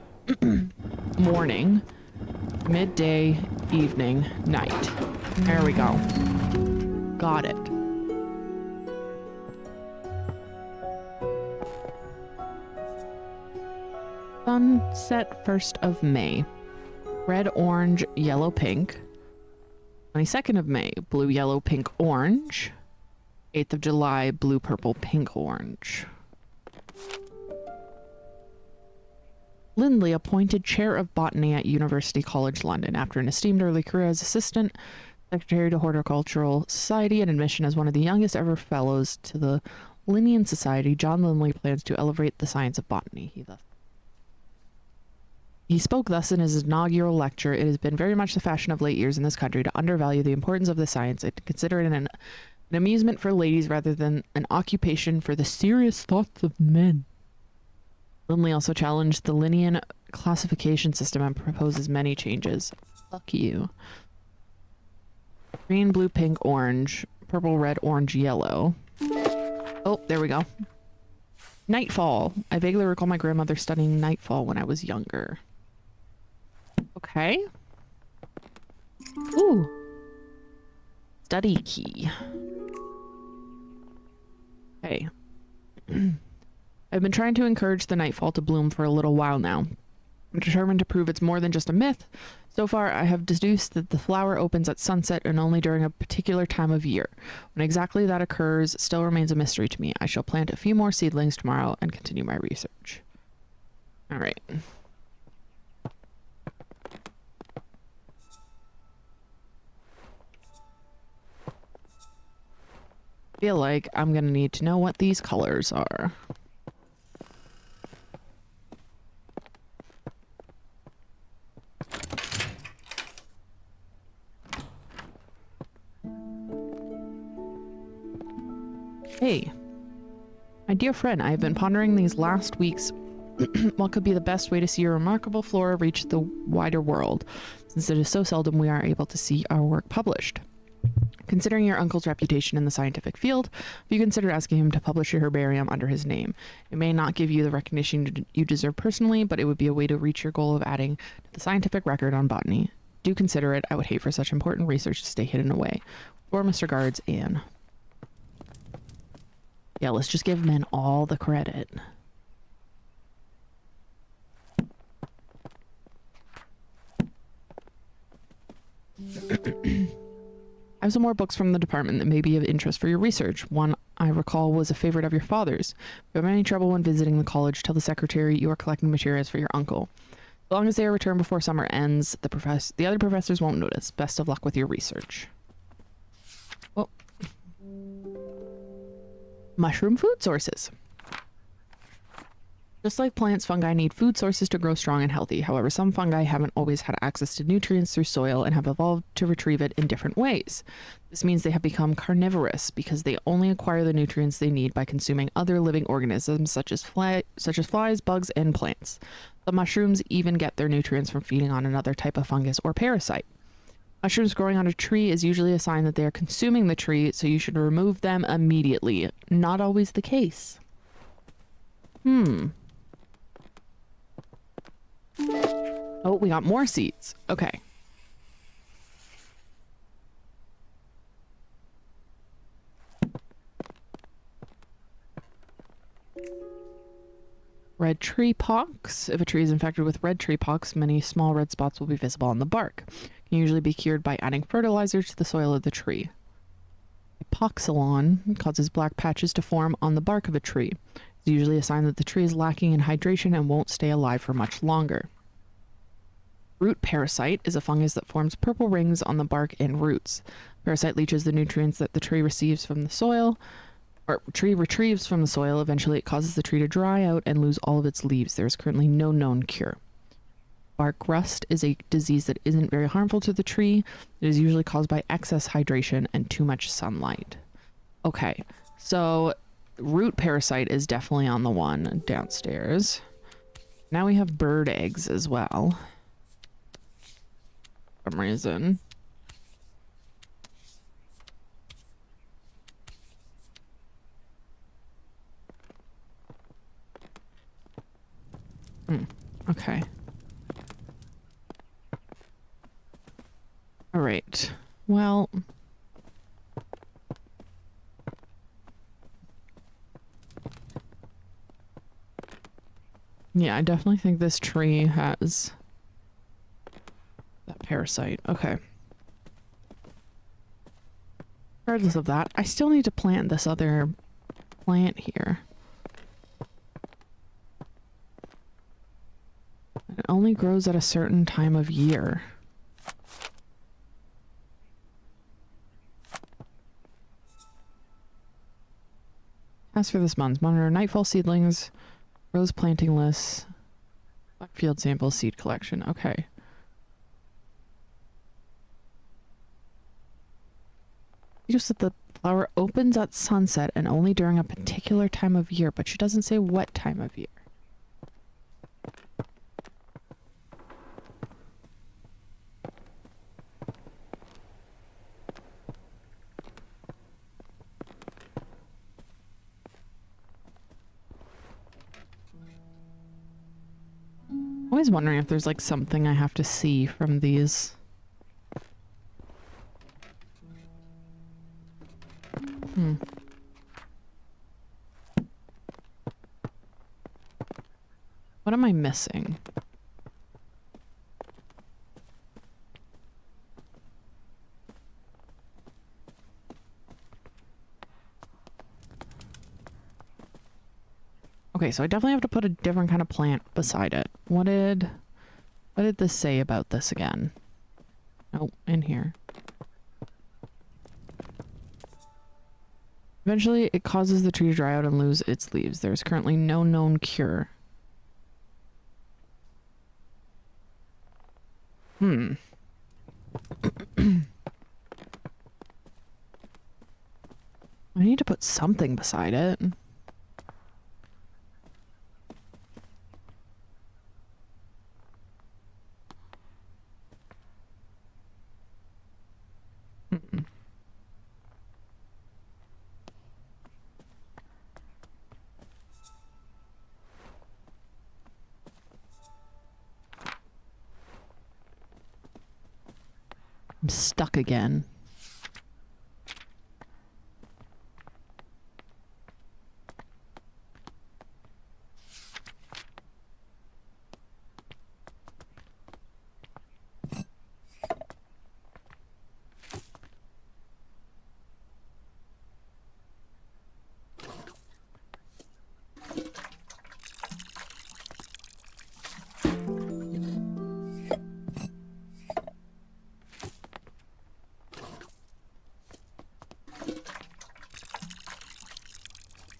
B: morning, midday, evening, night. There we go. Got it. Sunset 1st of May. Red, orange, yellow, pink. 22nd of May. Blue, yellow, pink, orange. 8th of July, blue, purple, pink, orange. Lindley appointed chair of botany at University College London after an esteemed early career as assistant secretary to Horticultural Society and admission as one of the youngest ever fellows to the Linnean Society. John Lindley plans to elevate the science of botany. He spoke thus in his inaugural lecture. It has been very much the fashion of late years in this country to undervalue the importance of the science and to consider it an amusement for ladies rather than an occupation for the serious thoughts of men. Lindley also challenged the Linnean classification system and proposes many changes. Fuck you. Green, blue, pink, orange, purple, red, orange, yellow. Oh, there we go. Nightfall. I vaguely recall my grandmother studying nightfall when I was younger. Okay. Ooh. Study key. Okay. I've been trying to encourage the nightfall to bloom for a little while now. I'm determined to prove it's more than just a myth. So far, I have deduced that the flower opens at sunset and only during a particular time of year. When exactly that occurs still remains a mystery to me. I shall plant a few more seedlings tomorrow and continue my research. All right. Feel like I'm gonna need to know what these colors are. Hey, my dear friend, I have been pondering these last weeks what could be the best way to see your remarkable flora reach the wider world, since it is so seldom we are able to see our work published. Considering your uncle's reputation in the scientific field, if you consider asking him to publish your herbarium under his name, it may not give you the recognition you deserve personally, but it would be a way to reach your goal of adding to the scientific record on botany. Do consider it. I would hate for such important research to stay hidden away. Warmest regards, Anne. Yeah, let's just give men all the credit. I have some more books from the department that may be of interest for your research. One I recall was a favorite of your father's. If you have any trouble when visiting the college, tell the secretary you are collecting materials for your uncle. As long as they are returned before summer ends, the other professors won't notice. Best of luck with your research. Well, mushroom food sources. Just like plants, fungi need food sources to grow strong and healthy. However, some fungi haven't always had access to nutrients through soil and have evolved to retrieve it in different ways. This means they have become carnivorous because they only acquire the nutrients they need by consuming other living organisms such as flies, bugs, and plants. The mushrooms even get their nutrients from feeding on another type of fungus or parasite. Mushrooms growing on a tree is usually a sign that they are consuming the tree, so you should remove them immediately. Not always the case. Oh, we got more seeds. Okay. Red tree pox. If a tree is infected with red tree pox, many small red spots will be visible on the bark. It can usually be cured by adding fertilizer to the soil of the tree. Epoxylon causes black patches to form on the bark of a tree. It's usually a sign that the tree is lacking in hydration and won't stay alive for much longer. Root parasite is a fungus that forms purple rings on the bark and roots. Parasite leaches the nutrients that the tree receives from the soil, or tree retrieves from the soil. Eventually it causes the tree to dry out and lose all of its leaves. There is currently no known cure. Bark rust is a disease that isn't very harmful to the tree. It is usually caused by excess hydration and too much sunlight. Okay, so root parasite is definitely on the one downstairs. Now we have bird eggs as well. For some reason. Okay. All right. Well, yeah, I definitely think this tree has that parasite. Okay. Regardless of that, I still need to plant this other plant here. It only grows at a certain time of year. As for this month, monitor nightfall seedlings, rose planting lists, field sample seed collection. Okay. Just that the flower opens at sunset and only during a particular time of year, but she doesn't say what time of year. I'm always wondering if there's like something I have to see from these. What am I missing? Okay, so I definitely have to put a different kind of plant beside it. What did this say about this again? Oh, in here. Eventually, it causes the tree to dry out and lose its leaves. There is currently no known cure. I need to put something beside it. I'm stuck again.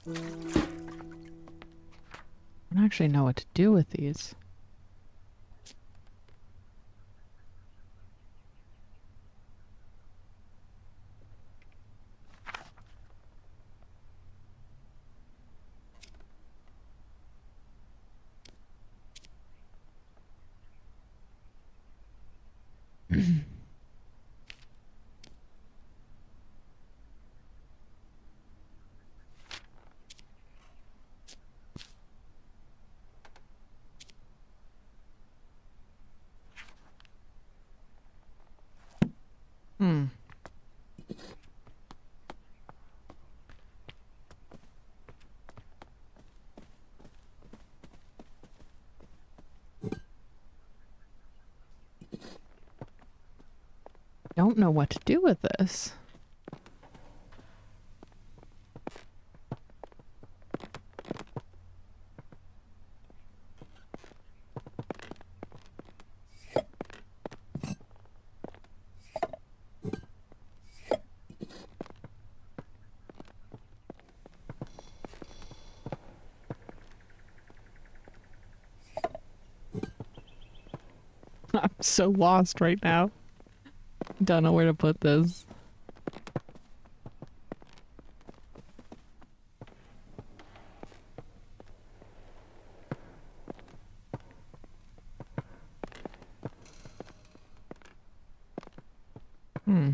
B: I don't actually know what to do with these. Hmm. Don't know what to do with this. I'm so lost right now. Don't know where to put this. Hmm.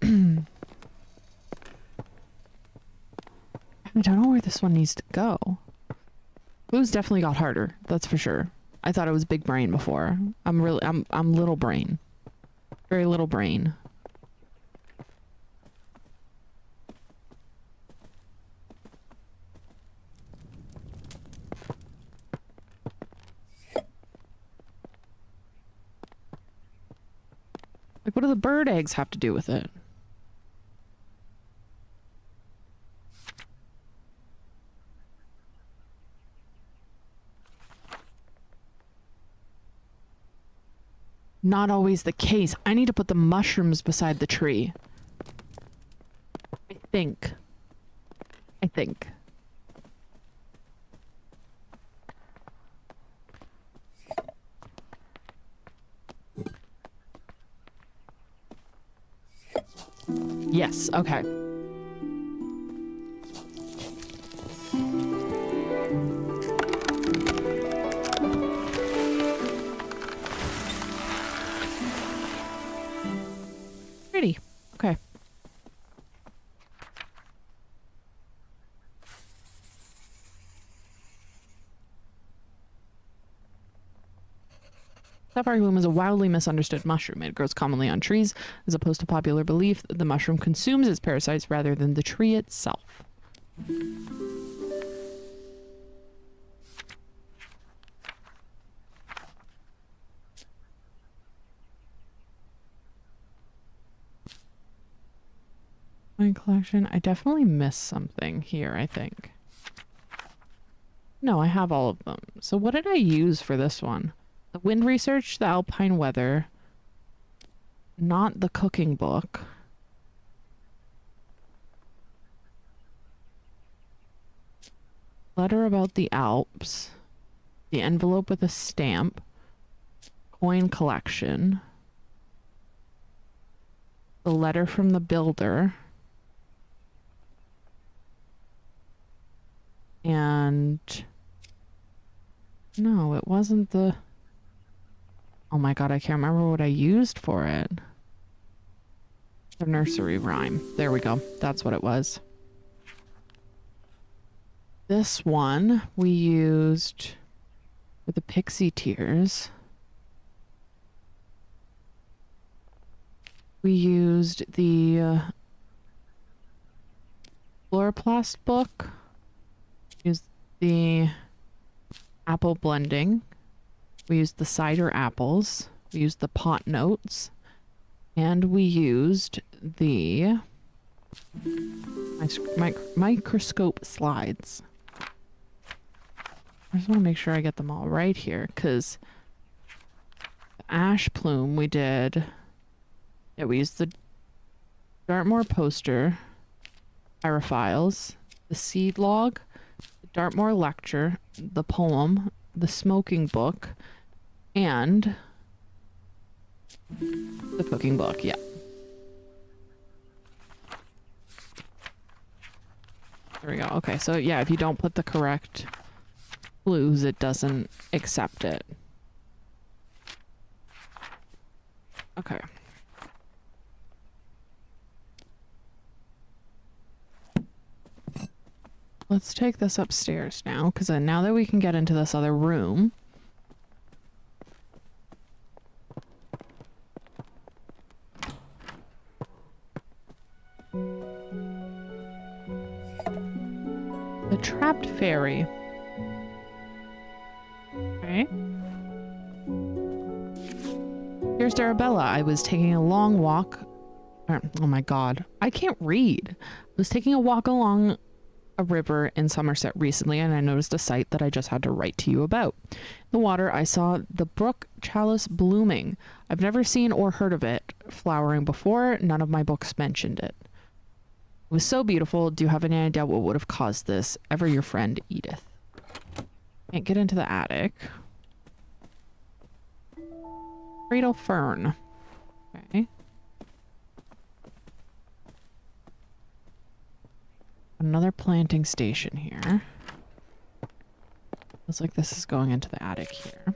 B: I don't know where this one needs to go. Blue's definitely got harder, that's for sure. I thought it was big brain before. I'm little brain. Very little brain. Like, what do the bird eggs have to do with it? Not always the case. I need to put the mushrooms beside the tree. I think. Yes, okay. Pretty. Okay. Sapphire bloom is a wildly misunderstood mushroom. It grows commonly on trees, as opposed to popular belief that the mushroom consumes its parasites rather than the tree itself. My collection. I definitely missed something here, I think. No, I have all of them. So what did I use for this one? The wind research, the alpine weather, not the cooking book. Letter about the Alps, the envelope with a stamp, coin collection, the letter from the builder, and no, it wasn't the... Oh my god, I can't remember what I used for it. The nursery rhyme. There we go. That's what it was. This one we used for the pixie tears. We used the Chloroplast book. Used the apple blending. We used the cider apples. We used the pot notes. And we used the microscope slides. I just want to make sure I get them all right here, because the ash plume we did... Yeah, we used the Dartmoor poster, Pyrophiles, the seed log, the Dartmoor lecture, the poem, the smoking book, and the cooking book, yeah. There we go. Okay, so yeah, if you don't put the correct clues, it doesn't accept it. Okay. Let's take this upstairs now, because now that we can get into this other room. The trapped fairy. Okay. Here's Darabella. I was taking a long walk. Oh my god. I can't read. I was taking a walk along a river in Somerset recently, and I noticed a sight that I just had to write to you about. In the water, I saw the brook chalice blooming. I've never seen or heard of it flowering before. None of my books mentioned it. It was so beautiful. Do you have any idea what would have caused this? Ever your friend, Edith. Can't get into the attic. Cradle fern. Okay. Another planting station here. Looks like this is going into the attic here. I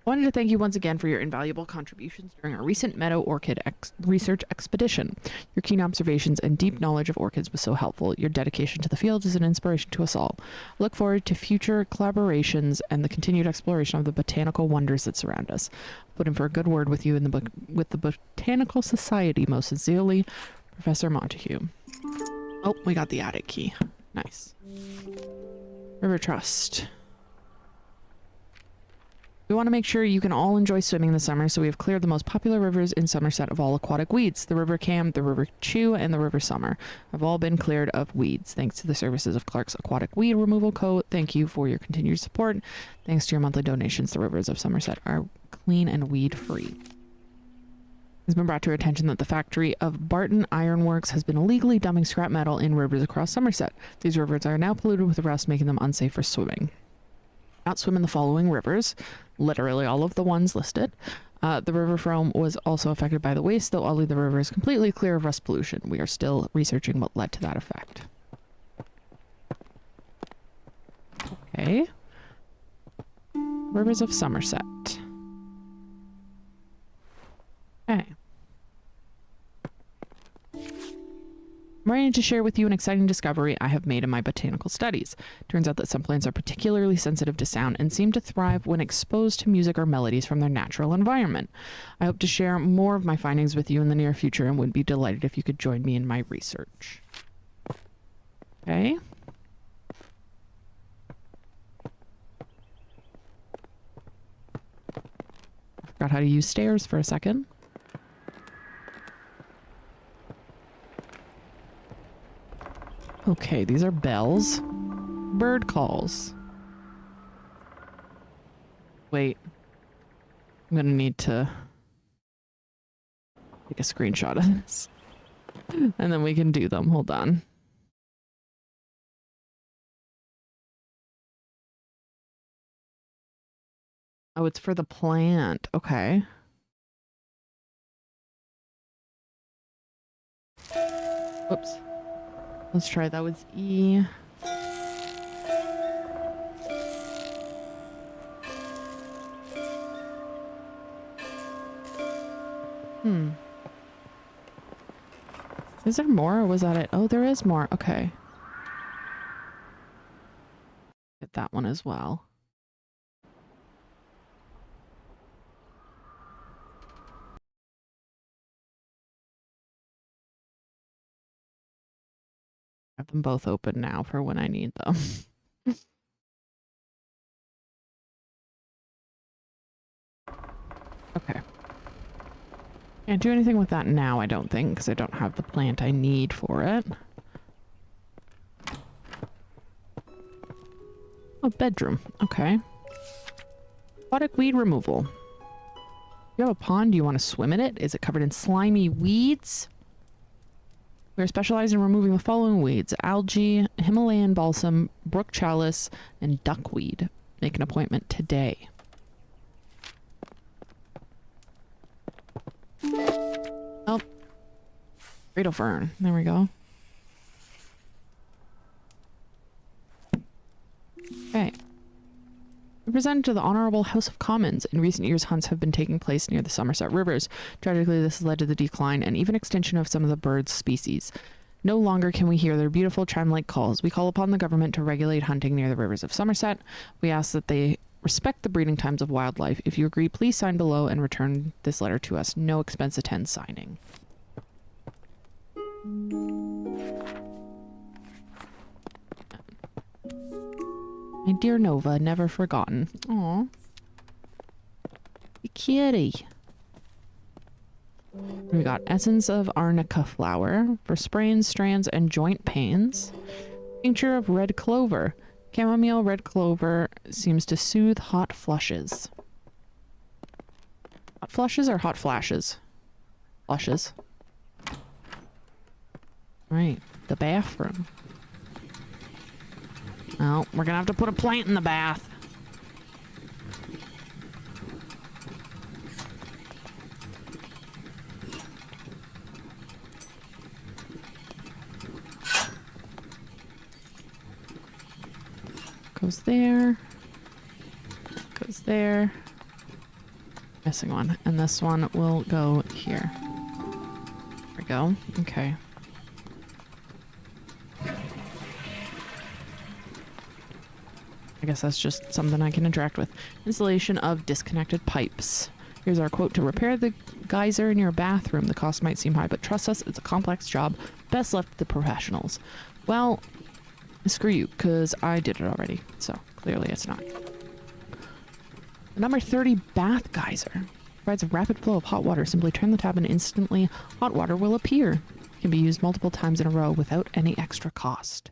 B: wanted to thank you once again for your invaluable contributions during our recent meadow orchid research expedition. Your keen observations and deep knowledge of orchids was so helpful. Your dedication to the field is an inspiration to us all. I look forward to future collaborations and the continued exploration of the botanical wonders that surround us. I'll put in for a good word with you in the book with the Botanical Society. Most sincerely, Professor Montague. Oh, we got the attic key. Nice. River Trust. We want to make sure you can all enjoy swimming this summer, so we have cleared the most popular rivers in Somerset of all aquatic weeds. The River Cam, the River Chew, and the River Summer have all been cleared of weeds. Thanks to the services of Clark's Aquatic Weed Removal Co. Thank you for your continued support. Thanks to your monthly donations, the rivers of Somerset are clean and weed-free. It's been brought to our attention that the factory of Barton Ironworks has been illegally dumping scrap metal in rivers across Somerset. These rivers are now polluted with rust, making them unsafe for swimming. Not swim in the following rivers, literally all of the ones listed. The River Frome was also affected by the waste, though oddly the river is completely clear of rust pollution. We are still researching what led to that effect. Okay. Rivers of Somerset. Okay. I'm ready to share with you an exciting discovery I have made in my botanical studies. Turns out that some plants are particularly sensitive to sound and seem to thrive when exposed to music or melodies from their natural environment. I hope to share more of my findings with you in the near future and would be delighted if you could join me in my research. Okay. I forgot how to use stairs for a second. Okay, these are bells. Bird calls. Wait. I'm gonna need to take a screenshot of this. And then we can do them. Hold on. Oh, it's for the plant. Okay. Whoops. Let's try that with E. Is there more or was that it? Oh, there is more. Okay. Get that one as well. I have them both open now for when I need them. Okay. Can't do anything with that now, I don't think, because I don't have the plant I need for it. Oh, bedroom. Okay. Aquatic weed removal. You have a pond? Do you want to swim in it? Is it covered in slimy weeds? We are specialized in removing the following weeds: algae, Himalayan balsam, brook chalice, and duckweed. Make an appointment today. Oh. Cradle fern. There we go. Okay. We presented to the Honorable House of Commons. In recent years, hunts have been taking place near the Somerset rivers. Tragically, this has led to the decline and even extinction of some of the birds' species. No longer can we hear their beautiful chime-like calls. We call upon the government to regulate hunting near the rivers of Somerset. We ask that they respect the breeding times of wildlife. If you agree, please sign below and return this letter to us. No expense attends signing. My dear Nova, never forgotten. Aw. Kitty. We got essence of arnica flower for sprains, strands, and joint pains. Tincture of red clover. Chamomile red clover seems to soothe hot flushes. Hot flushes or hot flashes? Flushes. Right, the bathroom. Oh, we're gonna have to put a plant in the bath. Goes there. Goes there. Missing one. And this one will go here. There we go. Okay. I guess that's just something I can interact with. Installation of disconnected pipes. Here's our quote: to repair the geyser in your bathroom. The cost might seem high, but trust us, it's a complex job. Best left to the professionals. Well, screw you, because I did it already. So, clearly it's not. The number 30 bath geyser provides a rapid flow of hot water. Simply turn the tap and instantly hot water will appear. It can be used multiple times in a row without any extra cost.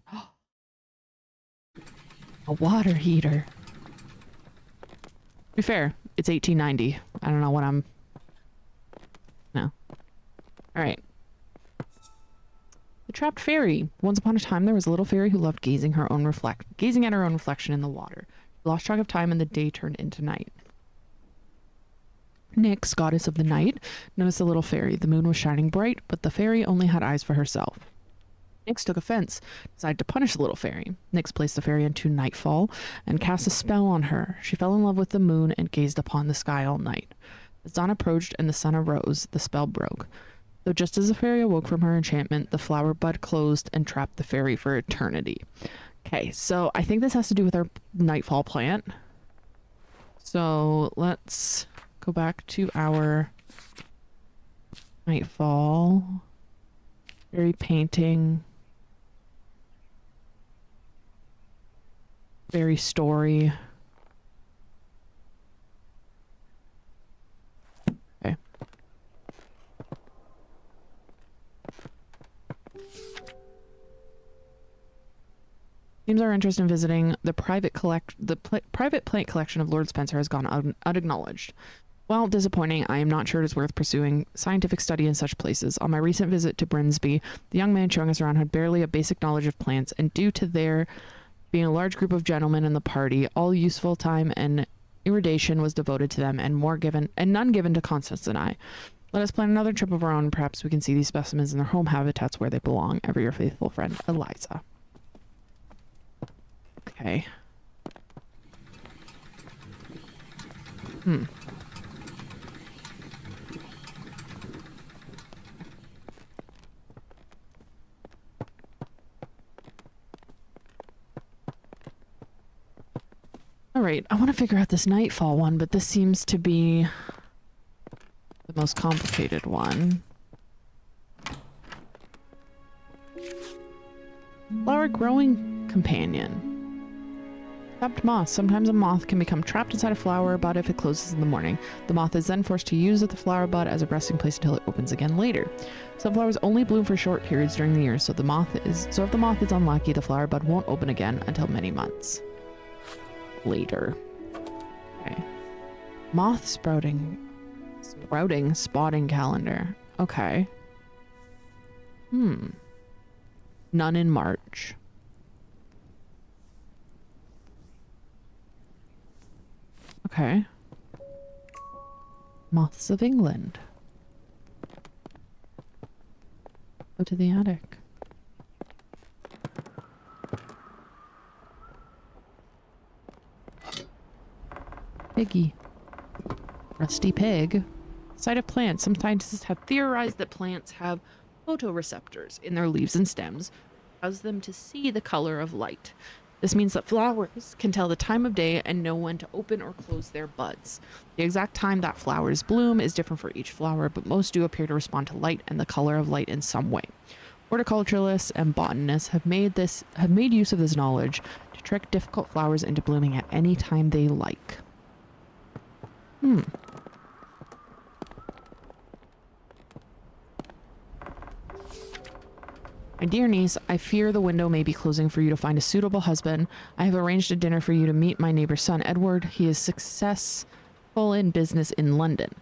B: A water heater. To be fair, it's 1890. I don't know what I'm... No. Alright. The trapped fairy. Once upon a time, there was a little fairy who loved gazing at her own reflection in the water. She lost track of time and the day turned into night. Nyx, goddess of the night, noticed the little fairy. The moon was shining bright, but the fairy only had eyes for herself. Nyx took offense, decided to punish the little fairy. Nyx placed the fairy into nightfall and cast a spell on her. She fell in love with the moon and gazed upon the sky all night. As dawn approached and the sun arose, the spell broke. So just as the fairy awoke from her enchantment, the flower bud closed and trapped the fairy for eternity. Okay, so I think this has to do with our nightfall plant. So let's go back to our nightfall. Fairy painting. Fairy story. Okay. Seems our interest in visiting the private plant collection of Lord Spencer has gone unacknowledged. While disappointing, I am not sure it is worth pursuing scientific study in such places. On my recent visit to Brinsby, the young man showing us around had barely a basic knowledge of plants, and due to there being a large group of gentlemen in the party, all useful time and erudition was devoted to them, and none given to Constance and I. Let us plan another trip of our own. Perhaps we can see these specimens in their home habitats where they belong. Ever your faithful friend, Eliza. Okay. Alright, I want to figure out this nightfall one, but this seems to be the most complicated one. Flower growing companion. Trapped moth. Sometimes a moth can become trapped inside a flower bud if it closes in the morning. The moth is then forced to use the flower bud as a resting place until it opens again later. Some flowers only bloom for short periods during the year, so if the moth is unlucky, the flower bud won't open again until many months later. Okay. Moth sprouting spotting calendar. Okay. None in March. Okay. Moths of England. Go to the attic. Piggy. Rusty pig. Sight of plants. Some scientists have theorized that plants have photoreceptors in their leaves and stems, allows them to see the color of light. This means that flowers can tell the time of day and know when to open or close their buds. The exact time that flowers bloom is different for each flower, but most do appear to respond to light and the color of light in some way. Horticulturalists and botanists have made use of this knowledge to trick difficult flowers into blooming at any time they like. Hmm. My dear niece, I fear the window may be closing for you to find a suitable husband. I have arranged a dinner for you to meet my neighbor's son, Edward. He is successful in business in London.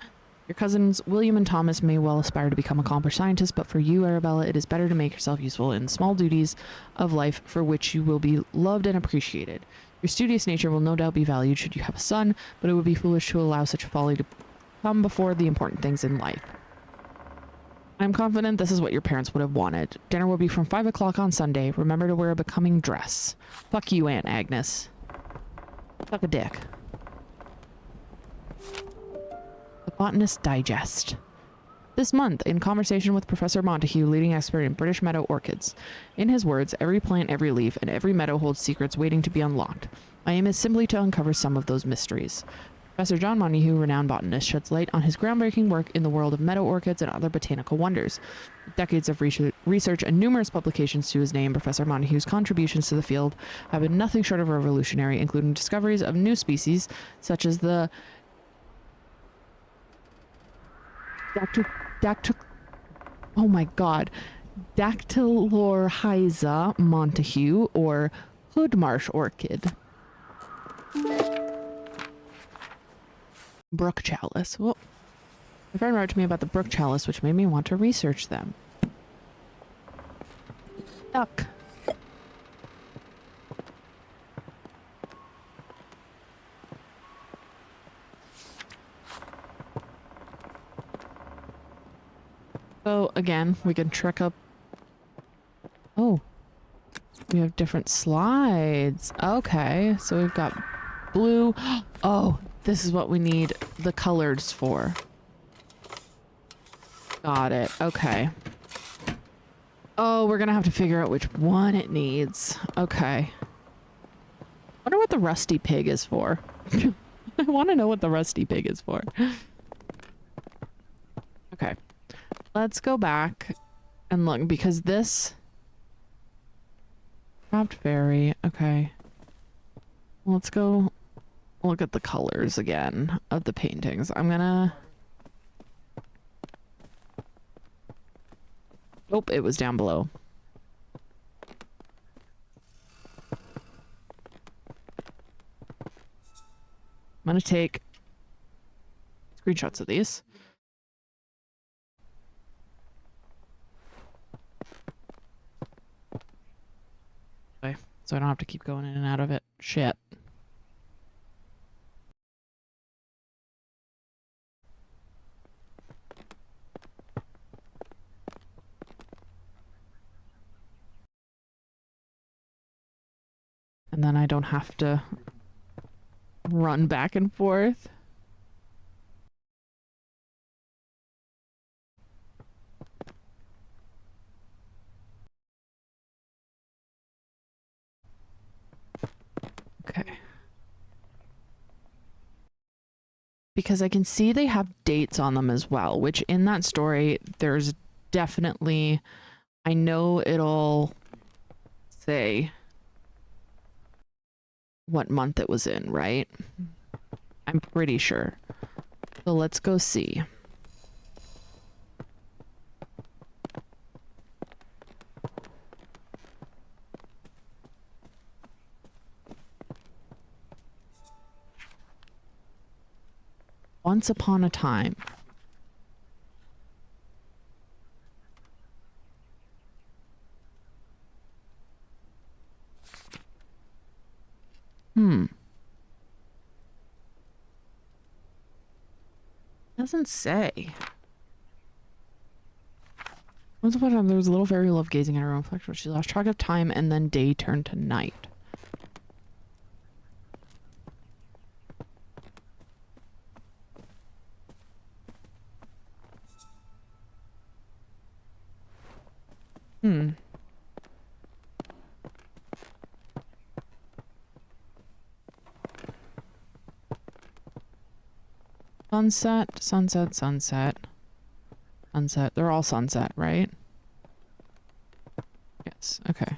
B: Your cousins, William and Thomas, may well aspire to become accomplished scientists, but for you, Arabella, it is better to make yourself useful in small duties of life for which you will be loved and appreciated. Your studious nature will no doubt be valued should you have a son, but it would be foolish to allow such folly to come before the important things in life. I'm confident this is what your parents would have wanted. Dinner will be from 5 o'clock on Sunday. Remember to wear a becoming dress. Fuck you, Aunt Agnes. Suck a dick. The Botanist Digest. This month, in conversation with Professor Montague, leading expert in British meadow orchids. In his words, every plant, every leaf, and every meadow holds secrets waiting to be unlocked. My aim is simply to uncover some of those mysteries. Professor John Montague, renowned botanist, sheds light on his groundbreaking work in the world of meadow orchids and other botanical wonders. With decades of research and numerous publications to his name, Professor Montague's contributions to the field have been nothing short of revolutionary, including discoveries of new species such as the Dactylorhiza Montague, or hoodmarsh orchid. Brook chalice. Well, my friend wrote to me about the brook chalice, which made me want to research them. Duck. So again, we can trick up. Oh, we have different slides. Okay, so we've got blue. Oh, this is what we need the colors for. Got it. Okay. Oh, we're gonna have to figure out which one it needs. Okay. Wonder what the rusty pig is for. I want to know what the rusty pig is for. Okay. Let's go back and look, because this Craft Fairy. Okay. Let's go look at the colors again of the paintings. I'm gonna... Oh, it was down below. I'm gonna take screenshots of these. Okay, so I don't have to keep going in and out of it. Shit. And then I don't have to run back and forth. Okay. Because I can see they have dates on them as well, which in that story, there's definitely, I know it'll say what month it was in, right? I'm pretty sure. So let's go see. Once upon a time. Doesn't say. Once upon a time, there was a little fairy who loved gazing at her own reflection. She lost track of time, and then day turned to night. Sunset, sunset, sunset, sunset. They're all sunset, right? weeds. Okay.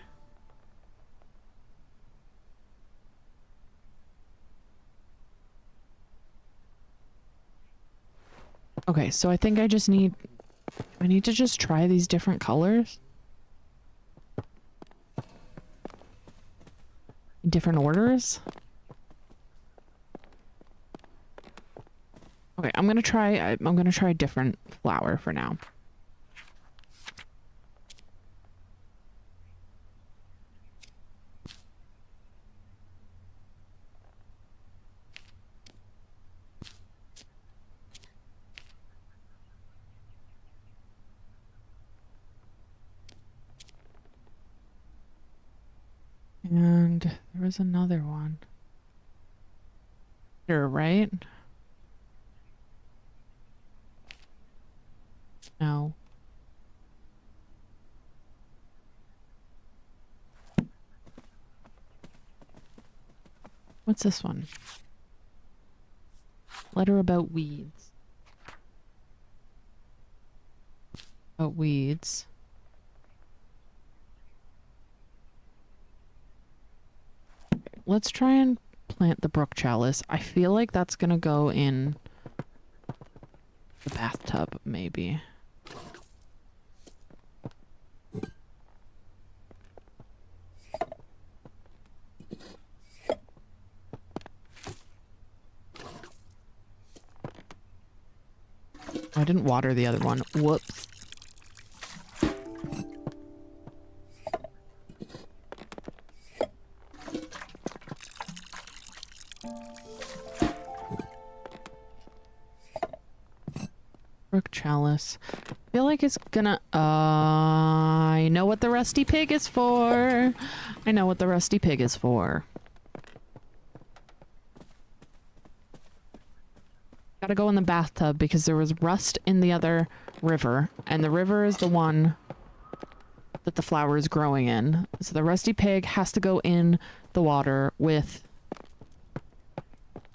B: Okay, so I think I need to just try these different colors. In different orders. Okay, I'm gonna try a different flower for now. And there was another one. Here, right? No. What's this one? Letter about weeds. About weeds. Let's try and plant the brook chalice. I feel like that's gonna go in the bathtub, maybe. I didn't water the other one. Whoops. Brook chalice. I feel like it's gonna... I know what the rusty pig is for. I know what the rusty pig is for. Gotta go in the bathtub because there was rust in the other river, and the river is the one that the flower is growing in. So the rusty pig has to go in the water with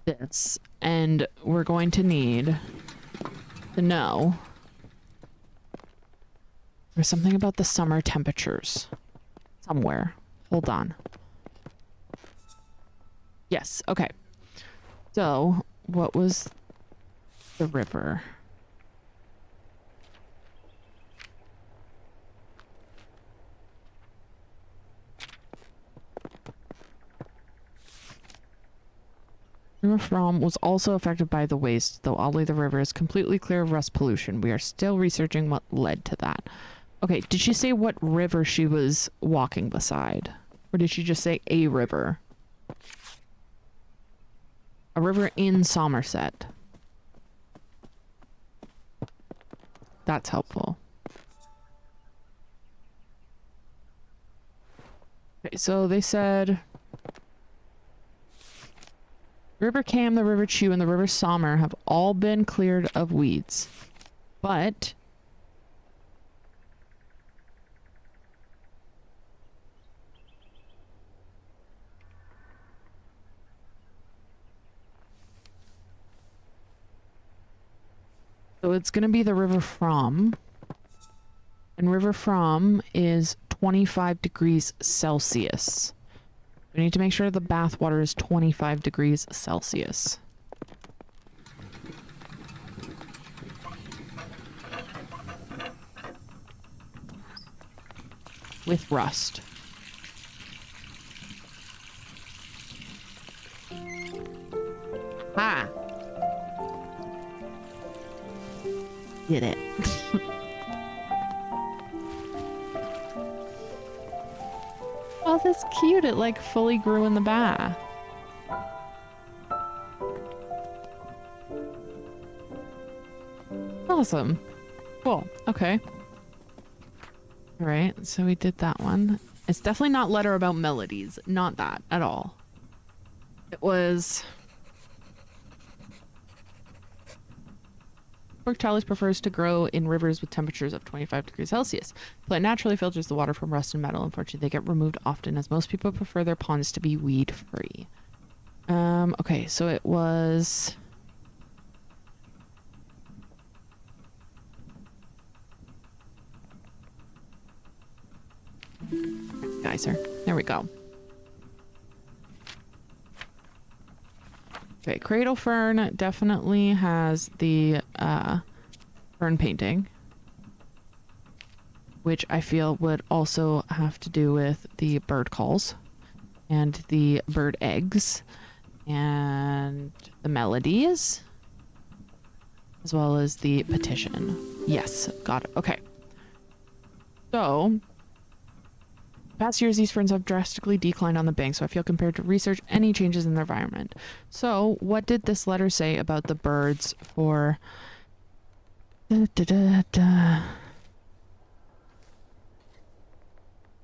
B: this, and we're going to need to know. There's something about the summer temperatures somewhere. Hold on. Yes, okay. So, what was the river? River from was also affected by the waste, though oddly the river is completely clear of rust pollution. We are still researching what led to that. Okay, did she say what river she was walking beside? Or did she just say a river? A river in Somerset. That's helpful. Okay, so they said River Cam, the River Chew, and the River Sommer have all been cleared of weeds. But so it's going to be the River From. And River From is 25 degrees Celsius. We need to make sure the bath water is 25 degrees Celsius. With rust. Ha! Did it. Oh, that's cute. It like fully grew in the bath. Awesome. Cool. Okay. All right. So we did that one. It's definitely not letter about melodies. Not that at all. It was... Brook chalice prefers to grow in rivers with temperatures of 25 degrees Celsius. The plant naturally filters the water from rust and metal. Unfortunately, they get removed often as most people prefer their ponds to be weed-free. Okay, so it was... Geyser. There we go. Okay, Cradle Fern definitely has the fern painting, which I feel would also have to do with the bird calls and the bird eggs and the melodies, as well as the petition. Yes, got it. Okay. So, past years, these ferns have drastically declined on the bank, so I feel compared to research any changes in their environment. So, what did this letter say about the birds for...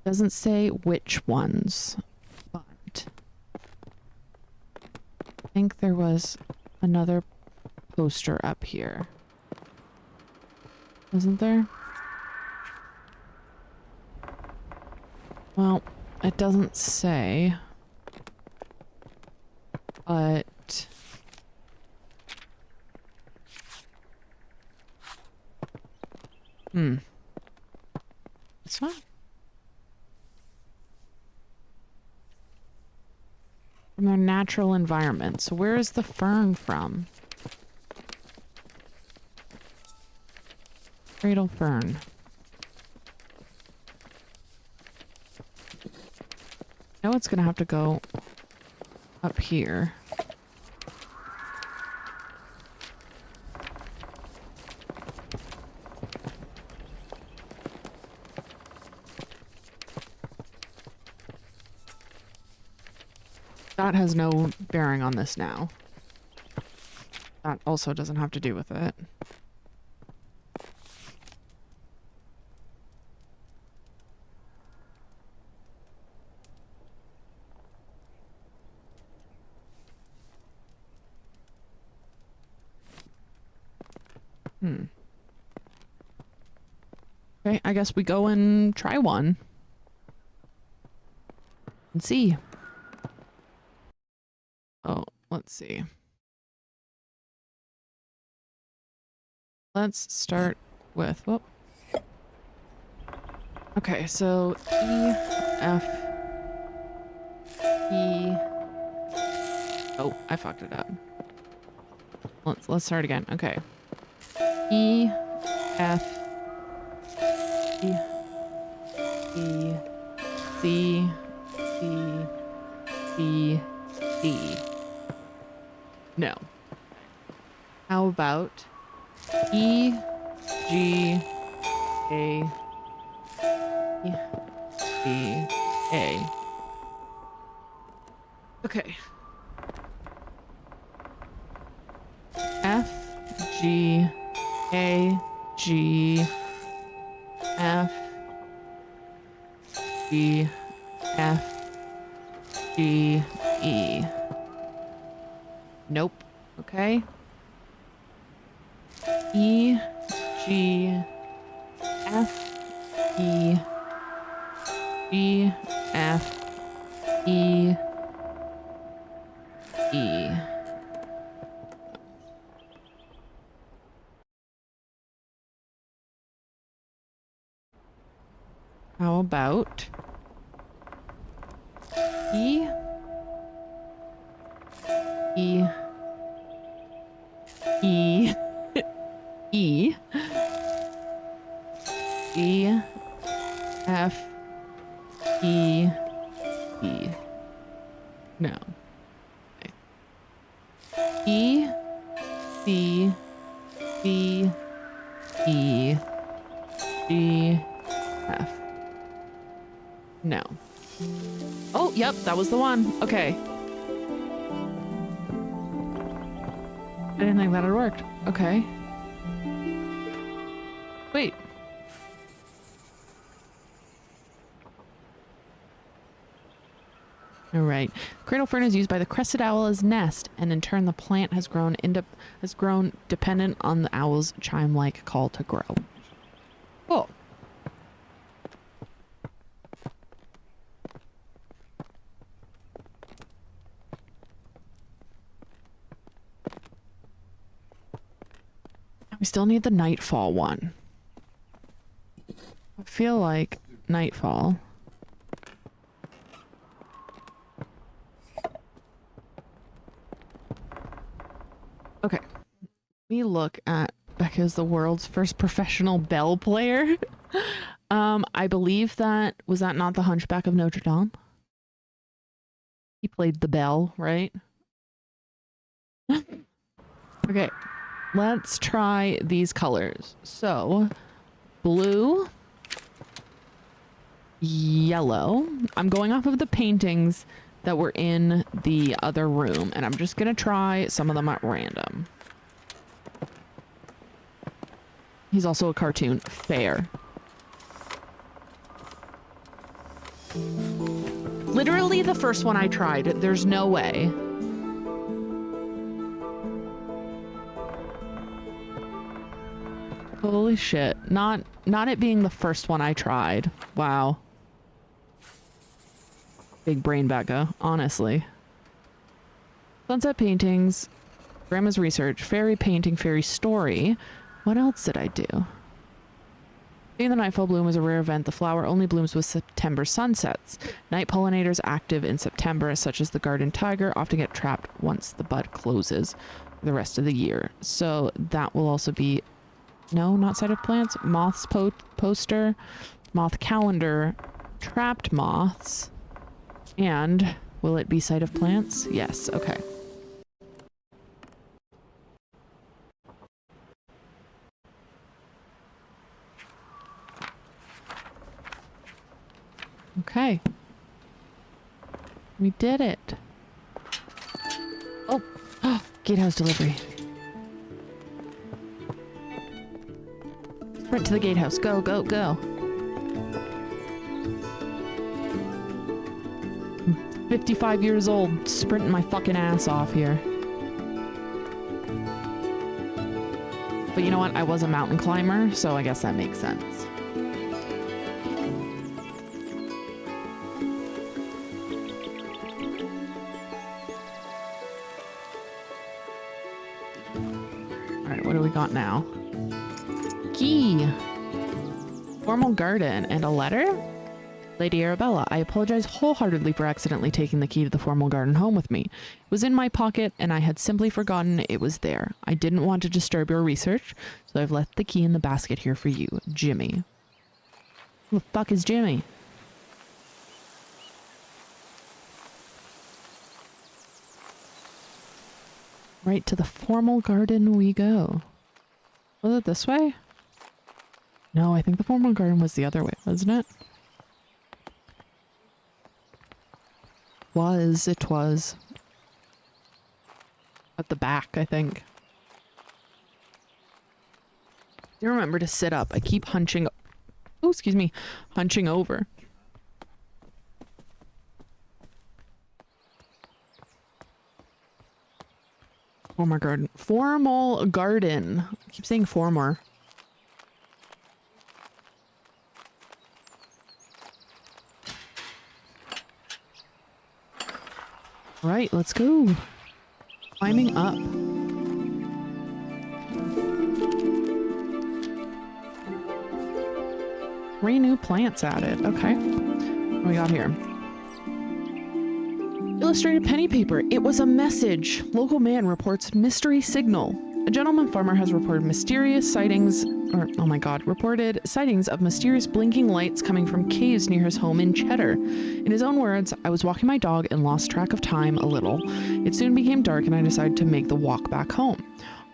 B: Doesn't say which ones, but I think there was another poster up here. Wasn't there? Well, it doesn't say, but this one? From their natural environment. So where is the fern from? Cradle fern. Now it's gonna have to go up here. That has no bearing on this now. That also doesn't have to do with it. Okay, I guess we go and try one. And see. Oh, let's see. Let's start with, whoop. Okay, so E, F, E. Oh, I fucked it up. Let's start again. Okay. E, F, E, E, C, D, B, D. No. How about E, G, A, E, D, A. Okay. F, G, A, G, F, G, F, G, E. Nope. Okay. E, G, F, E, G, F, E, E. How about E, E, E, E, E, F, E, E. No. Okay. E, C, B, E, G, F. No. Oh, yep, that was the one. Okay. I didn't think that had worked. Okay. Wait. All right. Cradle fern is used by the crested owl as nest, and in turn the plant has grown dependent on the owl's chime-like call to grow. Cool. We still need the nightfall one. I feel like nightfall me look at Becca's the world's first professional bell player. I believe was that not the Hunchback of Notre Dame? He played the bell, right? Okay, let's try these colors. So, blue, yellow. I'm going off of the paintings that were in the other room, and I'm just gonna try some of them at random. He's also a cartoon. Fair. Literally the first one I tried. There's no way. Holy shit. Not it being the first one I tried. Wow. Big brain, Becca, honestly. Sunset paintings, Grandma's research, fairy painting, fairy story. What else did I do? Seeing the nightfall bloom is a rare event. The flower only blooms with September sunsets. Night pollinators active in September, such as the garden tiger, often get trapped once the bud closes for the rest of the year. So that will also be, no, not site of plants. Moths poster, moth calendar, trapped moths, and will it be site of plants? Yes, okay. Okay. We did it. Oh, gatehouse delivery. Sprint to the gatehouse. Go, go, go. I'm 55 years old, sprinting my fucking ass off here. But you know what? I was a mountain climber, so I guess that makes sense. What do we got now? Key. Formal garden and a letter? Lady Arabella, I apologize wholeheartedly for accidentally taking the key to the formal garden home with me. It was in my pocket and I had simply forgotten it was there. I didn't want to disturb your research, so I've left the key in the basket here for you, Jimmy. Who the fuck is Jimmy? Right to the formal garden we go. Was it this way? No, I think the formal garden was the other way, wasn't it? It was. At the back, I think. You remember to sit up. I keep hunching. Oh, excuse me. Hunching over. Formal garden. Formal garden. I keep saying former. Right, let's go. Climbing up. 3 new plants added. Okay. What do we got here? Illustrated penny paper. It was a message. Local man reports mystery signal. A gentleman farmer has reported reported sightings of mysterious blinking lights coming from caves near his home in Cheddar. In his own words, I was walking my dog and lost track of time a little. It soon became dark and I decided to make the walk back home.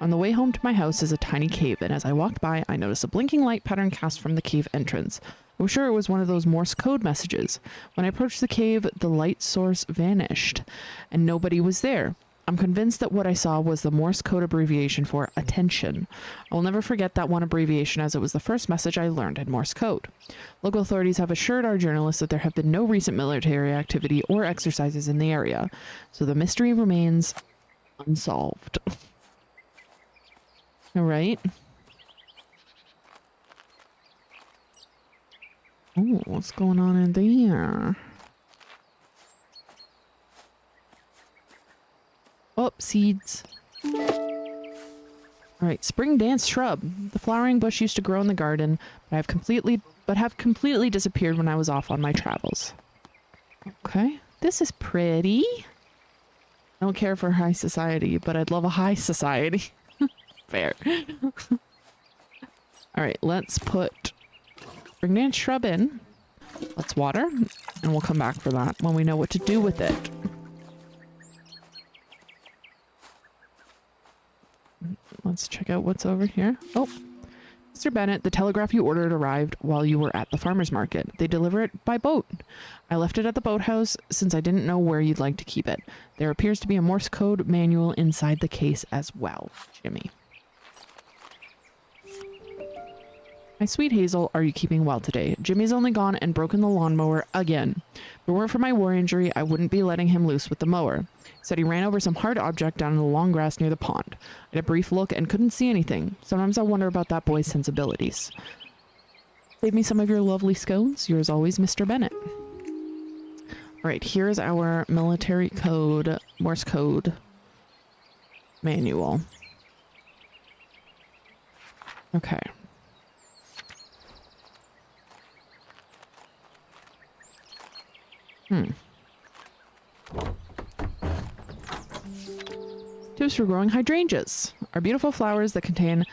B: On the way home to my house is a tiny cave, and as I walked by, I noticed a blinking light pattern cast from the cave entrance. I was sure it was one of those Morse code messages. When I approached the cave, the light source vanished, and nobody was there. I'm convinced that what I saw was the Morse code abbreviation for attention. I will never forget that one abbreviation, as it was the first message I learned in Morse code. Local authorities have assured our journalists that there have been no recent military activity or exercises in the area, so the mystery remains unsolved. All right. Oh, what's going on in there? Oh, seeds. Alright, spring dance shrub. The flowering bush used to grow in the garden, but have completely disappeared when I was off on my travels. Okay, this is pretty. I don't care for high society, but I'd love a high society. Fair. All right, let's put spring dance shrub in. Let's water, and we'll come back for that when we know what to do with it. Let's check out what's over here. Oh, Mr. Bennett, the telegraph you ordered arrived while you were at the farmer's market. They deliver it by boat. I left it at the boathouse since I didn't know where you'd like to keep it. There appears to be a Morse code manual inside the case as well, Jimmy. My sweet Hazel, are you keeping well today? Jimmy's only gone and broken the lawnmower again. If it weren't for my war injury, I wouldn't be letting him loose with the mower. Said he ran over some hard object down in the long grass near the pond. I had a brief look and couldn't see anything. Sometimes I wonder about that boy's sensibilities. Save me some of your lovely scones. Yours always, Mr. Bennett. All right, here's our military code, Morse code manual. Okay. Tips for growing hydrangeas are beautiful flowers that contain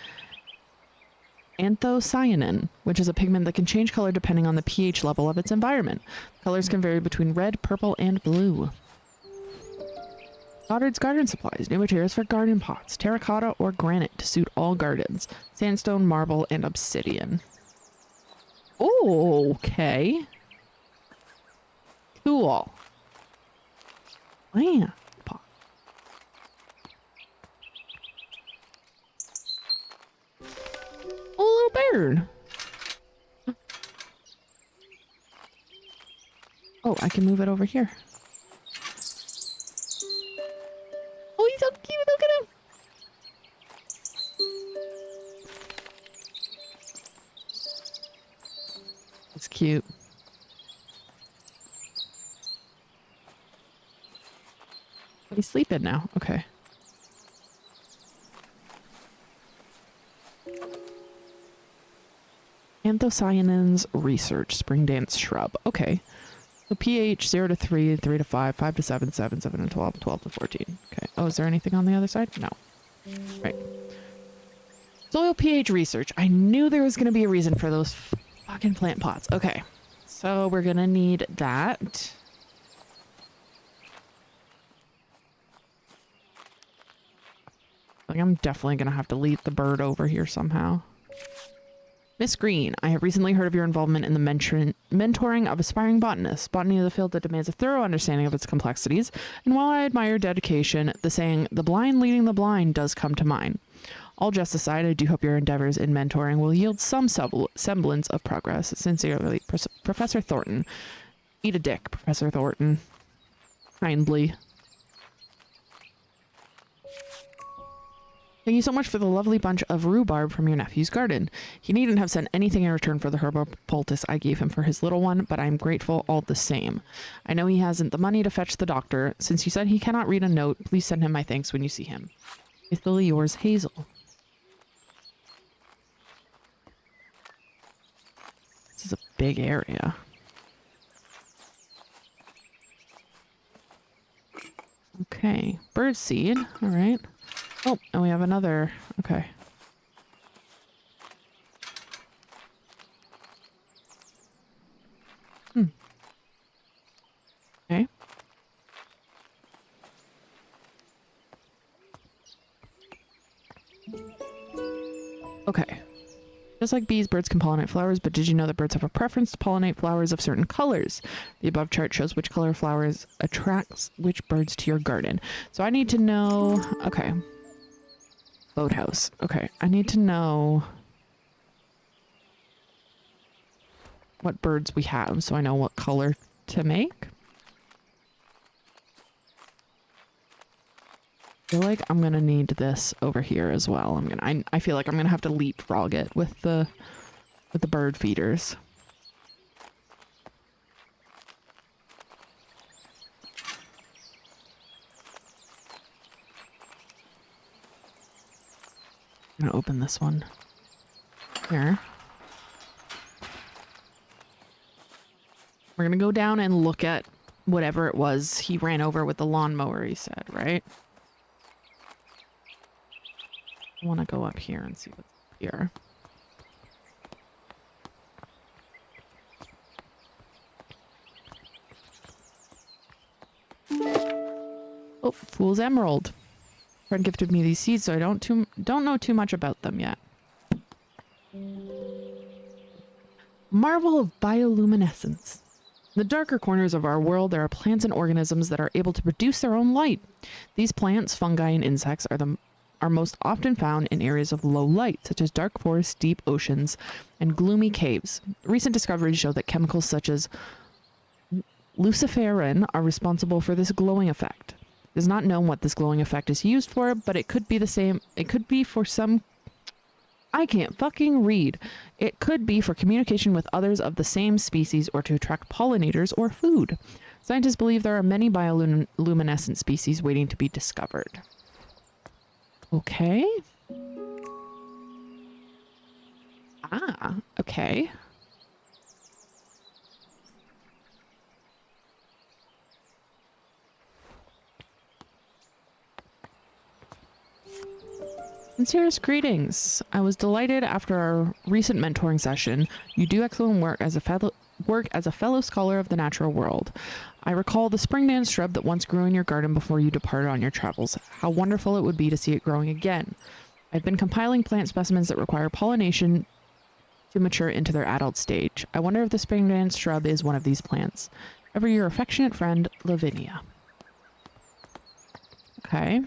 B: anthocyanin, which is a pigment that can change color depending on the pH level of its environment. Colors can vary between red, purple, and blue. Goddard's Garden Supplies. New materials for garden pots. Terracotta or granite to suit all gardens. Sandstone, marble, and obsidian. Oh, okay. Cool. Man. Pot. Oh, little bird. Oh, I can move it over here. Oh, he's so cute. Look at him. It's cute. He's sleeping now. Okay. Anthocyanins research. Spring dance shrub. Okay. So pH 0 to 3, 3 to 5, 5 to 7, 7, 7 to 12, 12 to 14. Okay. Oh, is there anything on the other side? No. Right. Soil pH research. I knew there was going to be a reason for those fucking plant pots. Okay. So we're going to need that. I'm definitely going to have to lead the bird over here somehow. Miss Green, I have recently heard of your involvement in the mentoring of aspiring botanists. Botany is a field that demands a thorough understanding of its complexities, and while I admire your dedication, the saying, the blind leading the blind, does come to mind. All jest aside, I do hope your endeavors in mentoring will yield some semblance of progress. Sincerely, Professor Thornton. Eat a dick, Professor Thornton. Kindly. Thank you so much for the lovely bunch of rhubarb from your nephew's garden. He needn't have sent anything in return for the herb poultice I gave him for his little one, but I'm grateful all the same. I know he hasn't the money to fetch the doctor. Since you said he cannot read a note, please send him my thanks when you see him. Faithfully yours, Hazel. This is a big area. Okay, bird seed. All right. Oh, and we have another. Okay. Okay. Okay. Just like bees, birds can pollinate flowers, but did you know that birds have a preference to pollinate flowers of certain colors? The above chart shows which color flowers attracts which birds to your garden. So I need to know... Okay. Boathouse. Okay, I need to know what birds we have so I know what color to make. I feel like I'm gonna need this over here as well. I feel like I'm gonna have to leapfrog it with the bird feeders. I'm gonna open this one here. We're gonna go down and look at whatever it was he ran over with the lawnmower, he said, right? I want to go up here and see what's here. Oh, Fool's Emerald. Friend gifted me these seeds, so I don't know too much about them yet. Marvel of bioluminescence. In the darker corners of our world, there are plants and organisms that are able to produce their own light. These plants, fungi, and insects are most often found in areas of low light, such as dark forests, deep oceans, and gloomy caves. Recent discoveries show that chemicals such as luciferin are responsible for this glowing effect. It is not known what this glowing effect is used for, but it could be the same. It could be for some... I can't fucking read. It could be for communication with others of the same species or to attract pollinators or food. Scientists believe there are many bioluminescent species waiting to be discovered. Okay. Ah, okay. Sincerest greetings. I was delighted after our recent mentoring session. You do excellent work as a fellow scholar of the natural world. I recall the spring dance shrub that once grew in your garden before you departed on your travels. How wonderful it would be to see it growing again. I've been compiling plant specimens that require pollination to mature into their adult stage. I wonder if the spring dance shrub is one of these plants. Ever your affectionate friend, Lavinia. Okay.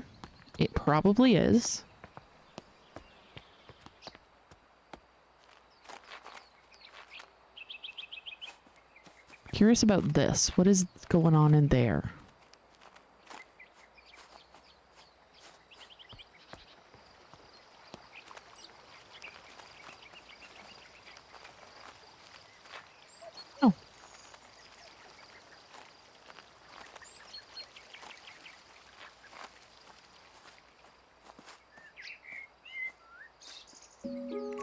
B: It probably is. Curious about this. What is going on in there? Oh.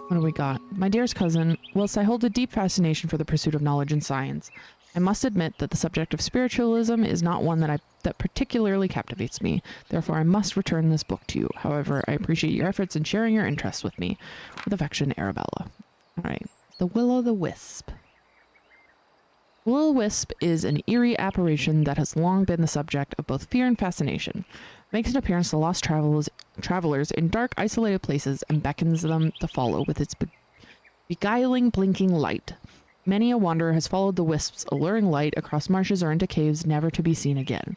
B: What do we got? My dearest cousin, whilst I hold a deep fascination for the pursuit of knowledge and science, I must admit that the subject of spiritualism is not one that particularly captivates me. Therefore, I must return this book to you. However, I appreciate your efforts in sharing your interests with me. With affection, Arabella. All right. The Will-o'-the-Wisp. Will-o'-the-Wisp is an eerie apparition that has long been the subject of both fear and fascination. It makes an appearance to lost travelers in dark, isolated places and beckons them to follow with its beguiling, blinking light. Many a wanderer has followed the wisp's alluring light across marshes or into caves never to be seen again.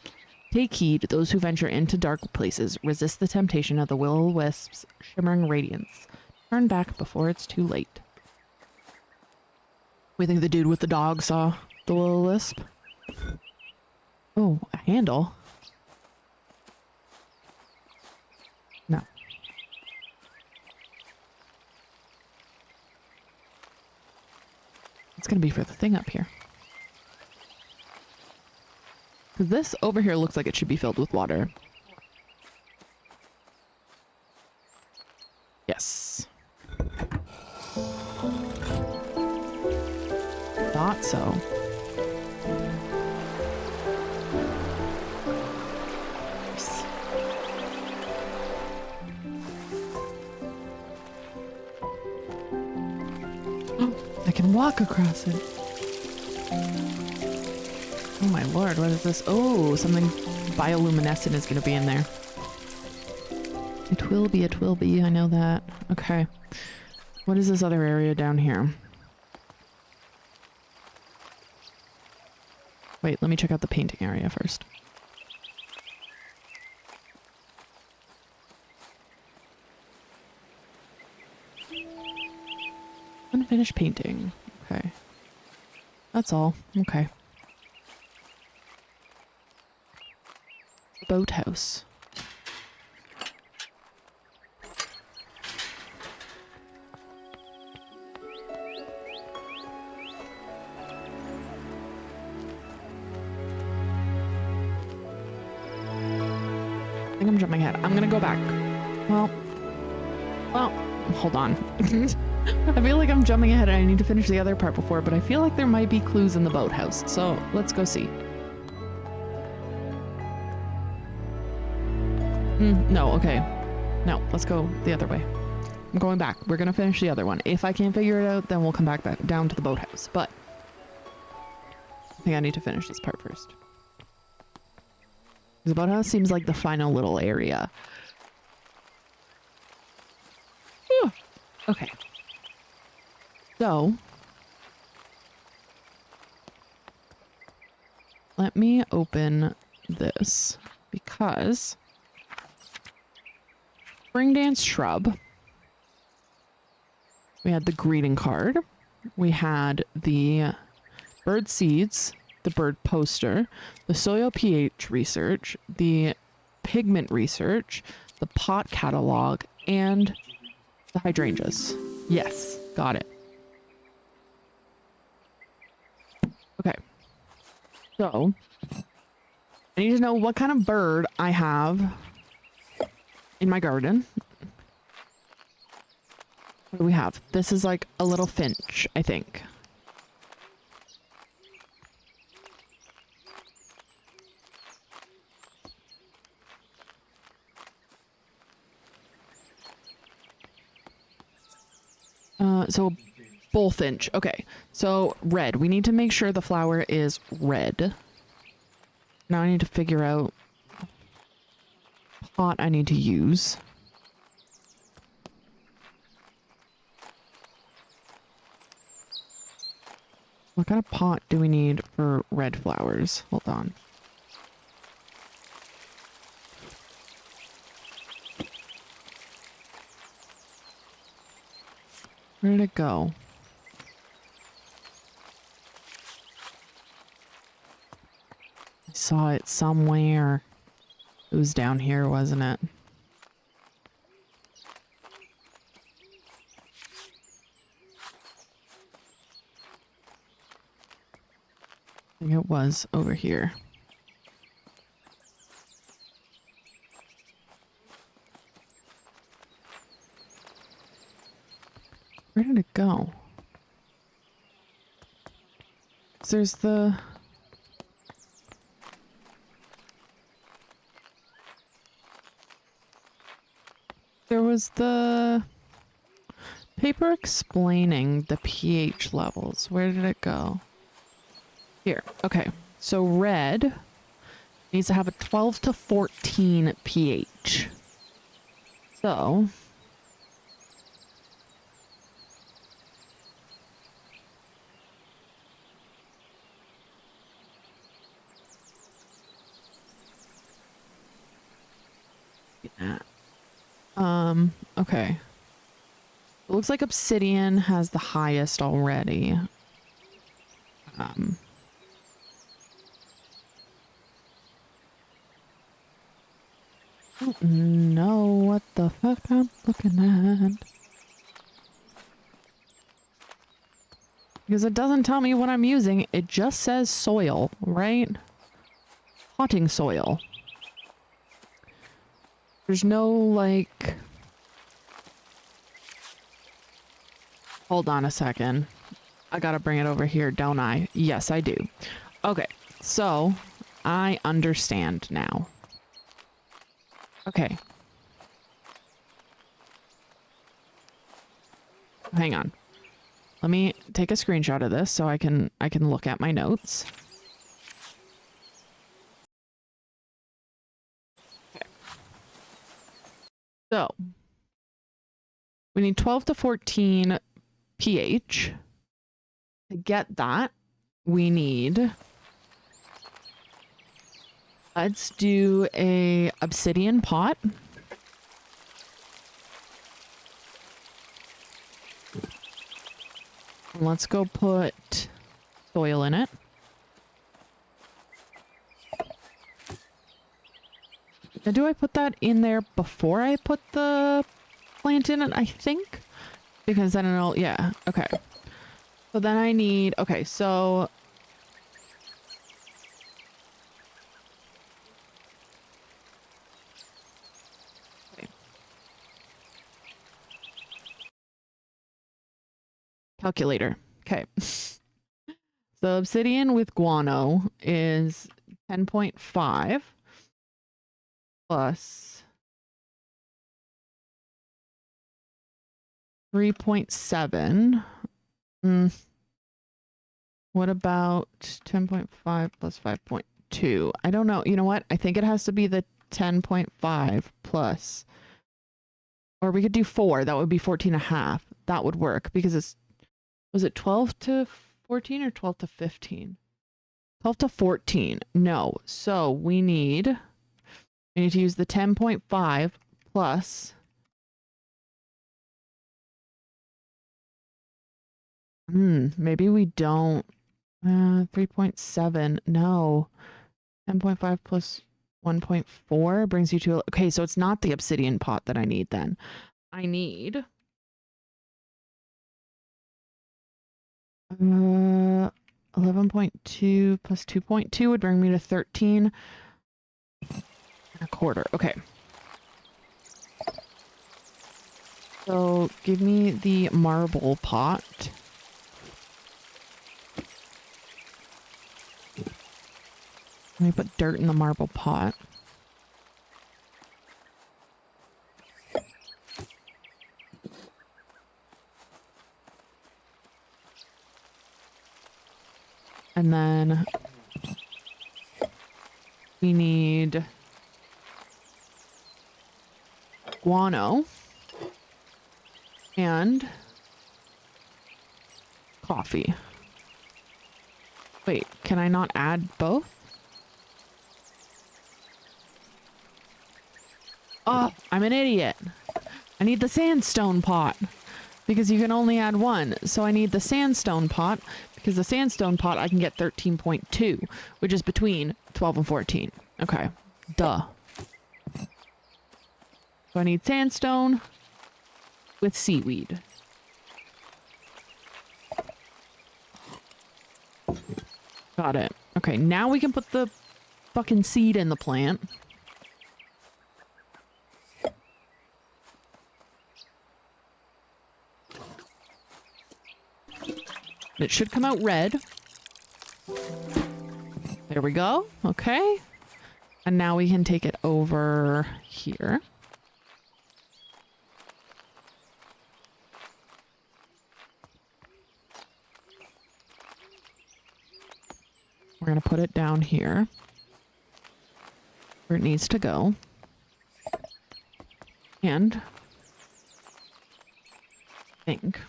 B: Take heed, those who venture into dark places. Resist the temptation of the will-o'-the-wisp's shimmering radiance. Turn back before it's too late. We think the dude with the dog saw the will-o'-the-wisp. Oh, a handle. No. It's gonna be for the thing up here. Because this over here looks like it should be filled with water. Yes. Thought so. Yes. I can walk across it. Oh my lord, what is this? Oh, something bioluminescent is going to be in there. It will be, I know that. Okay. What is this other area down here? Wait, let me check out the painting area first. Unfinished painting. Okay. That's all. Okay. Boathouse. I think I'm jumping ahead. I'm gonna go back. Well, hold on. I feel like I'm jumping ahead and I need to finish the other part before, but I feel like there might be clues in the boathouse. So let's go see. No, okay. No, let's go the other way. I'm going back. We're going to finish the other one. If I can't figure it out, then we'll come back down to the boathouse. But I think I need to finish this part first. The boathouse seems like the final little area. Whew. Okay. So, let me open this because Spring Dance Shrub. We had the greeting card. We had the bird seeds, the bird poster, the soil pH research, the pigment research, the pot catalog, and the hydrangeas. Yes, got it. Okay. So, I need to know what kind of bird I have in my garden. What do we have? This is like a little finch, I think. So bullfinch. Okay. So red. We need to make sure the flower is red. Now I need to figure out pot I need to use. What kind of pot do we need for red flowers? Hold on. Where did it go? I saw it somewhere. It was down here, wasn't it? I think it was over here. Where did it go? 'Cause there's the... There was the paper explaining the pH levels. Where did it go? Here. Okay. So red needs to have a 12 to 14 pH. So... yeah. Okay. It looks like obsidian has the highest already. I don't know what the fuck I'm looking at. Because it doesn't tell me what I'm using. It just says soil, right? Potting soil. There's no, like... Hold on a second. I gotta bring it over here, don't I? Yes, I do. Okay, so I understand now. Okay. Hang on. Let me take a screenshot of this so I can look at my notes. Okay. So, we need 12 to 14 pH. To get that, we need... Let's do a obsidian pot. Let's go put soil in it. Now, do I put that in there before I put the plant in it? I think. Because then it'll... Yeah. Okay. So then I need... Okay, so... Calculator. Okay. So obsidian with guano is 10.5 plus 3.7. What about 10.5 plus 5.2? I don't know. You know what? I think it has to be the 10.5 plus. Or we could do 4. That would be 14.5. That would work because it's... Was it 12 to 14 or 12 to 15? 12 to 14. No. So we need to use the 10.5 plus... maybe we don't. 3.7. No. 10.5 plus 1.4 brings you to... Okay, so it's not the obsidian pot that I need then. I need... 11.2 plus 2.2 would bring me to 13.25. Okay. So give me the marble pot. Let me put dirt in the marble pot. And then we need guano and coffee. Wait, can I not add both? Oh, I'm an idiot. I need the sandstone pot because you can only add one. So I need the sandstone pot because the sandstone pot I can get 13.2, which is between 12 and 14. Okay, duh. So I need sandstone with seaweed. Got it. Okay, now we can put the fucking seed in the plant. It should come out red. There we go. Okay. And now we can take it over here. We're going to put it down here where it needs to go. And I think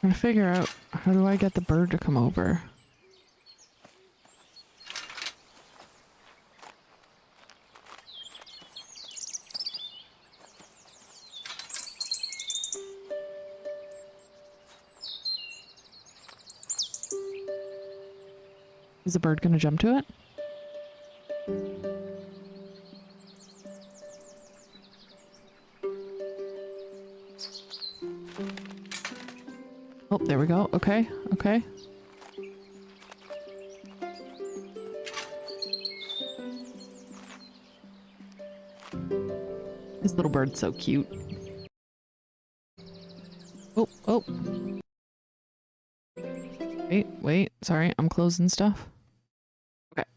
B: I'm trying to figure out how do I get the bird to come over? Is the bird gonna jump to it? Oh, there we go. Okay, okay. This little bird's so cute. Oh, oh. Wait, wait. Sorry, I'm closing stuff. Okay.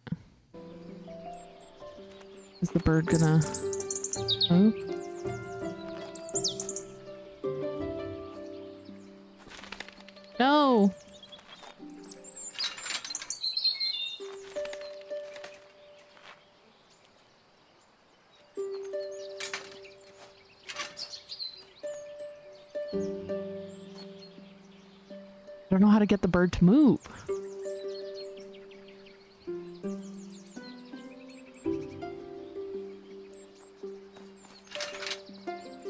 B: Is the bird gonna... Oh. No! I don't know how to get the bird to move.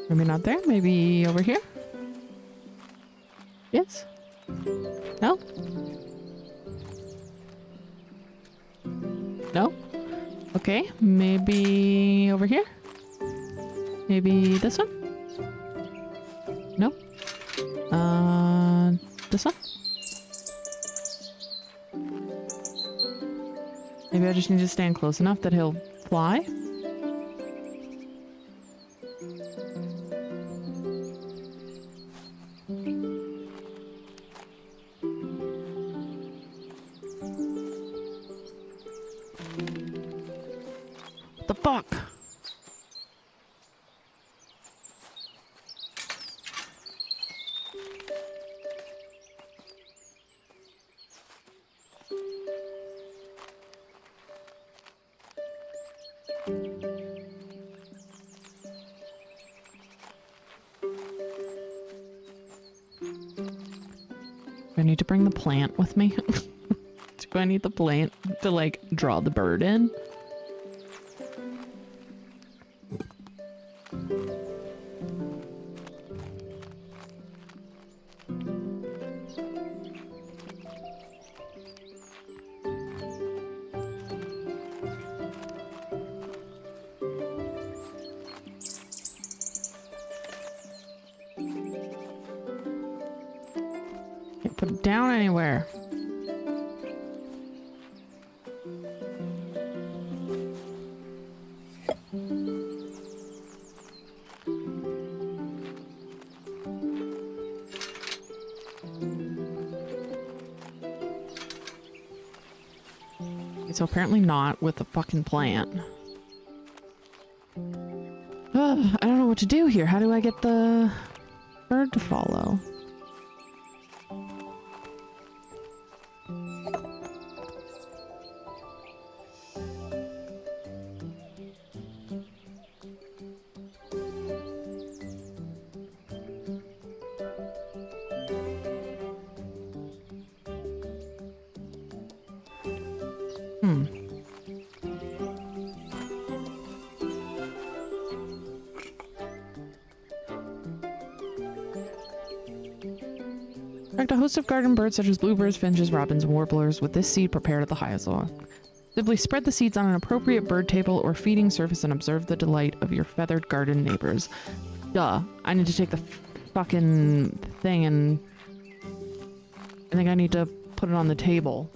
B: Maybe not there, maybe over here? Yes? No? No? Okay, maybe over here? Maybe this one? No? This one? Maybe I just need to stand close enough that he'll fly? fuck? I need to bring the plant with me. Do I need the plant to like draw the bird in? Can't put it down anywhere. Okay, so apparently not with the fucking plant. Ugh, I don't know what to do here. How do I get the bird to follow? Hmm. Collect a host of garden birds such as bluebirds, finches, robins, and warblers with this seed prepared at the highest level. Simply spread the seeds on an appropriate bird table or feeding surface and observe the delight of your feathered garden neighbors. Duh. I need to take the fucking thing and... I think I need to put it on the table.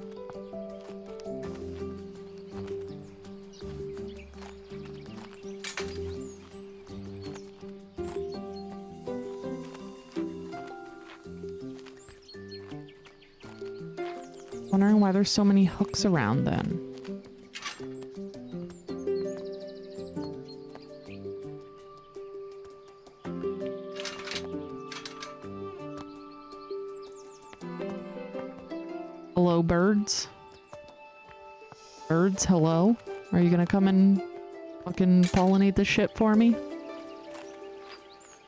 B: Wondering why there's so many hooks around then. Hello, birds? Birds, hello? Are you gonna come and fucking pollinate this shit for me?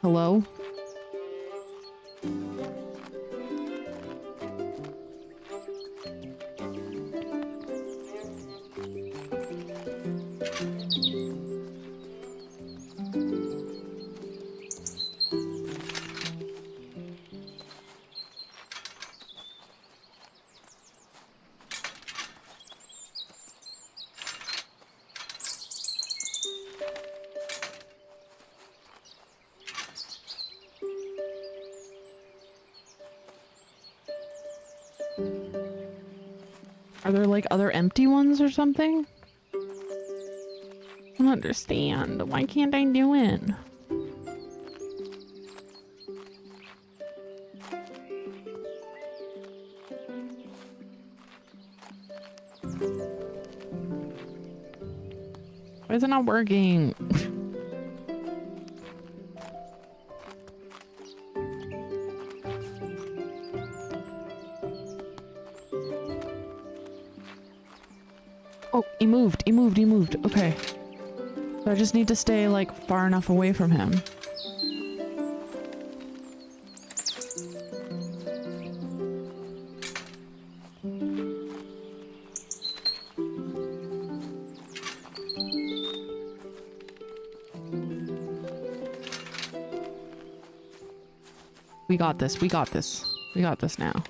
B: Hello? Are there like other empty ones or something? I don't understand. Why can't I do it? Why is it not working? Oh, he moved. Okay. So I just need to stay like far enough away from him. We got this. We got this. We got this now.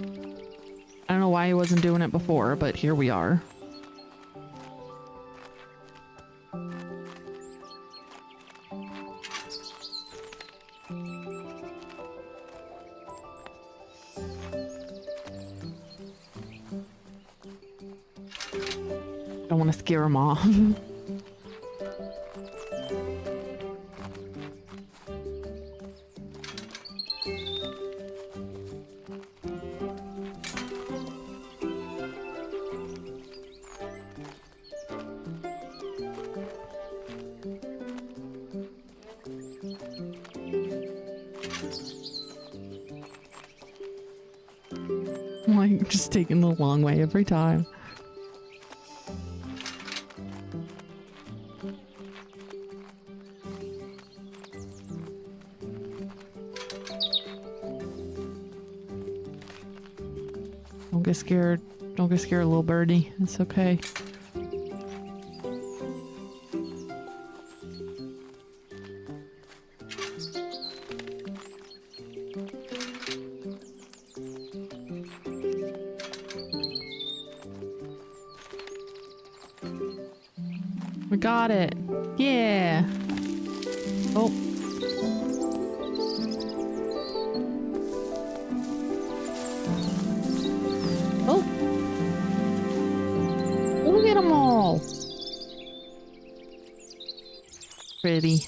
B: I don't know why he wasn't doing it before, but here we are. Don't want to scare him off. I'm just taking the long way every time. Don't get scared. Don't get scared, little birdie. It's okay. We got it. Yeah. Oh. Oh. Look at them all. Pretty.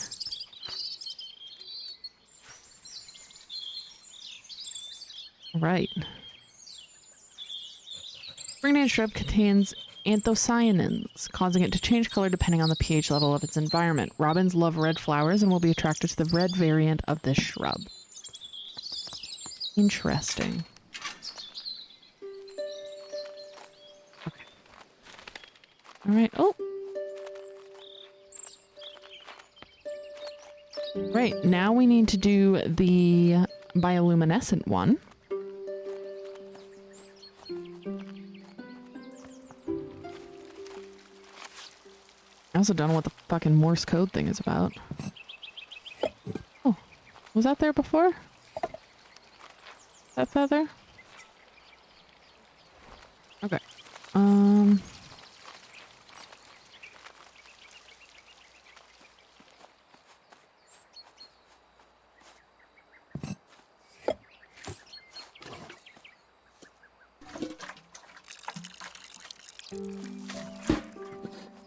B: Right. Springtime shrub contains anthocyanins, causing it to change color depending on the pH level of its environment. Robins love red flowers and will be attracted to the red variant of this shrub. Interesting. Okay. All right. Oh. Right. Now we need to do the bioluminescent one. I also don't know what the fucking Morse code thing is about. Oh, was that there before? That feather? Okay.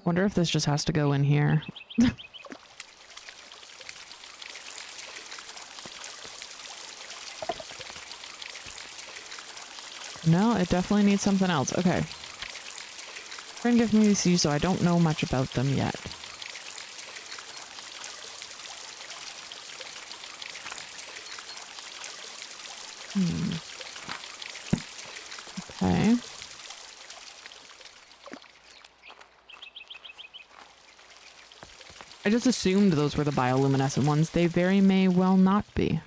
B: Wonder if this just has to go in here. No, it definitely needs something else. Okay. Friend gave me these, so I don't know much about them yet. Okay. I just assumed those were the bioluminescent ones. They very may well not be.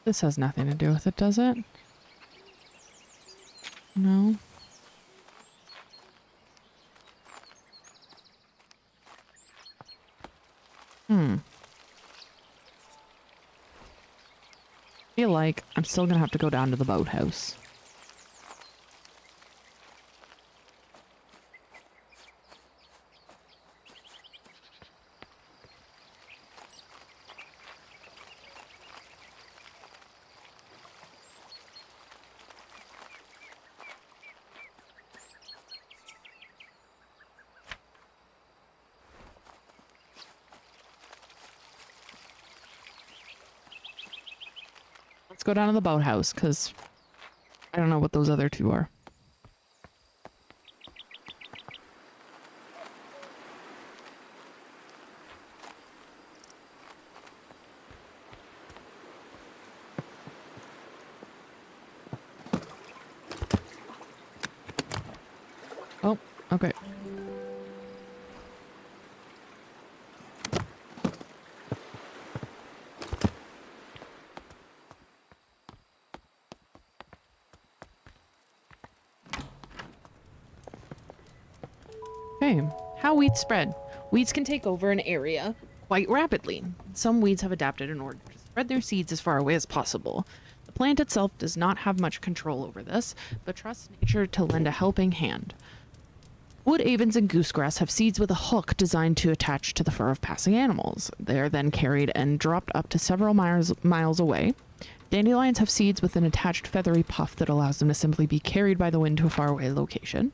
B: This has nothing to do with it, does it? No. Feel like I'm still gonna have to go down to the boathouse. Let's go down to the boathouse, because I don't know what those other two are. Oh, okay. Okay, how weeds spread. Weeds can take over an area quite rapidly. Some weeds have adapted in order to spread their seeds as far away as possible. The plant itself does not have much control over this, but trusts nature to lend a helping hand. Wood avens and goosegrass have seeds with a hook designed to attach to the fur of passing animals. They are then carried and dropped up to several miles away. Dandelions have seeds with an attached feathery puff that allows them to simply be carried by the wind to a faraway location.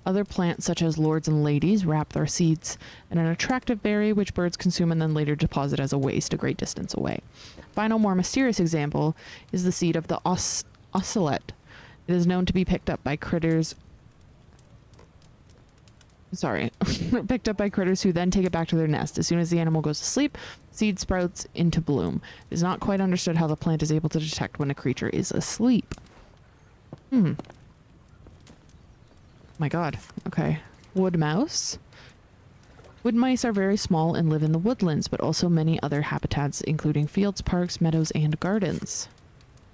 B: Other plants, such as lords and ladies, wrap their seeds in an attractive berry which birds consume and then later deposit as a waste a great distance away. Final, more mysterious example is the seed of the ocelot. It is known to be picked up by critters who then take it back to their nest. As soon as the animal goes to sleep, seed sprouts into bloom. It is not quite understood how the plant is able to detect when a creature is asleep. My god. Okay. Wood mouse. Wood mice are very small and live in the woodlands, but also many other habitats, including fields, parks, meadows, and gardens.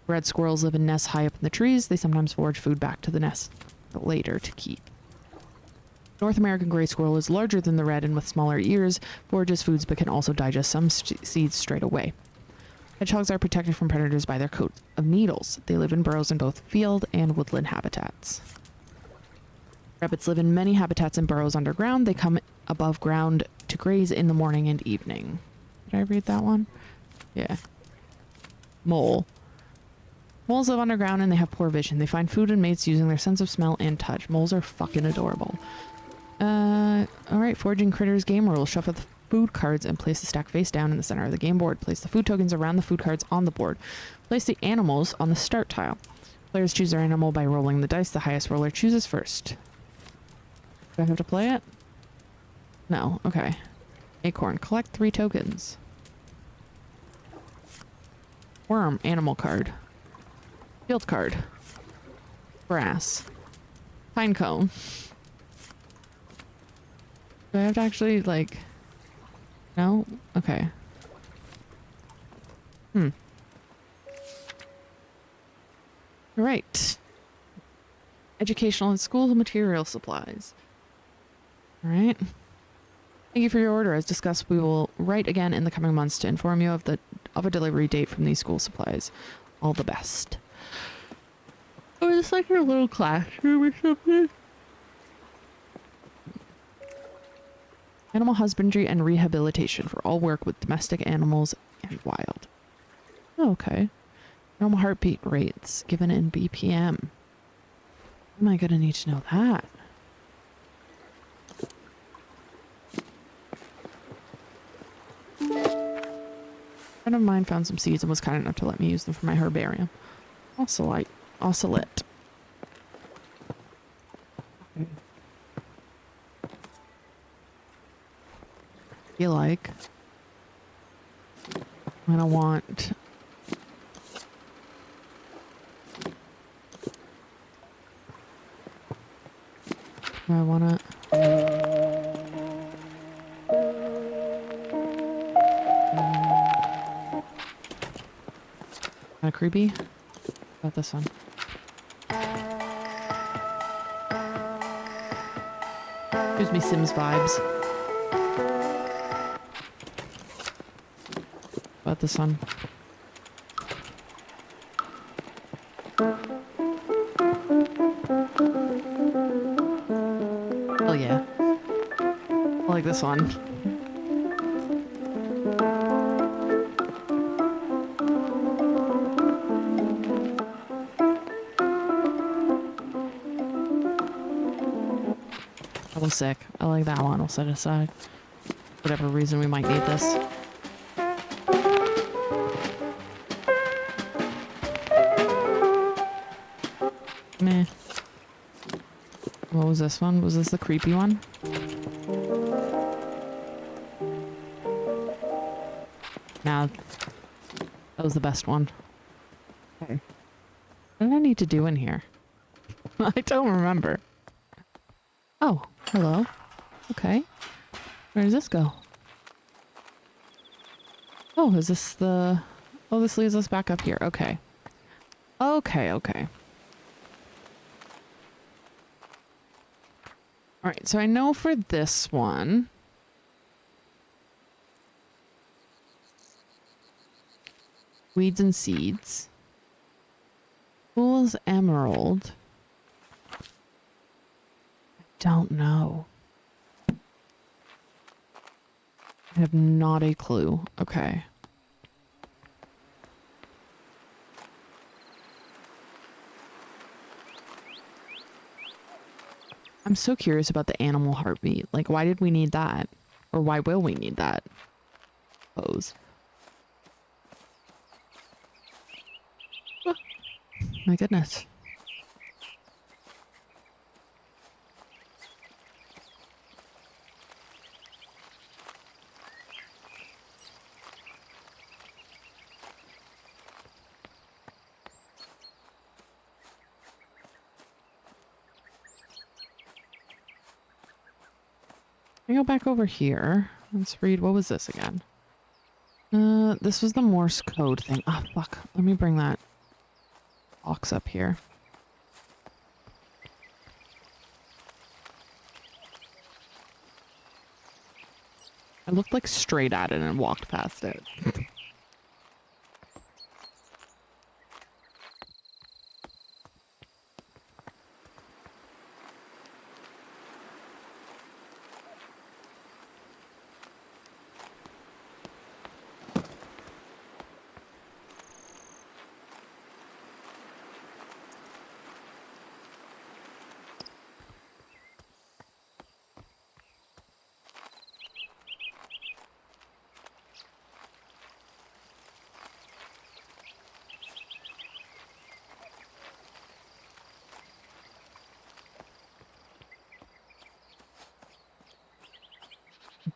B: Red squirrels live in nests high up in the trees. They sometimes forage food back to the nest later to keep. North American gray squirrel is larger than the red and with smaller ears, forages foods but can also digest some seeds straight away. Hedgehogs are protected from predators by their coat of needles. They live in burrows in both field and woodland habitats. Rabbits live in many habitats and burrows underground. They come above ground to graze in the morning and evening. Did I read that one? Yeah. Mole. Moles live underground and they have poor vision. They find food and mates using their sense of smell and touch. Moles are fucking adorable. Alright, foraging critters game rules. Shuffle the food cards and place the stack face down in the center of the game board. Place the food tokens around the food cards on the board. Place the animals on the start tile. Players choose their animal by rolling the dice. The highest roller chooses first. Do I have to play it? No. Okay. Acorn. Collect 3 tokens. Worm. Animal card. Field card. Grass. Pine cone. Do I have to actually, like... No? Okay. Alright. Educational and school material supplies. Alright. Thank you for your order. As discussed, we will write again in the coming months to inform you of a delivery date from these school supplies. All the best. Oh, is this like a little classroom or something? Animal husbandry and rehabilitation for all work with domestic animals and wild. Oh, okay. Animal heartbeat rates given in BPM. Am I gonna need to know that? A friend of mine found some seeds and was kind enough to let me use them for my herbarium. Ocelot. Feel like I don't want I want to kind of creepy. How about this one? Gives me Sims vibes. About this one? Oh yeah. I like this one. That was sick. I like that one. We'll set it aside. Whatever reason we might need this. Meh. What was this one? Was this the creepy one? Nah. That was the best one. Okay. What did I need to do in here? I don't remember. Oh, hello. Okay. Where does this go? Oh, is this the... Oh, this leads us back up here. Okay. Okay. Alright, so I know for this one... Weeds and seeds. Fool's emerald. don't know. I have not a clue. Okay. I'm so curious about the animal heartbeat. Like, why did we need that? Or why will we need that? Pose. Oh, my goodness. I go back over here. Let's read. What was this again? This was the Morse code thing. Ah, fuck. Let me bring that box up here. I looked like straight at it and walked past it.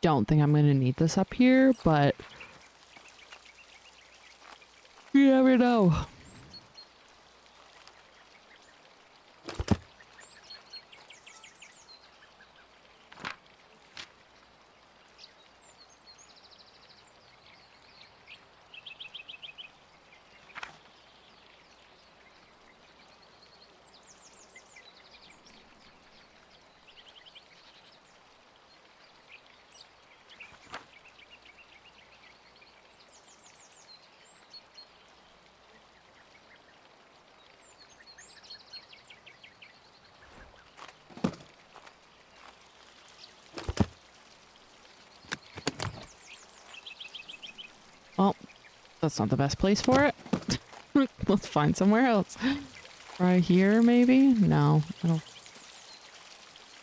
B: Don't think I'm going to need this up here, but you never know. Well, that's not the best place for it. Let's find somewhere else. Right here, maybe? No, I don't.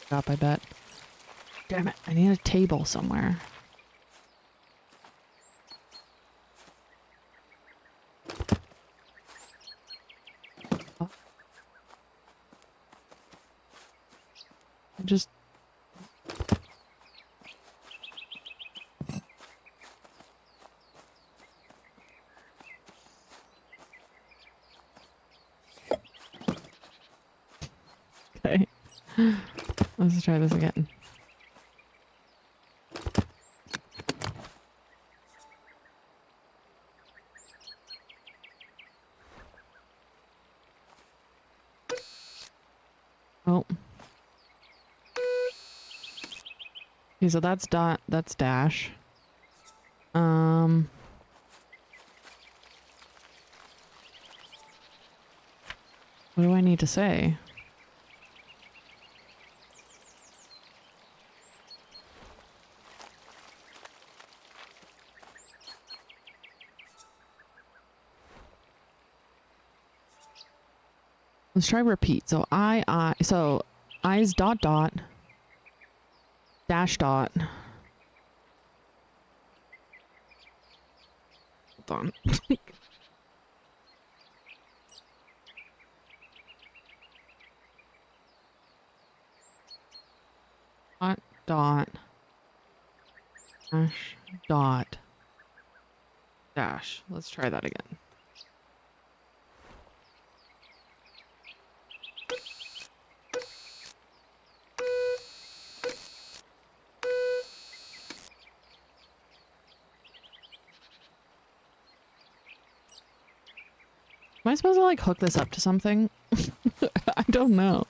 B: Stop, I bet. Damn it, I need a table somewhere. Oh. Just... Okay. Let's try this again. Oh. Okay, so that's dot, that's dash. What do I need to say? Let's try repeat. So so I is dot dot dash dot. Hold on. Dot dot dash dot dash. Let's try that again. Am I supposed to like hook this up to something? I don't know.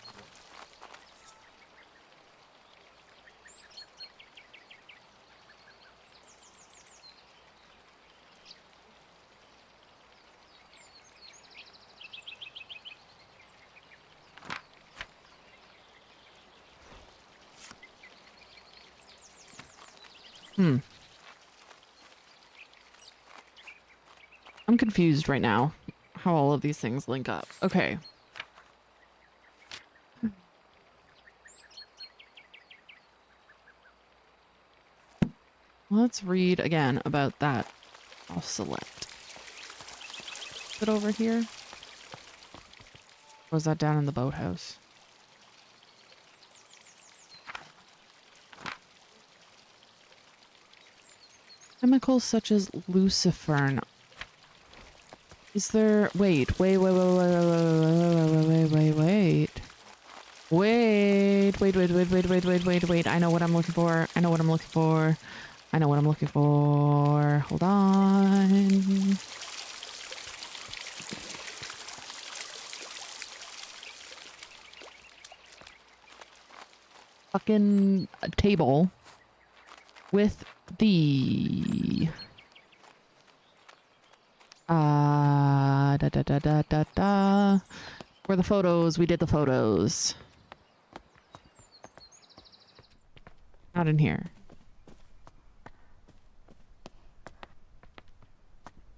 B: Hmm. I'm confused right now how all of these things link up. Okay. Let's read again about that. I'll select. Is it over here? Or was that down in the boathouse? Chemicals such as lucifern. Is there... Wait. Wait. I know what I'm looking for. Hold on. Fucking table with the for the photos. We did the photos. Not in here.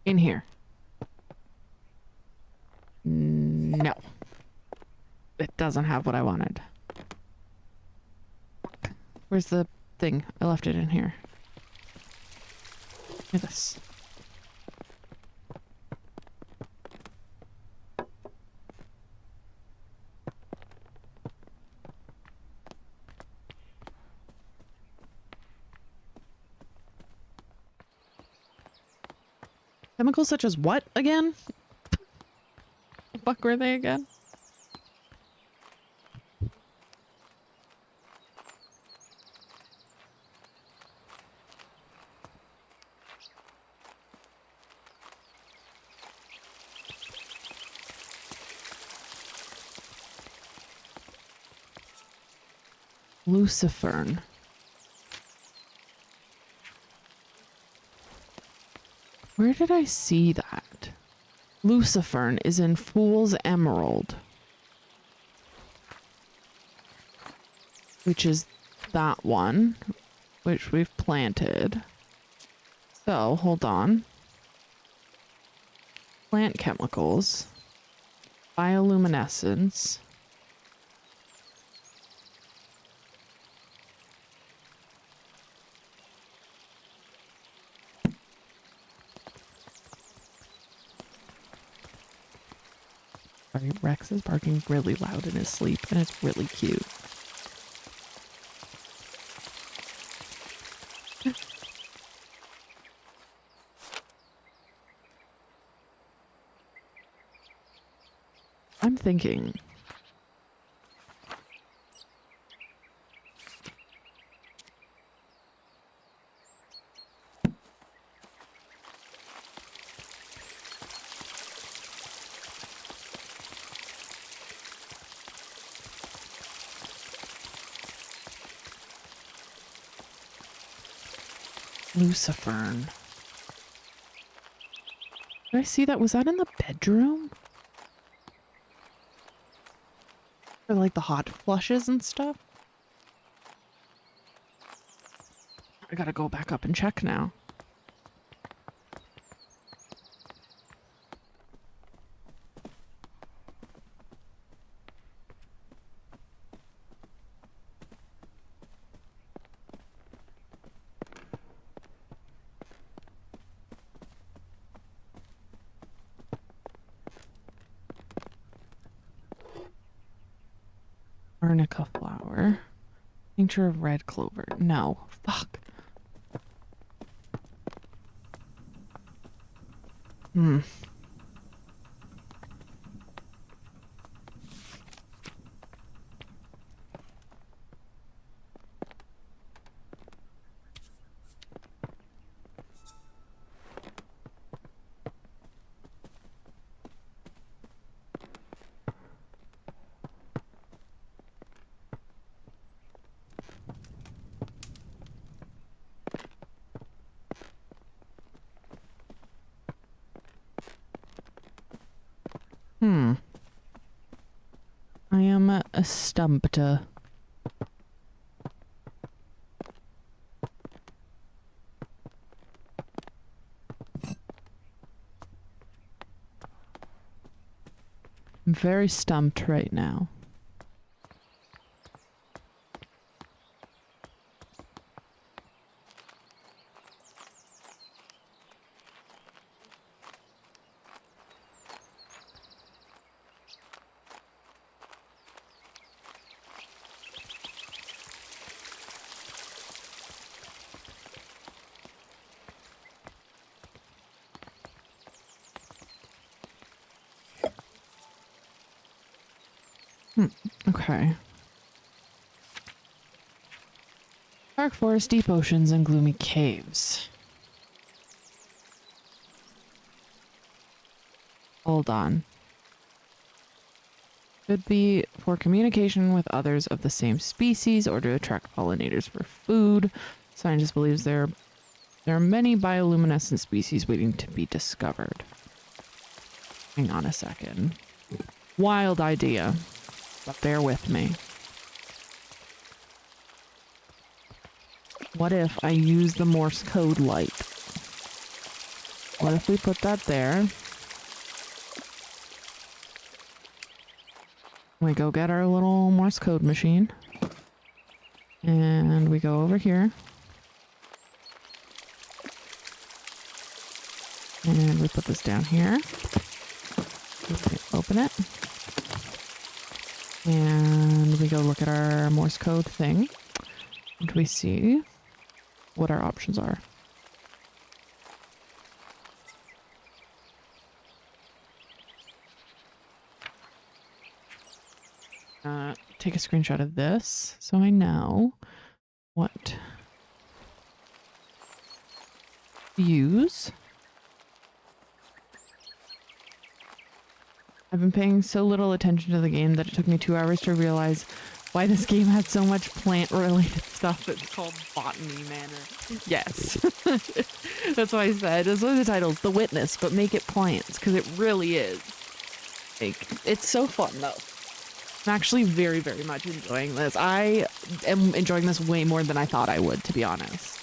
B: In here. No. It doesn't have what I wanted. Where's the thing? I left it in here. Look at this. Chemicals such as what again? The fuck were they again? Lucifern. Where did I see that? Lucifern is in Fool's Emerald. Which is that one. Which we've planted. So, hold on. Plant chemicals. Bioluminescence. Sorry, Rex is barking really loud in his sleep, and it's really cute. I'm thinking. Lucifern. Did I see that? Was that in the bedroom? For like the hot flushes and stuff? I gotta go back up and check now. Arnica flower. Tincture of red clover. No. Fuck. Hmm. I am stumped. I'm very stumped right now. Okay. Dark forest, deep oceans, and gloomy caves. Hold on. Could be for communication with others of the same species or to attract pollinators for food. Scientists believes there are many bioluminescent species waiting to be discovered. Hang on a second. Wild idea, but bear with me. What if I use the Morse code light? What if we put that there? We go get our little Morse code machine. And we go over here. And we put this down here. We open it. And we go look at our Morse code thing. And we see what our options are. Take a screenshot of this so I know what to use. I've been paying so little attention to the game that it took me 2 hours to realize why this game had so much plant-related stuff. It's called Botany Manor. Yes. That's why I said, that's what the title's The Witness, but make it plants, because it really is. Like, it's so fun, though. I'm actually very, very much enjoying this. I am enjoying this way more than I thought I would, to be honest.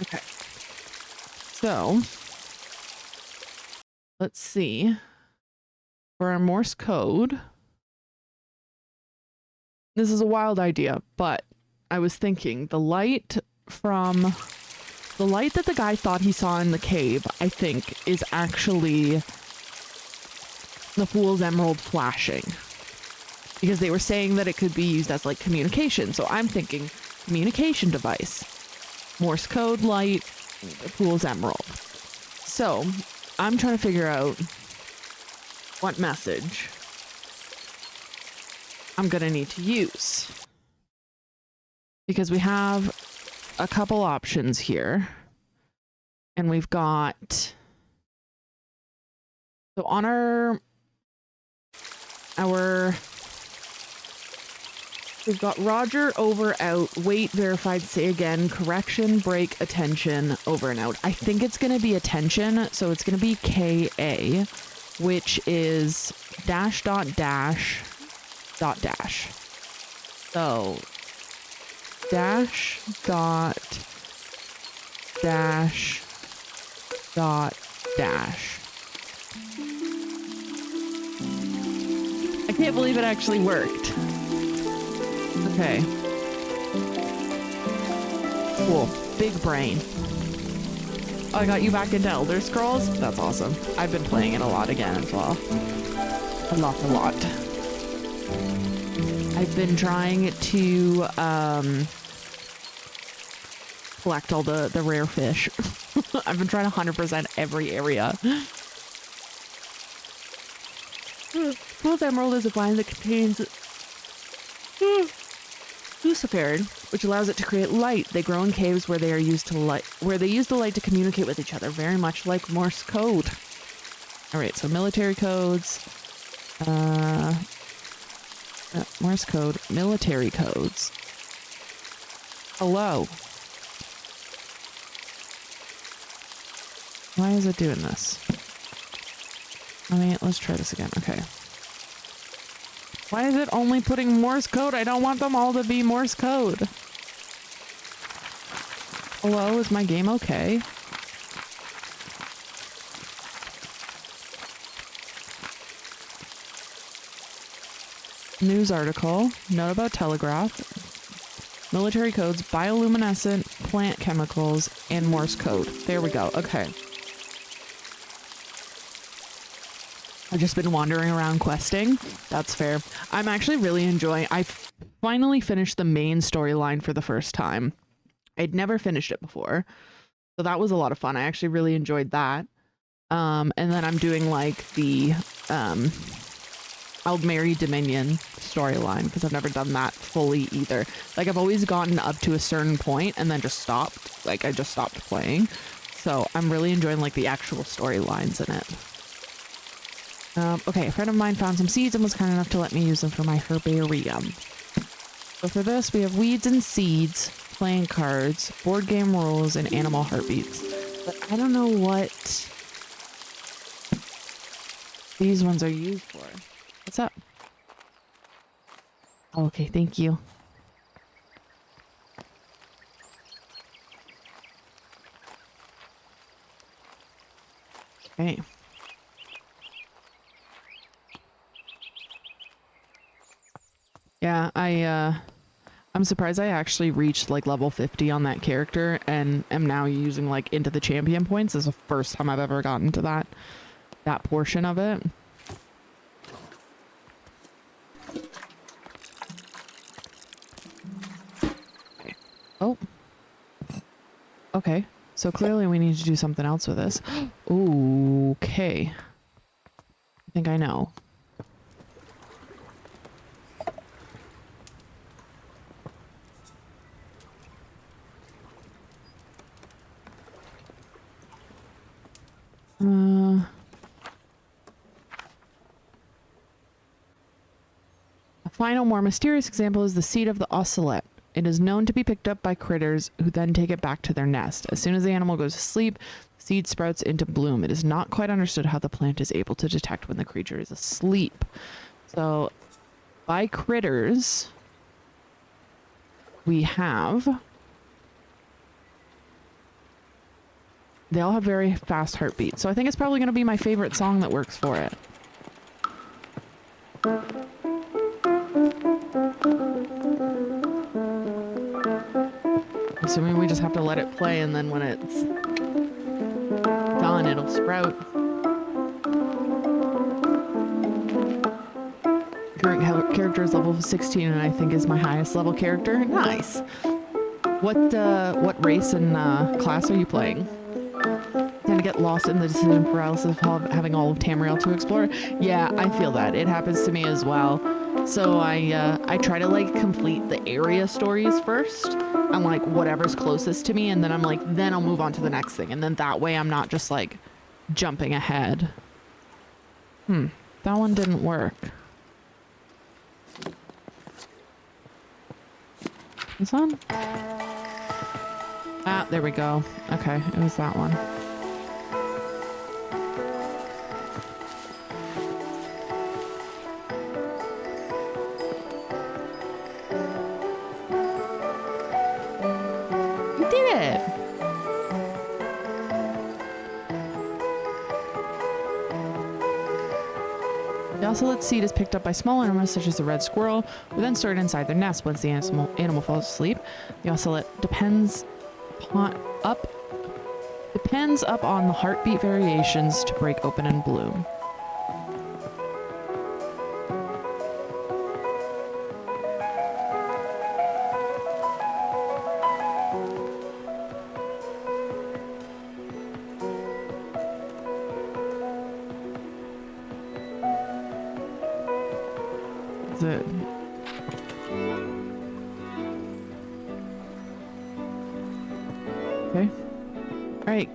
B: Okay. So, let's see. For our Morse code, this is a wild idea, but I was thinking the light that the guy thought he saw in the cave, I think, is actually the Fool's Emerald flashing, because they were saying that it could be used as like communication. So I'm thinking communication device, Morse code light, Fool's Emerald. So I'm trying to figure out what message I'm gonna need to use, because we have a couple options here, and we've got, so on we've got Roger, over, out, wait, verified, say again, correction, break, attention, over and out. I think it's going to be attention, so it's going to be KA, which is dash dot dash dot dash. So dash dot dash dot dash. I can't believe it actually worked. Okay. Cool. Big brain. Oh, I got you back into Elder Scrolls? That's awesome. I've been playing it a lot again as well. A lot. I've been trying to collect all the rare fish. I've been trying to 100% every area. Fool's Emerald is a vine that contains luciferium, which allows it to create light. They grow in caves where they use the light to communicate with each other, very much like Morse code. All right, so military codes, Morse code, military codes. Hello. Why is it doing this? Let's try this again. Okay. Why is it only putting Morse code? I don't want them all to be Morse code. Hello, is my game okay? news article, note about telegraph, military codes, bioluminescent, plant chemicals, and Morse code. There we go. Okay. I've just been wandering around questing. That's fair. I'm actually really enjoying... I finally finished the main storyline for the first time. I'd never finished it before. So that was a lot of fun. I actually really enjoyed that. And then I'm doing like the Aldmeri Dominion storyline because I've never done that fully either. Like I've always gotten up to a certain point and then just stopped. Like I just stopped playing. So I'm really enjoying like the actual storylines in it. Okay, a friend of mine found some seeds and was kind enough to let me use them for my herbarium. So for this, we have weeds and seeds, playing cards, board game rules, and animal heartbeats. But I don't know what these ones are used for. What's up? Oh, okay, thank you. Okay. Yeah, I'm surprised I actually reached like level 50 on that character and am now using like into the champion points. This is the first time I've ever gotten to that portion of it. Oh. Okay. So clearly we need to do something else with this. Okay. I think I know. A final, more mysterious example is the seed of the ocelot. It is known to be picked up by critters who then take it back to their nest. As soon as the animal goes to sleep, the seed sprouts into bloom. It is not quite understood how the plant is able to detect when the creature is asleep. So, by critters, we have... They all have very fast heartbeats. So I think it's probably going to be my favorite song that works for it. Assuming we just have to let it play and then when it's done, it'll sprout. Current character is level 16 and I think is my highest level character. Nice. What race and class are you playing? Tend to get lost in the decision paralysis of having all of Tamriel to explore. Yeah, I feel that. It happens to me as well. So I try to like complete the area stories first and like whatever's closest to me, and then I'm like, then I'll move on to the next thing, and then that way I'm not just like jumping ahead. That one didn't work. This one? Ah, there we go. Okay, it was that one. The ocelot seed is picked up by small animals such as the red squirrel, who then store it inside their nest. Once the animal falls asleep, the ocelot depends up on the heartbeat variations to break open and bloom.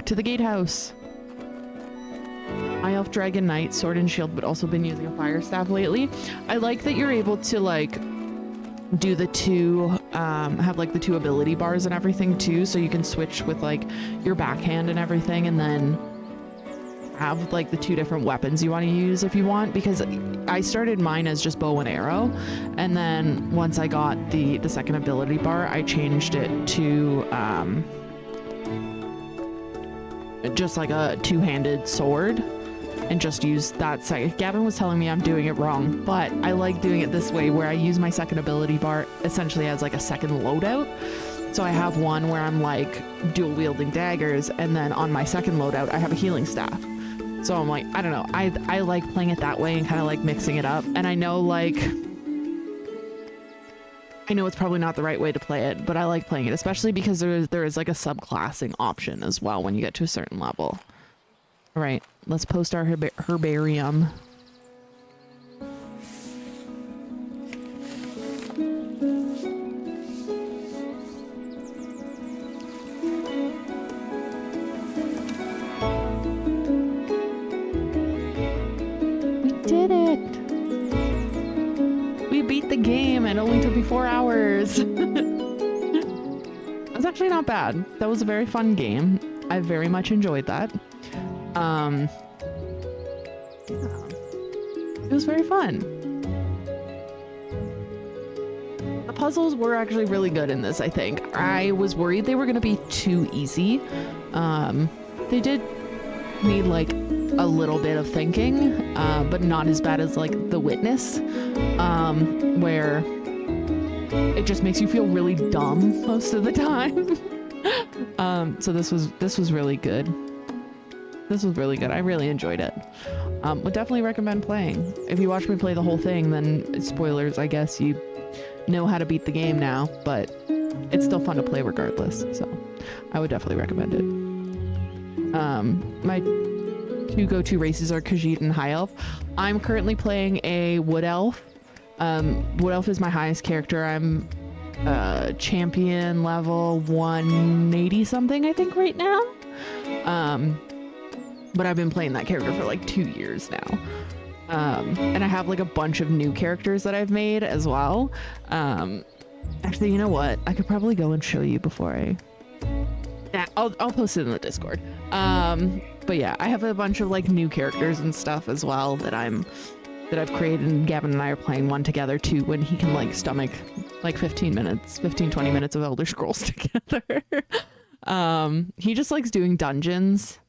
B: To the gatehouse. High Elf Dragon Knight, Sword and Shield, but also been using a fire staff lately. I like that you're able to like do the two, have like the two ability bars and everything too, so you can switch with like your backhand and everything, and then have like the two different weapons you want to use if you want, because I started mine as just bow and arrow, and then once I got the second ability bar, I changed it to just like a two-handed sword, and just use that second. Gavin was telling me I'm doing it wrong, but I like doing it this way where I use my second ability bar essentially as like a second loadout. So I have one where I'm like dual wielding daggers, and then on my second loadout I have a healing staff. So I'm like, I don't know, I like playing it that way and kind of like mixing it up. And I know it's probably not the right way to play it, but I like playing it, especially because there is like a subclassing option as well when you get to a certain level. All right, let's post our herbarium. We did it! We beat the game. It only took me 4 hours. That's actually not bad. That was a very fun game. I very much enjoyed that. Yeah. It was very fun. The puzzles were actually really good in this, I think. I was worried they were going to be too easy. They did need like a little bit of thinking, but not as bad as like The Witness, where it just makes you feel really dumb most of the time. So this was really good. This was really good. I really enjoyed it. Would definitely recommend playing. If you watch me play the whole thing, then spoilers, I guess you know how to beat the game now, but it's still fun to play regardless. So I would definitely recommend it. My two go-to races are Khajiit and High Elf. I'm currently playing a Wood Elf. Wood Elf is my highest character. I'm champion level 180 something, I think, right now. But I've been playing that character for like 2 years now. And I have like a bunch of new characters that I've made as well. Actually, you know what? I could probably go and show you before I'll post it in the Discord. But yeah, I have a bunch of like new characters and stuff as well that I've created, and Gavin and I are playing one together too when he can like stomach like 20 minutes of Elder Scrolls together. He just likes doing dungeons.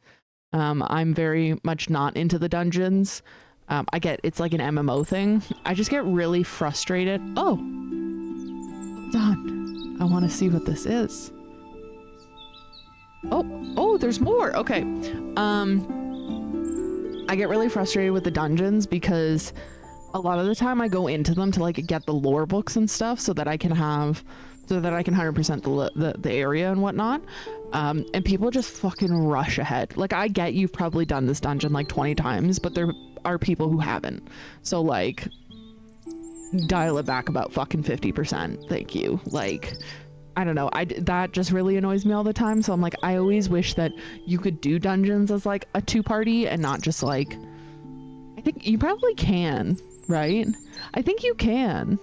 B: I'm very much not into the dungeons. I get it's like an MMO thing. I just get really frustrated. Oh, done. I want to see what this is. Oh, there's more. Okay. I get really frustrated with the dungeons because a lot of the time I go into them to like get the lore books and stuff so that I can 100% the area and whatnot. And people just fucking rush ahead. Like, I get you've probably done this dungeon like 20 times, but there are people who haven't. So like, dial it back about fucking 50%. Thank you. Like, I don't know. That just really annoys me all the time. So I'm like, I always wish that you could do dungeons as like a 2-party and not just like, I think you probably can, right? I think you can.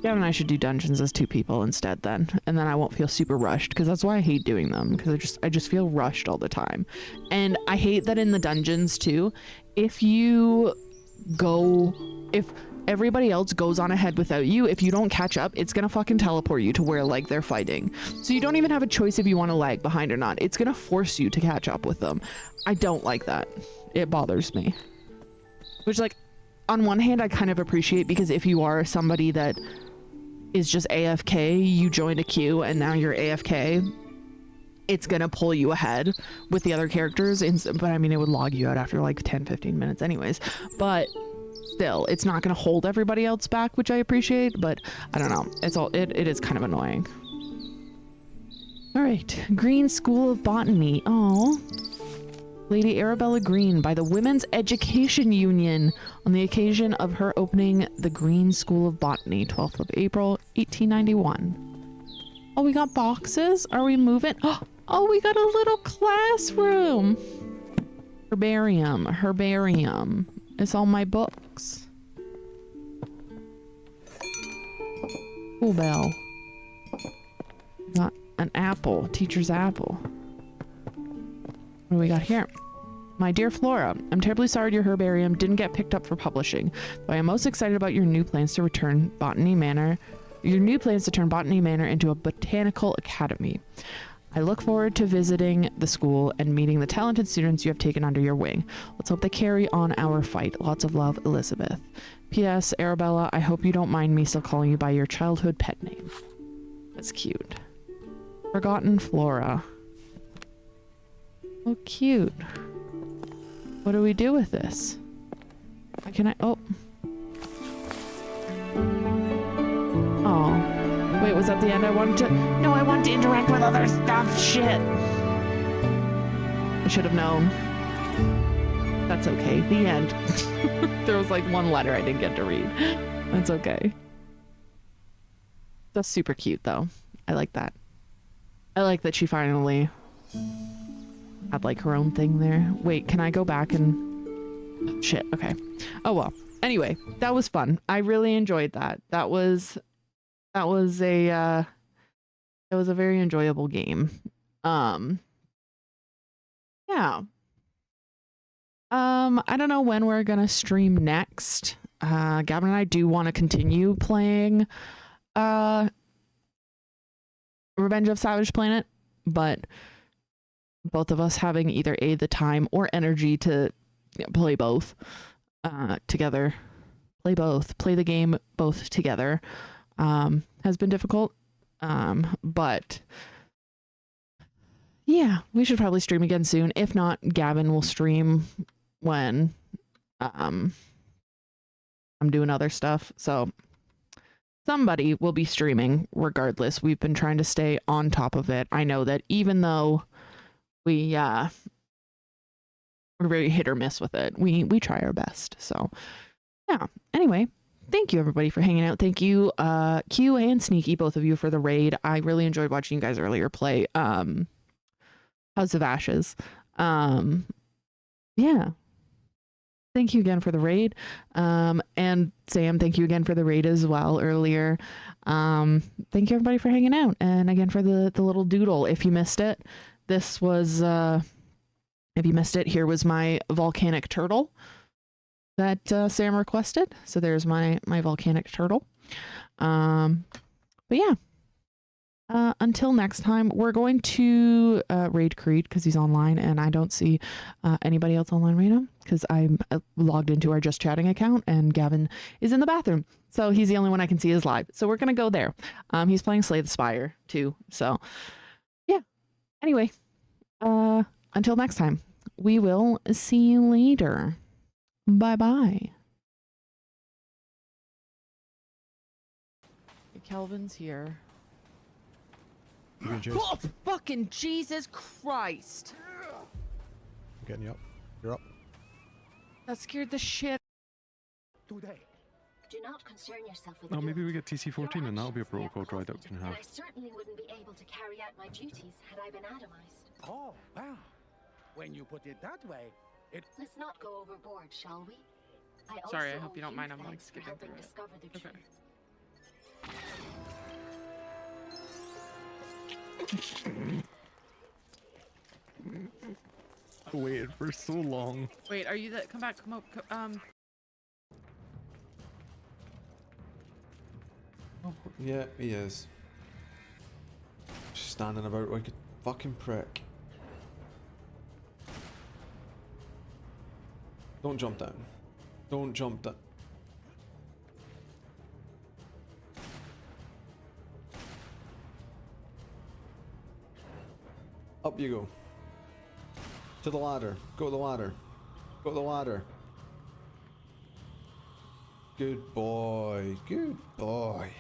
B: Gavin and I should do dungeons as 2 people instead then. And then I won't feel super rushed, because that's why I hate doing them, because I just feel rushed all the time. And I hate that in the dungeons too, if everybody else goes on ahead without you, if you don't catch up, it's gonna fucking teleport you to where like they're fighting. So you don't even have a choice if you want to lag behind or not. It's gonna force you to catch up with them. I don't like that. It bothers me. Which, like, on one hand I kind of appreciate, because if you are somebody that is just AFK, you joined a queue and now you're AFK, it's gonna pull you ahead with the other characters. But I mean, it would log you out after like 10-15 minutes anyways. But still, it's not going to hold everybody else back, which I appreciate, but I don't know. It is kind of annoying. All right, Green School of Botany. Oh, Lady Arabella Green by the Women's Education Union on the occasion of her opening the Green School of Botany, 12th of April, 1891. Oh, we got boxes? Are we moving? Oh, we got a little classroom. Herbarium. It's all my books. Cool bell. Got an apple. Teacher's apple. What do we got here? My dear Flora, I'm terribly sorry your herbarium didn't get picked up for publishing, but I am most excited about your new plans to turn Botany Manor into a botanical academy. I look forward to visiting the school and meeting the talented students you have taken under your wing. Let's hope they carry on our fight. Lots of love, Elizabeth. P.S. Arabella, I hope you don't mind me still calling you by your childhood pet name. That's cute. Forgotten Flora. Oh, cute. What do we do with this? Why can I? Oh. Oh. Wait, was that the end? I wanted to... No, I want to interact with other stuff. Shit. I should have known. That's okay. The end. There was like one letter I didn't get to read. That's okay. That's super cute, though. I like that. I like that she finally had like her own thing there. Wait, can I go back and... Shit, okay. Oh well. Anyway, that was fun. I really enjoyed that. That was a very enjoyable game. Yeah. I don't know when we're gonna stream next. Gavin and I do want to continue playing Revenge of Savage Planet, but both of us having either the time or energy to play both together. Play the game both together has been difficult. But yeah, we should probably stream again soon. If not, Gavin will stream when I'm doing other stuff. So somebody will be streaming regardless. We've been trying to stay on top of it. I know that even though we're very hit or miss with it, we try our best. So yeah, anyway, thank you everybody for hanging out. Thank you Q and Sneaky, both of you, for the raid. I really enjoyed watching you guys earlier play House of Ashes. Yeah, thank you again for the raid. And Sam, thank you again for the raid as well earlier. Thank you everybody for hanging out, and again for the little doodle. If you missed it, this was if you missed it, here was my volcanic turtle that Sam requested. So there's my volcanic turtle. But yeah, until next time, we're going to raid Creed because he's online, and I don't see anybody else online right now because I'm logged into our Just Chatting account, and Gavin is in the bathroom, so he's the only one I can see is live. So we're gonna go there. He's playing Slay the Spire too. So yeah. Anyway, until next time, we will see you later. Bye bye. Kelvin's here. Oh, fucking Jesus Christ!
G: I'm getting you up. You're up.
B: That scared the shit.
K: Today. Do not concern yourself with.
A: Oh, maybe we get TC14 and that'll be a protocol droid that we can have.
K: I certainly wouldn't be able to carry out my duties had I been atomized.
L: Oh, wow. When you put it that way,
K: Let's not go overboard, shall we?
B: Sorry, I hope you don't mind. I'm like skipping
K: helping
B: through it.
K: discover the truth.
A: I waited for so long.
B: Wait, are you that? Come back. Come up.
C: Oh, yeah, he is. Just standing about like a fucking prick. Don't jump down. Don't jump down. Up you go. To the ladder. Go to the ladder. Go to the ladder. Good boy. Good boy.